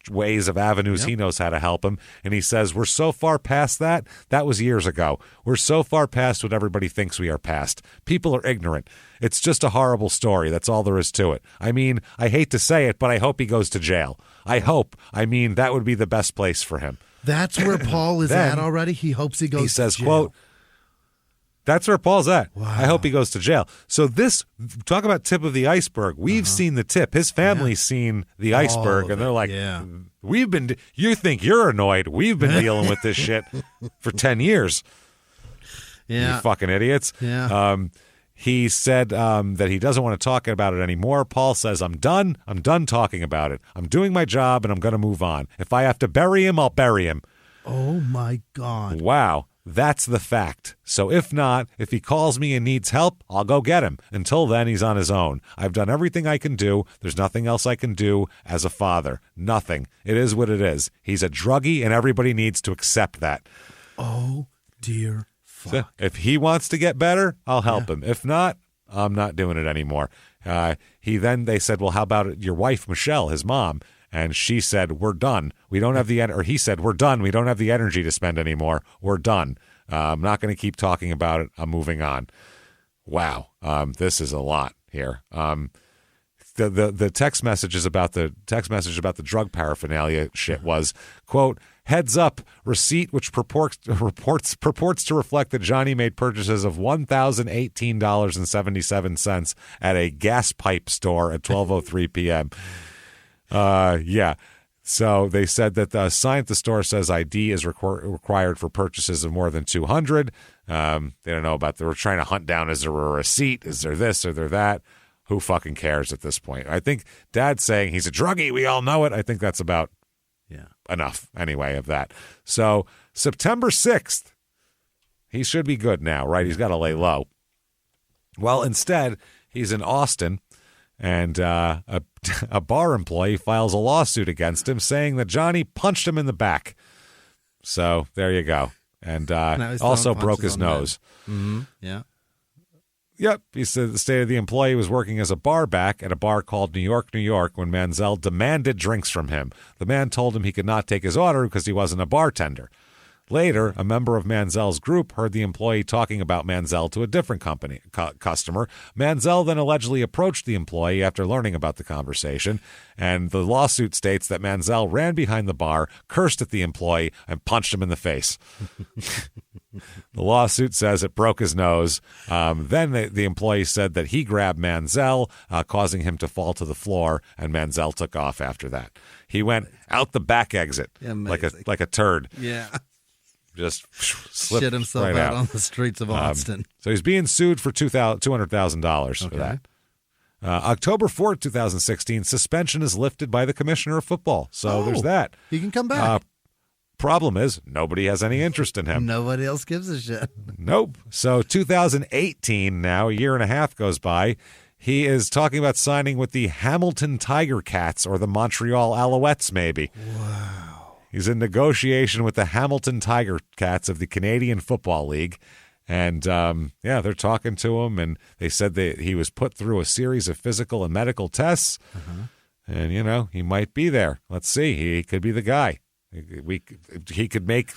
ways of avenues he knows how to help him. And he says, we're so far past that. That was years ago. We're so far past what everybody thinks we are past. People are ignorant. It's just a horrible story. That's all there is to it. I mean, I hate to say it, but I hope he goes to jail. I mean, that would be the best place for him. That's where Paul is at already? He hopes he goes to jail. He says, quote, that's where Paul's at. Wow. I hope he goes to jail. So this, talk about tip of the iceberg. We've seen the tip. His family's seen the iceberg, and they're like, you think you're annoyed. We've been dealing with this shit for 10 years. Yeah. You fucking idiots. Yeah. He said that he doesn't want to talk about it anymore. Paul says, I'm done. I'm done talking about it. I'm doing my job, and I'm going to move on. If I have to bury him, I'll bury him. Oh, my God. Wow. That's the fact. So if not, if he calls me and needs help, I'll go get him. Until then, he's on his own. I've done everything I can do. There's nothing else I can do as a father. Nothing. It is what it is. He's a druggie, and everybody needs to accept that. Oh, dear fuck. So if he wants to get better, I'll help him. If not, I'm not doing it anymore. They said, well, how about your wife, Michelle, his mom? And she said, we're done. We don't have he said, we're done. We don't have the energy to spend anymore. We're done. I'm not going to keep talking about it. I'm moving on. Wow. This is a lot here. The text message about the drug paraphernalia shit was, quote, heads up, receipt which purports to reflect that Johnny made purchases of $1,018.77 at a gas pipe store at 12:03 p.m. Yeah. So they said that the sign at the store says ID is required for purchases of more than 200. They don't know about they were trying to hunt down, is there a receipt? Is there this or there that? Who fucking cares at this point? I think Dad's saying he's a druggie. We all know it. I think that's about enough anyway of that. So September 6th, he should be good now, right? He's got to lay low. Well, instead, he's in Austin. And a bar employee files a lawsuit against him saying that Johnny punched him in the back. So there you go. And also broke his nose. Mm-hmm. Yeah. Yep. He said the state of the employee was working as a bar back at a bar called New York when Manziel demanded drinks from him. The man told him he could not take his order because he wasn't a bartender. Later, a member of Manziel's group heard the employee talking about Manziel to a different customer. Manziel then allegedly approached the employee after learning about the conversation, and the lawsuit states that Manziel ran behind the bar, cursed at the employee, and punched him in the face. The lawsuit says it broke his nose. Then the employee said that he grabbed Manziel, causing him to fall to the floor, and Manziel took off after that. He went out the back exit like a turd. Yeah. Just slipped shit himself right out on the streets of Austin. So he's being sued for $200,000 for that. October 4th, 2016, suspension is lifted by the commissioner of football. So there's that. He can come back. Problem is, nobody has any interest in him. Nobody else gives a shit. Nope. So 2018 now, a year and a half goes by. He is talking about signing with the Hamilton Tiger Cats or the Montreal Alouettes, maybe. Wow. He's in negotiation with the Hamilton Tiger Cats of the Canadian Football League. And, they're talking to him, and they said that he was put through a series of physical and medical tests. And, he might be there. Let's see. He could be the guy. He could make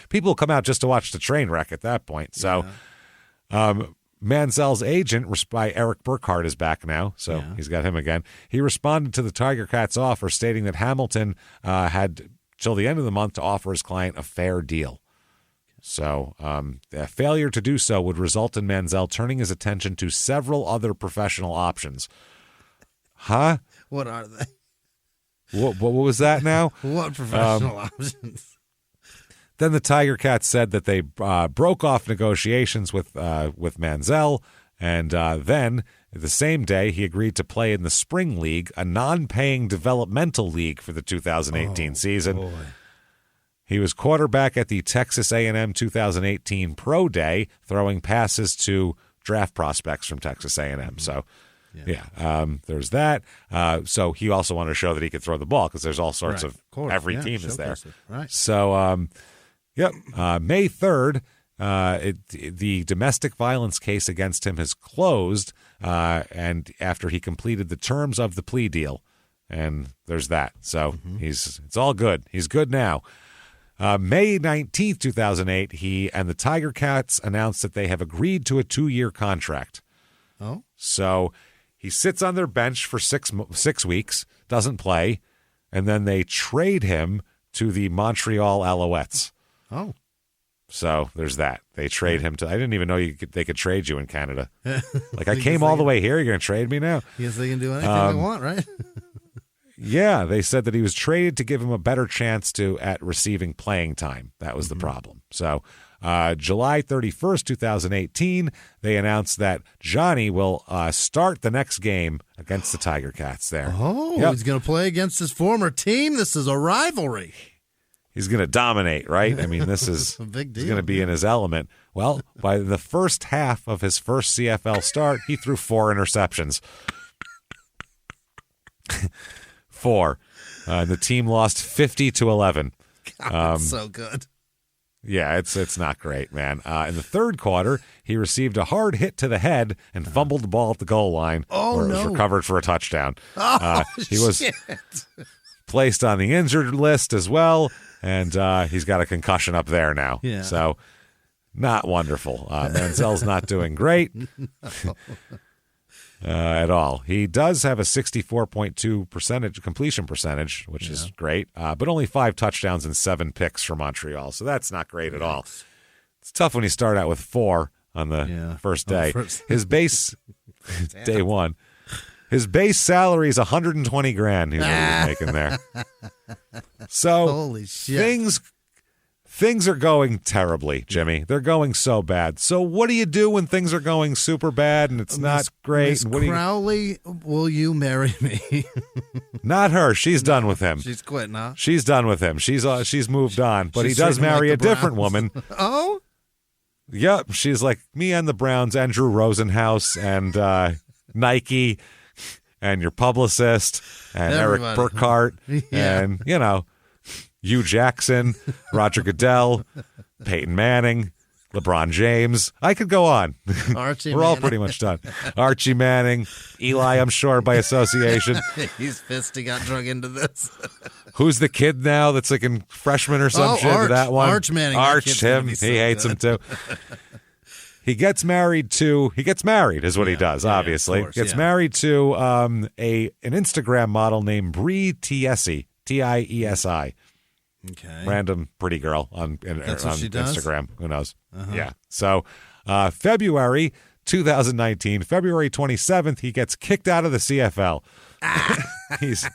people come out just to watch the train wreck at that point. So, Manziel's agent, by Eric Burkhart, is back now, so he's got him again. He responded to the Tiger Cats' offer, stating that Hamilton had till the end of the month to offer his client a fair deal. So a failure to do so would result in Manziel turning his attention to several other professional options. Huh? What are they? What was that now? What professional options? Then the Tiger Cats said that they broke off negotiations with Manziel, and then the same day he agreed to play in the Spring League, a non-paying developmental league for the 2018 season. Boy. He was quarterback at the Texas A&M 2018 Pro Day, throwing passes to draft prospects from Texas A&M. So, there's that. So he also wanted to show that he could throw the ball because there's all sorts of every team is there. Right. So, May 3rd, the domestic violence case against him has closed, and after he completed the terms of the plea deal, and there's that. So it's all good. He's good now. May 19th, 2008, he and the Tiger Cats announced that they have agreed to a 2-year contract. Oh. So he sits on their bench for 6 weeks, doesn't play, and then they trade him to the Montreal Alouettes. Oh. So there's that. They trade him to. I didn't even know they could trade you in Canada. Like, I came all the way here. You're going to trade me now? Yes, they can do anything they want, right? Yeah, they said that he was traded to give him a better chance at receiving playing time. That was the problem. So July 31st, 2018, they announced that Johnny will start the next game against the Tiger Cats there. Oh, he's going to play against his former team. This is a rivalry. He's going to dominate, right? I mean, this is a big deal. He's going to be in his element. Well, by the first half of his first CFL start, he threw 4 interceptions. 4. The team lost 50-11. God, so good. Yeah, it's not great, man. In the third quarter, he received a hard hit to the head and fumbled the ball at the goal line, where it was recovered for a touchdown. He was placed on the injured list as well, and he's got a concussion up there now. Yeah. So not wonderful. Manziel's not doing great. At all. He does have a 64.2% completion percentage, which is great, but only 5 touchdowns and 7 picks for Montreal, so that's not great at all. It's tough when you start out with 4 on the first day. His base, day 1, his base salary is $120,000. He's what he was making there. So holy shit. Things are going terribly, Jimmy. They're going so bad. So what do you do when things are going super bad and it's not great? Miss Crowley, will you marry me? Not her. She's done with him. She's quitting, huh? She's done with him. She's moved on. But he does marry a different woman. Oh? Yep. She's like me and the Browns, Andrew Rosenhaus, and Nike, and your publicist, and Everybody. Eric Burkhart, and, Hugh Jackson, Roger Goodell, Peyton Manning, LeBron James. I could go on. Archie We're all Manning. pretty much done. Archie Manning, Eli, I'm sure, by association. He's pissed he got drug into this. Who's the kid now that's like in freshman or some shit? Arch. That one? Arch Manning. Arch him. He hates him too. He gets married is what he does, obviously. Of course, Gets married to an Instagram model named Bree Tiesi, Tiesi. Okay. Random pretty girl on she does? Instagram. Who knows? Yeah. So February 2019, February 27th, he gets kicked out of the CFL. He's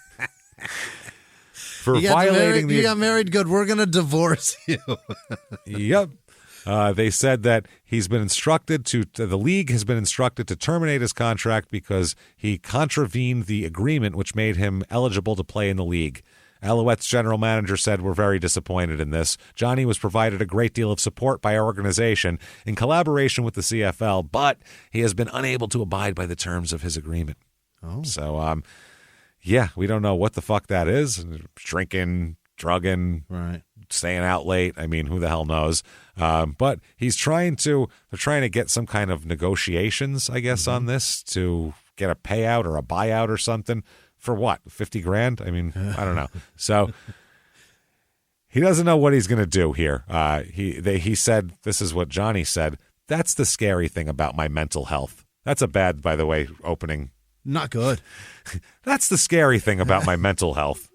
for violating You got married, good. We're going to divorce you. Yep. They said that the league has been instructed to terminate his contract because he contravened the agreement which made him eligible to play in the league. Alouettes general manager said, "We're very disappointed in this. Johnny was provided a great deal of support by our organization in collaboration with the CFL, but he has been unable to abide by the terms of his agreement." Oh. So, we don't know what the fuck that is. Drinking drugging, right, staying out late. I mean, who the hell knows? But they're trying to get some kind of negotiations, I guess, on this to get a payout or a buyout or something for what? 50 grand? I mean, I don't know. So he doesn't know what he's going to do here. He said, this is what Johnny said. That's the scary thing about my mental health. That's a bad, by the way, opening. Not good. That's the scary thing about my mental health.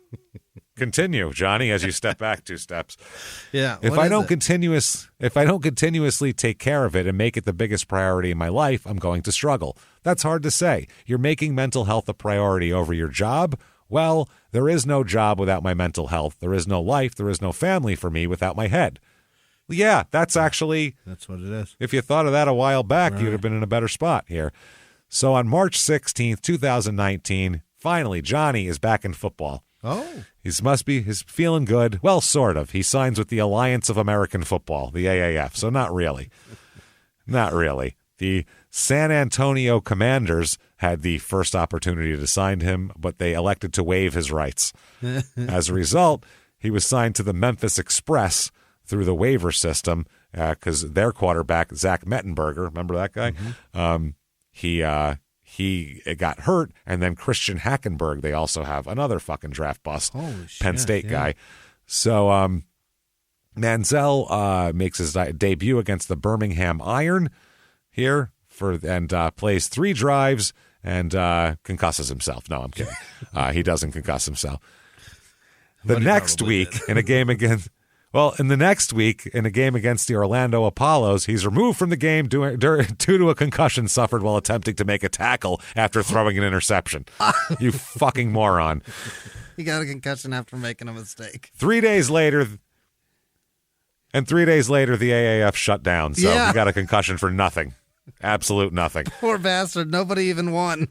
Continue, Johnny, as you step back 2 steps. Yeah. If I don't continuously take care of it and make it the biggest priority in my life, I'm going to struggle. That's hard to say. You're making mental health a priority over your job. Well, there is no job without my mental health. There is no life. There is no family for me without my head. Yeah, that's what it is. If you thought of that a while back, you'd have been in a better spot here. So on March 16th, 2019, finally, Johnny is back in football. Oh. He's feeling good. Well, sort of. He signs with the Alliance of American Football, the AAF. So not really. Not really. The San Antonio Commanders had the first opportunity to sign him, but they elected to waive his rights. As a result, he was signed to the Memphis Express through the waiver system because their quarterback, Zach Mettenberger, remember that guy? Mm-hmm. He got hurt, and then Christian Hackenberg, they also have another fucking draft bust, Penn State guy. So Manziel makes his debut against the Birmingham Iron here and plays 3 drives and concusses himself. No, I'm kidding. He doesn't concuss himself. The next week in a game against the Orlando Apollos, he's removed from the game due to a concussion suffered while attempting to make a tackle after throwing an interception. You fucking moron. He got a concussion after making a mistake. 3 days later, the AAF shut down, so he got a concussion for nothing. Absolute nothing. Poor bastard. Nobody even won.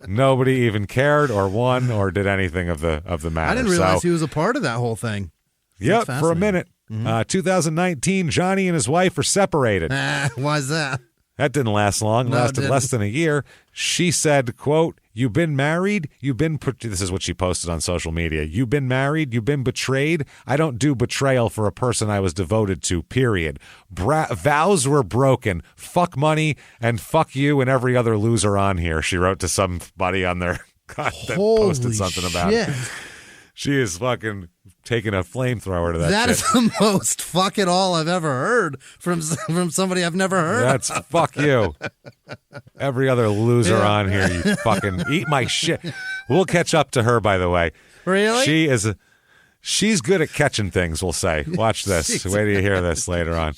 Nobody even cared or won or did anything of the matter. I didn't realize he was a part of that whole thing. Yep, for a minute. 2019, Johnny and his wife are separated. Why's that? That didn't last long. It lasted less than a year. She said, quote, "You've been married. This is what she posted on social media. You've been married. You've been betrayed. I don't do betrayal for a person I was devoted to, period. Vows were broken. Fuck money and fuck you and every other loser on here," she wrote to somebody on their that posted something about it. She is fucking taking a flamethrower to that That shit. is the most fuck it all I've ever heard from somebody I've never heard. That's fuck you. Every other loser on here, you fucking eat my shit. We'll catch up to her, by the way. Really? She's good at catching things, we'll say. Watch this. Wait till you hear this later on.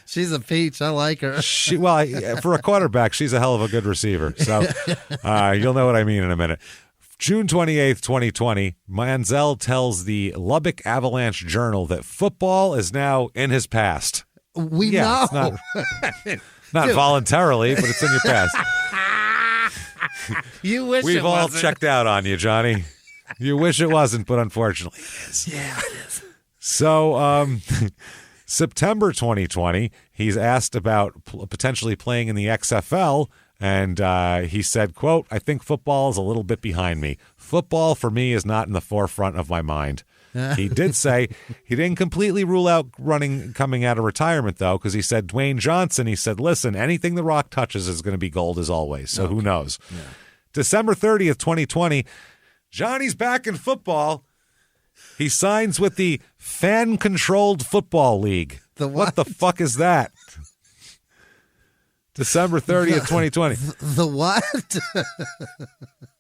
She's a peach. I like her. For a quarterback, she's a hell of a good receiver. So you'll know what I mean in a minute. June 28th, 2020, Manziel tells the Lubbock Avalanche Journal that football is now in his past. We know. It's not voluntarily, but it's in your past. You wish We've it all wasn't. checked out on you, Johnny. You wish it wasn't, but unfortunately it is. Yeah, it is. So, September 2020, he's asked about potentially playing in the XFL. And he said, quote, "I think football is a little bit behind me. Football for me is not in the forefront of my mind." He did say he didn't completely rule out coming out of retirement, though, because he said Dwayne Johnson, he said, "Listen, anything The Rock touches is going to be gold as always." So who knows? Yeah. December 30th, 2020, Johnny's back in football. He signs with the Fan-Controlled Football League. What the fuck is that? December 30th, 2020. The what?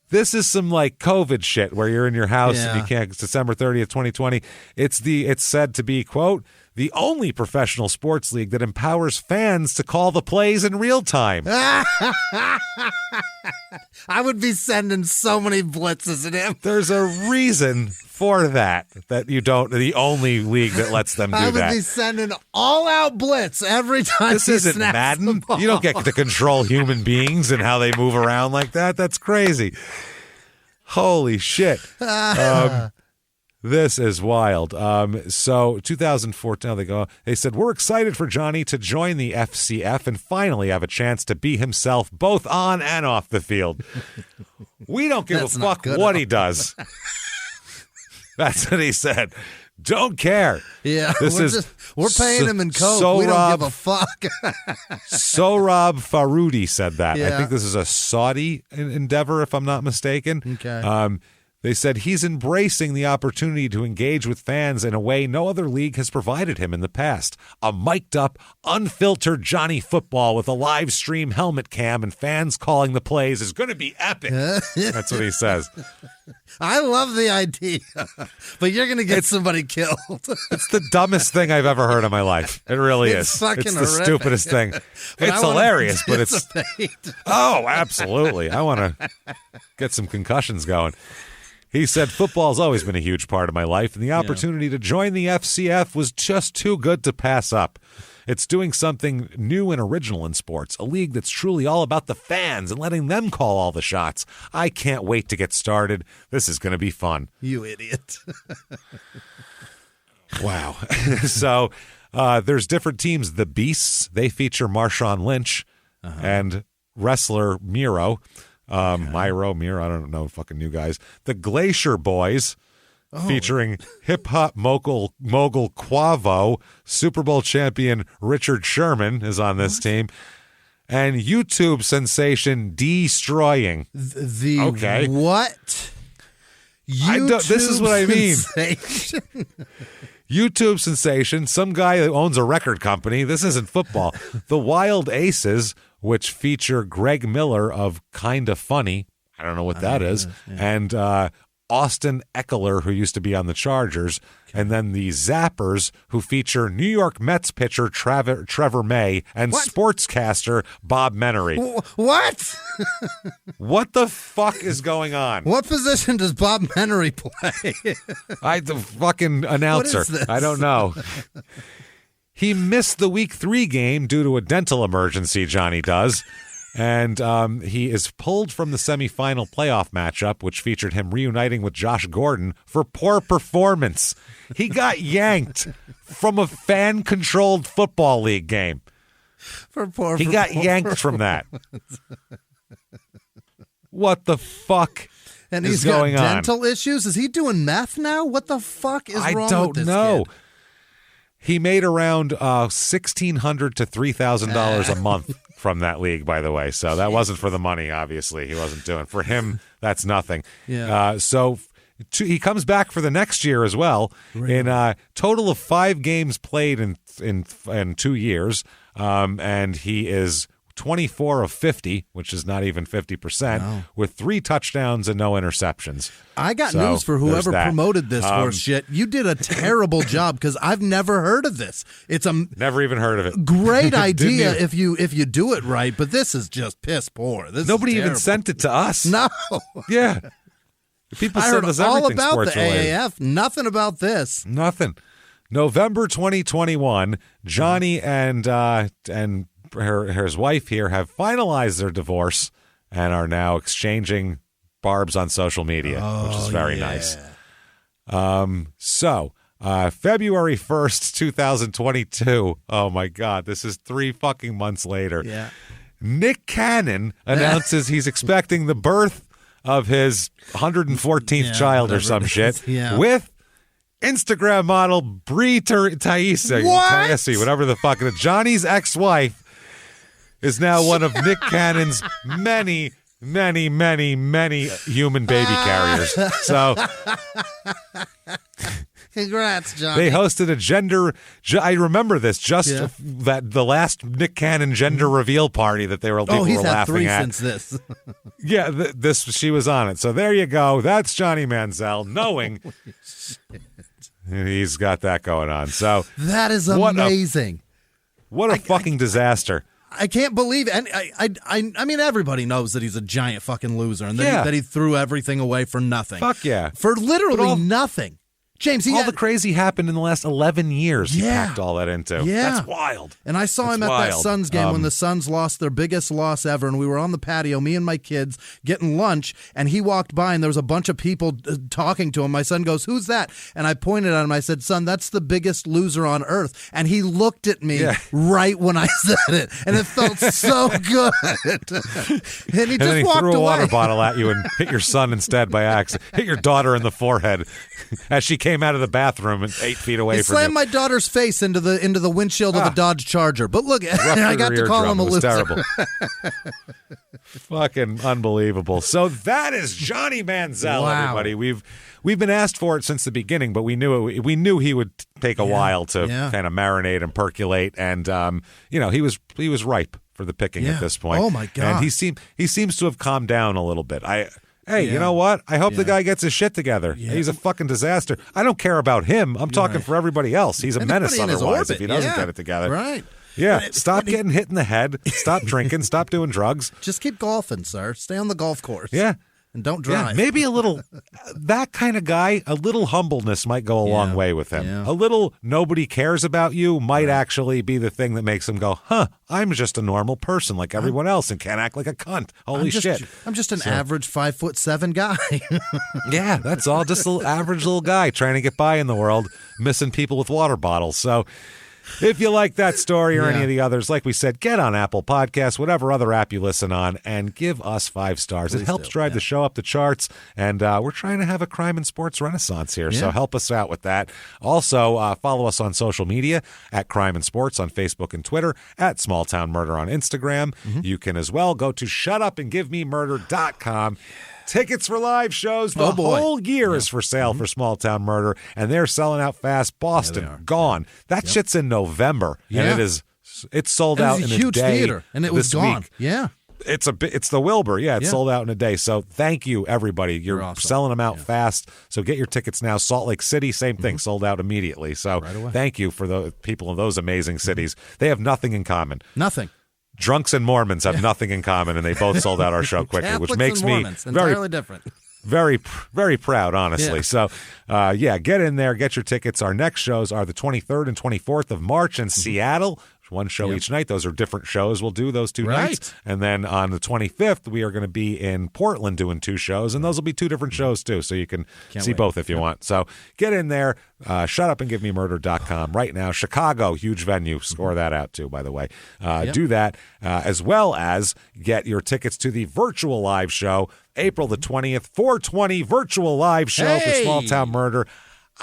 This is some like COVID shit where you're in your house and you can't. It's December 30th, 2020. It's said to be, quote, "the only professional sports league that empowers fans to call the plays in real time." I would be sending so many blitzes at him. There's a reason for that you don't. The only league that lets them do that. I would be sending all-out blitz every time. This isn't Madden. You don't get to control human beings and how they move around like that. That's crazy. Holy shit. This is wild. So 2014, they said, "We're excited for Johnny to join the FCF and finally have a chance to be himself both on and off the field. We don't give a fuck what he does." That's what he said. Don't care. Yeah, we're paying him in coke. Sohrab, we don't give a fuck. Sohrab Faroudi said that. Yeah. I think this is a Saudi endeavor, if I'm not mistaken. Okay. They said he's embracing the opportunity to engage with fans in a way no other league has provided him in the past. A mic'd up, unfiltered Johnny football with a live stream helmet cam and fans calling the plays is going to be epic. That's what he says. I love the idea, but you're going to get somebody killed. It's the dumbest thing I've ever heard in my life. It really It's is. fucking It's the horrific. stupidest thing. But It's I wanna hilarious, but it's... participate. Oh, absolutely. I want to get some concussions going. He said, football's always been a huge part of my life, and the opportunity to join the FCF was just too good to pass up. It's doing something new and original in sports, a league that's truly all about the fans and letting them call all the shots. I can't wait to get started. This is going to be fun. You idiot. Wow. So there's different teams. The Beasts, they feature Marshawn Lynch and wrestler Miro. Miro, I don't know, fucking new guys. The Glacier Boys, featuring hip-hop mogul Quavo. Super Bowl champion Richard Sherman is on this team. And YouTube sensation Destroying. Okay. What? This is what I mean. Sensation? YouTube sensation, some guy that owns a record company. This isn't football. The Wild Aces, which feature Greg Miller of Kinda Funny. I don't know what that is. And Austin Eckler, who used to be on the Chargers. And then the Zappers, who feature New York Mets pitcher Trevor May and sportscaster Bob Menery. What? What the fuck is going on? What position does Bob Menery play? The fucking announcer. What is this? I don't know. He missed the Week 3 game due to a dental emergency, Johnny does. And he is pulled from the semifinal playoff matchup, which featured him reuniting with Josh Gordon for poor performance. He got yanked from a fan-controlled football league game. He got yanked from that. What the fuck And is he's got going on? dental issues? Is he doing meth now? What the fuck is wrong with this I don't know. kid? He made around $1,600 to $3,000 a month from that league, by the way. So that wasn't for the money, obviously. He wasn't doing. For him, that's nothing. Yeah. So he comes back for the next year as well. Really? In a total of 5 games played in 2 years, and he is 24 of 50, which is not even 50%, with 3 touchdowns and no interceptions. I got So, news for whoever there's that. promoted this horse shit. You did a terrible job because I've never heard of this. It's a Never even heard of it. great idea Didn't if you do it right, but this is just piss poor. This Nobody is even terrible. sent it to us. No. Yeah. People I send heard us all everything about the sports related. AAF. Nothing about this. Nothing. November 2021, Johnny and his wife here have finalized their divorce and are now exchanging barbs on social media, which is very nice. So, February 1st, 2022. Oh my God, this is 3 fucking months later. Yeah. Nick Cannon announces he's expecting the birth of his 114th child or some shit with Instagram model Bree Taisi, whatever the fuck it is. Johnny's ex-wife is now one of Nick Cannon's many human baby carriers. So Congrats, Johnny. they hosted a gender. I remember this that the last Nick Cannon gender reveal party that they were. People he's were had laughing 3 at. since this. Yeah, she was on it. So there you go. That's Johnny Manziel, knowing he's got that going on. So That is amazing. What a fucking disaster. I can't believe it. And I mean, everybody knows that he's a giant fucking loser and that he threw everything away for nothing. Fuck yeah. For literally nothing. James, all the crazy happened in the last 11 years. He Yeah. packed all that into. Yeah. That's wild. And I saw him at that Suns game when the Suns lost their biggest loss ever, and we were on the patio, me and my kids, getting lunch, and he walked by, and there was a bunch of people talking to him. My son goes, "Who's that?" And I pointed at him. I said, "Son, that's the biggest loser on earth." And he looked at me right when I said it, and it felt so good. And he just then he walked threw a away. water bottle at you and hit your son instead by accident. Hit your daughter in the forehead as she came out of the bathroom and 8 feet away He from slammed you. my daughter's face into the windshield of a Dodge Charger. But look, I got to call him a loser. Terrible. Fucking unbelievable. So that is Johnny Manziel, Wow. everybody. We've been asked for it since the beginning, but we knew he would take a while to kind of marinate and percolate, and he was ripe for the picking at this point. Oh my God. And he seems to have calmed down a little bit. You know what? I hope the guy gets his shit together. Yeah. He's a fucking disaster. I don't care about him. I'm talking for everybody else. He's a menace in his otherwise orbit. if he doesn't get it together. Right. Yeah, stop getting hit in the head. Stop drinking. Stop doing drugs. Just keep golfing, sir. Stay on the golf course. Yeah. And don't drive. Yeah, maybe a little, that kind of guy, a little humbleness might go a long way with him. Yeah. A little nobody cares about you might actually be the thing that makes him go, I'm just a normal person like everyone else and can't act like a cunt. Holy shit. I'm just an average 5'7" guy. Yeah, that's all. Just an average little guy trying to get by in the world, missing people with water bottles. So if you like that story or any of the others, like we said, get on Apple Podcasts, whatever other app you listen on, and give us 5 stars. It helps drive the show up the charts, and we're trying to have a crime and sports renaissance here, so help us out with that. Also, follow us on social media at Crime and Sports on Facebook and Twitter, at Small Town Murder on Instagram. You can as well go to shutupandgivememurder.com. Tickets for live shows the whole year is for sale for Small Town Murder, and they're selling out fast. Boston, gone. That shit's in November, and it's sold out in a day. Huge theater, and it was gone. Week. Yeah. It's the Wilbur. Yeah, it's sold out in a day. So thank you, everybody. You're awesome. selling them out fast. So get your tickets now. Salt Lake City, same thing, sold out immediately. So thank you for the people in those amazing cities. They have nothing in common. Nothing. Drunks and Mormons have nothing in common, and they both sold out our show quickly, which makes me entirely different. Very, very proud, honestly. Yeah. So, get in there, get your tickets. Our next shows are the 23rd and 24th of March in Seattle. One show each night. Those are different shows. We'll do those 2 nights. And then on the 25th, we are going to be in Portland doing 2 shows, and those will be 2 different shows, too, so you can see both if you want. So get in there, shutupandgivememurder.com right now. Chicago, huge venue. Score that out, too, by the way. Do that, as well as get your tickets to the virtual live show, April the 20th, 420 virtual live show for Small Town Murder.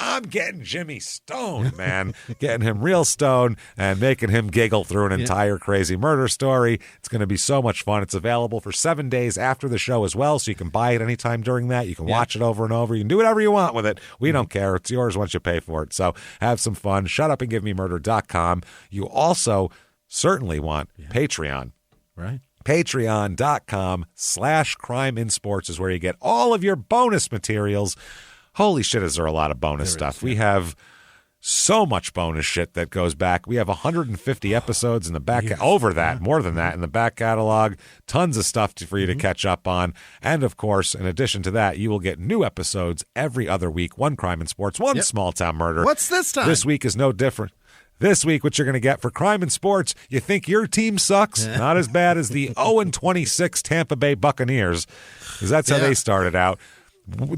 I'm getting Jimmy stoned, man. Getting him real stoned and making him giggle through an entire crazy murder story. It's going to be so much fun. It's available for 7 days after the show as well, so you can buy it anytime during that. You can watch it over and over. You can do whatever you want with it. We don't care. It's yours once you pay for it. So have some fun. Shutupandgivememurder.com. You also certainly want Patreon. Right. Patreon.com/crime in sports is where you get all of your bonus materials. Holy shit, is there a lot of bonus stuff. We have so much bonus shit that goes back. We have 150 episodes in the back, more than that in the back catalog. Tons of stuff for you to catch up on. And of course, in addition to that, you will get new episodes every other week. 1 crime and sports, 1 small town murder. What's this time? This week is no different. This week, what you're going to get for crime and sports, you think your team sucks? Not as bad as the 0-26 Tampa Bay Buccaneers, because that's how they started out.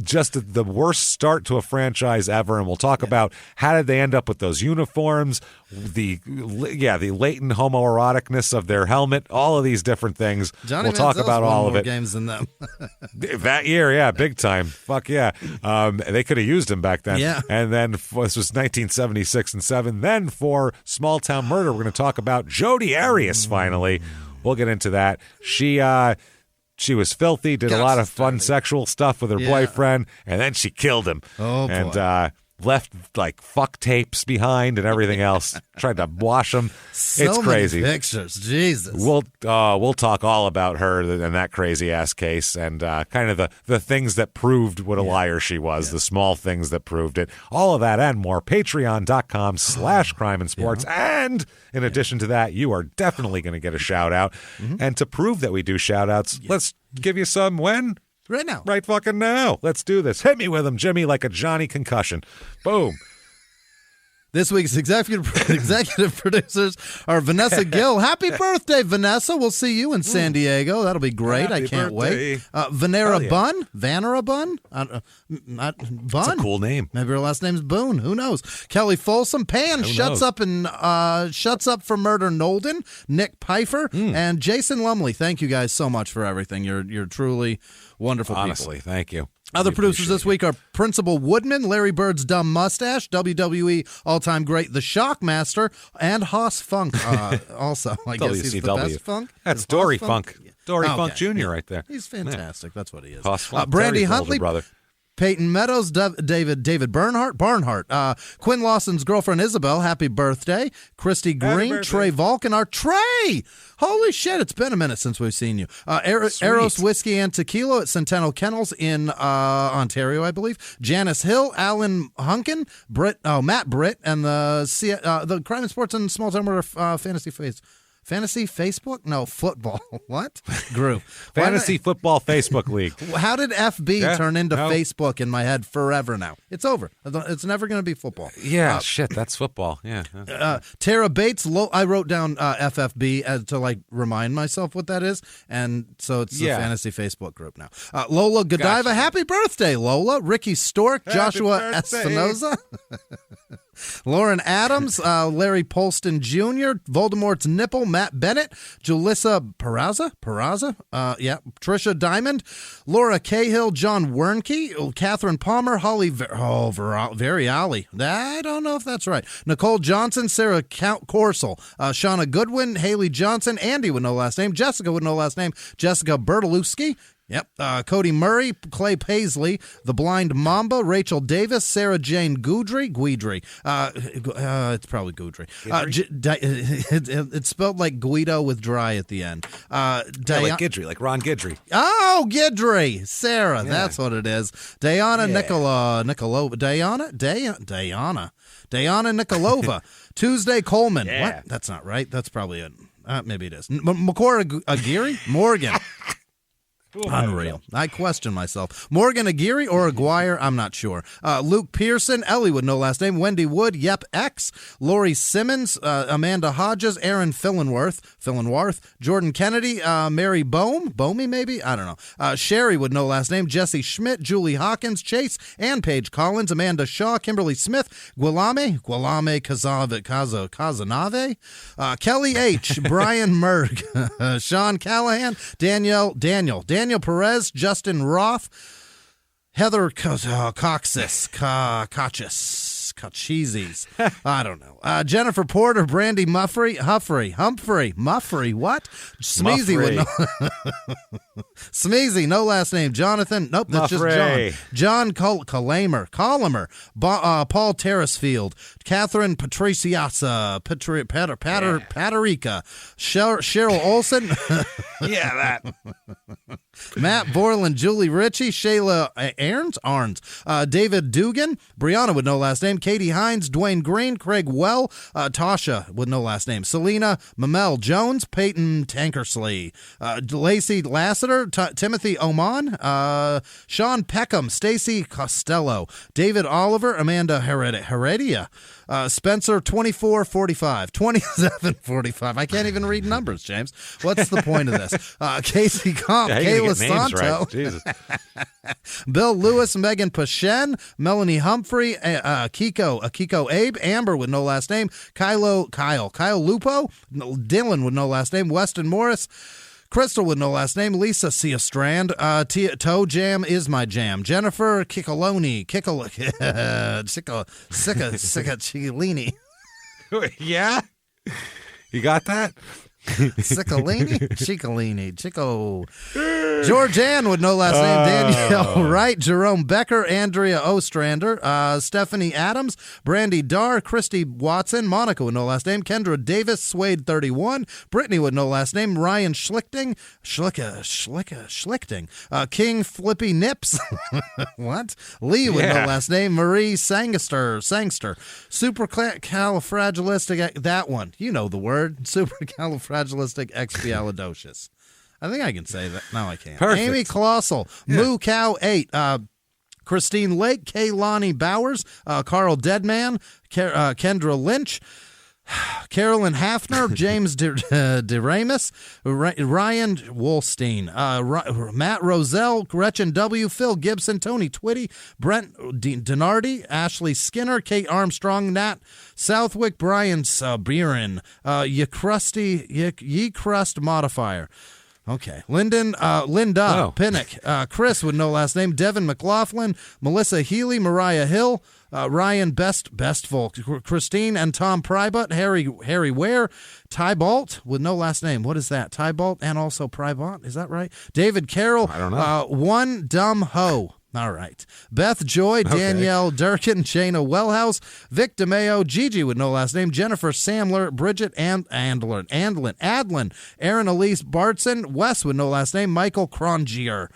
Just the worst start to a franchise ever, and we'll talk about how did they end up with those uniforms, the latent homoeroticness of their helmet, all of these different things. Johnny we'll talk Manziel's about won all of more it. Games than them. That year, big time. Fuck yeah. They could have used him back then. Yeah. And then this was 1976 and 7. Then for Small Town Murder, we're going to talk about Jodi Arias. Finally, we'll get into that. She was filthy, did a lot of fun sexual stuff with her boyfriend, and then she killed him. Oh, boy. And left like fuck tapes behind and everything else. Tried to wash them. It's crazy. Many pictures, Jesus. We'll talk all about her and that crazy ass case and kind of the things that proved what a liar she was, the small things that proved it. All of that and more. Patreon.com/crime and sports. And in addition to that, you are definitely going to get a shout out. And to prove that we do shout outs, let's give you some when? Right now. Right fucking now. Let's do this. Hit me with him, Jimmy, like a Johnny concussion. Boom. This week's executive producers are Vanessa Gill. Happy birthday, Vanessa. We'll see you in San Diego. That'll be great. Happy I can't birthday. wait. Vanera Bunn? Vanera Bunn? Not Bunn. That's a cool name. Maybe her last name's Boone. Who knows? Kelly Folsom. Pan shuts up for Murder Nolden. Nick Pfeiffer. And Jason Lumley. Thank you guys so much for everything. You're truly wonderful people. Honestly, thank you. Other producers this week are Principal Woodman, Larry Bird's Dumb Mustache, WWE all-time great The Shockmaster, and Hoss Funk. Also, I guess he's the best Funk. That's Dory Funk. Dory Funk Jr. right there. He's fantastic. That's what he is. Hoss Funk, Brandy Terry's Huntley, older brother. Peyton Meadows, David Barnhart, Quinn Lawson's girlfriend Isabel, happy birthday. Christy Green, Trey Vulcan, our Trey. Holy shit, it's been a minute since we've seen you. Eros Whiskey and Tequila at Centennial Kennels in Ontario, I believe. Janice Hill, Alan Hunkin, Matt Britt, and the Crime and Sports and Small Town Murder Fantasy Facebook? No, football. What? Group. Fantasy Football Facebook League. How did FB turn into Facebook in my head forever now? It's over. It's never going to be football. Yeah, shit, that's football. Yeah. Tara Bates, I wrote down FFB to remind myself what that is, and so it's the Fantasy Facebook group now. Lola Godiva, gotcha. Happy birthday, Lola. Ricky Stork, Joshua Espinoza. Lauren Adams, Larry Polston Jr., Voldemort's Nipple, Matt Bennett, Julissa Peraza, Trisha Diamond, Laura Cahill, John Wernke, Catherine Palmer, Holly Veriali. I don't know if that's right. Nicole Johnson, Sarah Corsel, Shauna Goodwin, Haley Johnson, Andy with no last name, Jessica with no last name, Jessica Bertolewski. Yep. Cody Murray, Clay Paisley, The Blind Mamba, Rachel Davis, Sarah Jane Guidry. It's probably Guidry. It's spelled like Guido with dry at the end. Like Guidry, like Ron Guidry. Oh, Guidry. Sarah, that's what it is. Diana Nikolova. Diana Nikolova. Tuesday Coleman. Yeah. What? That's not right. That's probably it. Maybe it is. Makora Aguirre? Morgan. Unreal. I question myself. Morgan Aguirre or Aguirre? I'm not sure. Luke Pearson, Ellie with no last name, Wendy Wood, Yep X, Lori Simmons, Amanda Hodges, Aaron Fillenwarth, Jordan Kennedy, Mary Bohmy maybe? I don't know. Sherry with no last name, Jesse Schmidt, Julie Hawkins, Chase, and Paige Collins, Amanda Shaw, Kimberly Smith, Guilame Kazanave, Kelly H., Brian Merg, Sean Callahan, Daniel Perez, Justin Roth, Heather Cochizes. I don't know. Jennifer Porter, Brandy Humphrey, what? Smeezy with Smeezy, no last name. Jonathan, nope, that's just John. John Collimer, Paul Terracefield, Catherine Patriciasa, Paterica, Cheryl Olson. That. Matt Borland, Julie Ritchie, Shayla Arns, David Dugan, Brianna with no last name, Katie Hines, Dwayne Green, Craig Well, Tasha with no last name, Selena Mamel Jones, Peyton Tankersley, Lacey Lassiter, Timothy Oman, Sean Peckham, Stacy Costello, David Oliver, Amanda Heredia, Spencer 2745. I can't even read numbers, James. What's the point of this? Casey Comp, Kayla Santo, right. Bill Lewis, Megan Pashen, Melanie Humphrey, Kiko Abe, Amber with no last name, Kyle Lupo, Dylan with no last name, Weston Morris, Crystal with no last name, Lisa Seastrand, Toe Jam is my jam, Jennifer Ciccolini, Ciccolini. Yeah? You got that? Ciccolini, Chico. Georgianne with no last name, Danielle Wright, Jerome Becker, Andrea Ostrander, Stephanie Adams, Brandy Darr, Christy Watson, Monica with no last name, Kendra Davis, Swade 31, Brittany with no last name, Ryan Schlichting, King Flippy Nips, what? Lee with no last name, Marie Sangster, Supercalifragilistic, that one, you know the word, Supercalifragilisticexpialidocious. I think I can say that. No, I can't. Perfect. Amy Colossal, Moo Cow 8, Christine Lake, Kaylani Bowers, Carl Deadman, Kendra Lynch, Carolyn Hafner, James DeRamus, Ryan Wolstein, Matt Roselle, Gretchen W., Phil Gibson, Tony Twitty, Brent Denardi, Ashley Skinner, Kate Armstrong, Nat Southwick, Brian Buren, Ye Crust Modifier. Okay. Linda Pinnock, Chris with no last name, Devin McLaughlin, Melissa Healy, Mariah Hill, Ryan Bestful, Christine and Tom Prybot, Harry Ware, Tybalt with no last name. What is that? Tybalt and also Prybot? Is that right? David Carroll. I don't know. One Dumb Ho. All right. Beth Joy, Danielle Durkin, Shayna Wellhouse, Vic DeMayo, Gigi with no last name, Jennifer Samler, Bridget Adlin, Aaron Elise Bartson, Wes with no last name, Michael Crongier,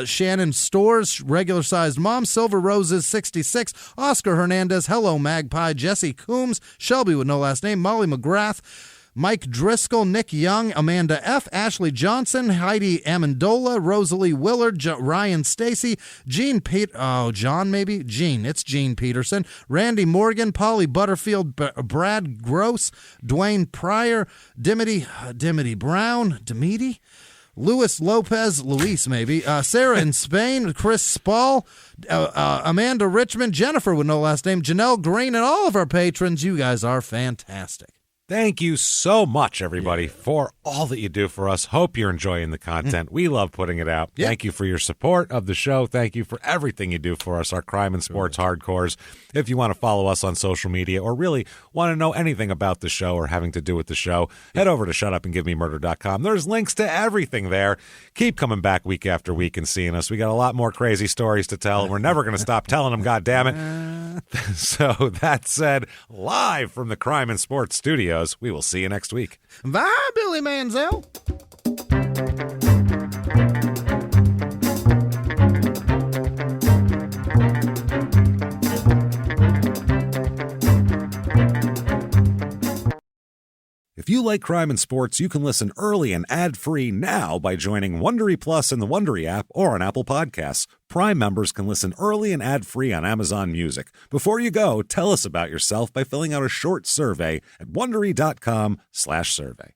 Shannon Stores, regular sized mom, Silver Roses 66, Oscar Hernandez, Hello Magpie, Jesse Coombs, Shelby with no last name, Molly McGrath, Mike Driscoll, Nick Young, Amanda F., Ashley Johnson, Heidi Amendola, Rosalie Willard, Ryan Stacy, Gene it's Gene Peterson, Randy Morgan, Polly Butterfield, Brad Gross, Dwayne Pryor, Dimity Brown, Luis Lopez, Luis maybe, Sarah in Spain, Chris Spall, Amanda Richmond, Jennifer with no last name, Janelle Green, and all of our patrons. You guys are fantastic. Thank you so much, everybody, for all that you do for us. Hope you're enjoying the content. We love putting it out. Thank you for your support of the show. Thank you for everything you do for us, our crime and sports hardcores. If you want to follow us on social media or really want to know anything about the show or having to do with the show, head over to shutupandgivememurder.com. There's links to everything there. Keep coming back week after week and seeing us. We got a lot more crazy stories to tell, and we're never going to stop telling them, goddammit. So that said, live from the Crime and Sports Studios, we will see you next week. Bye, Billy Manziel. If you like crime and sports, you can listen early and ad-free now by joining Wondery Plus in the Wondery app or on Apple Podcasts. Prime members can listen early and ad-free on Amazon Music. Before you go, tell us about yourself by filling out a short survey at Wondery.com/survey.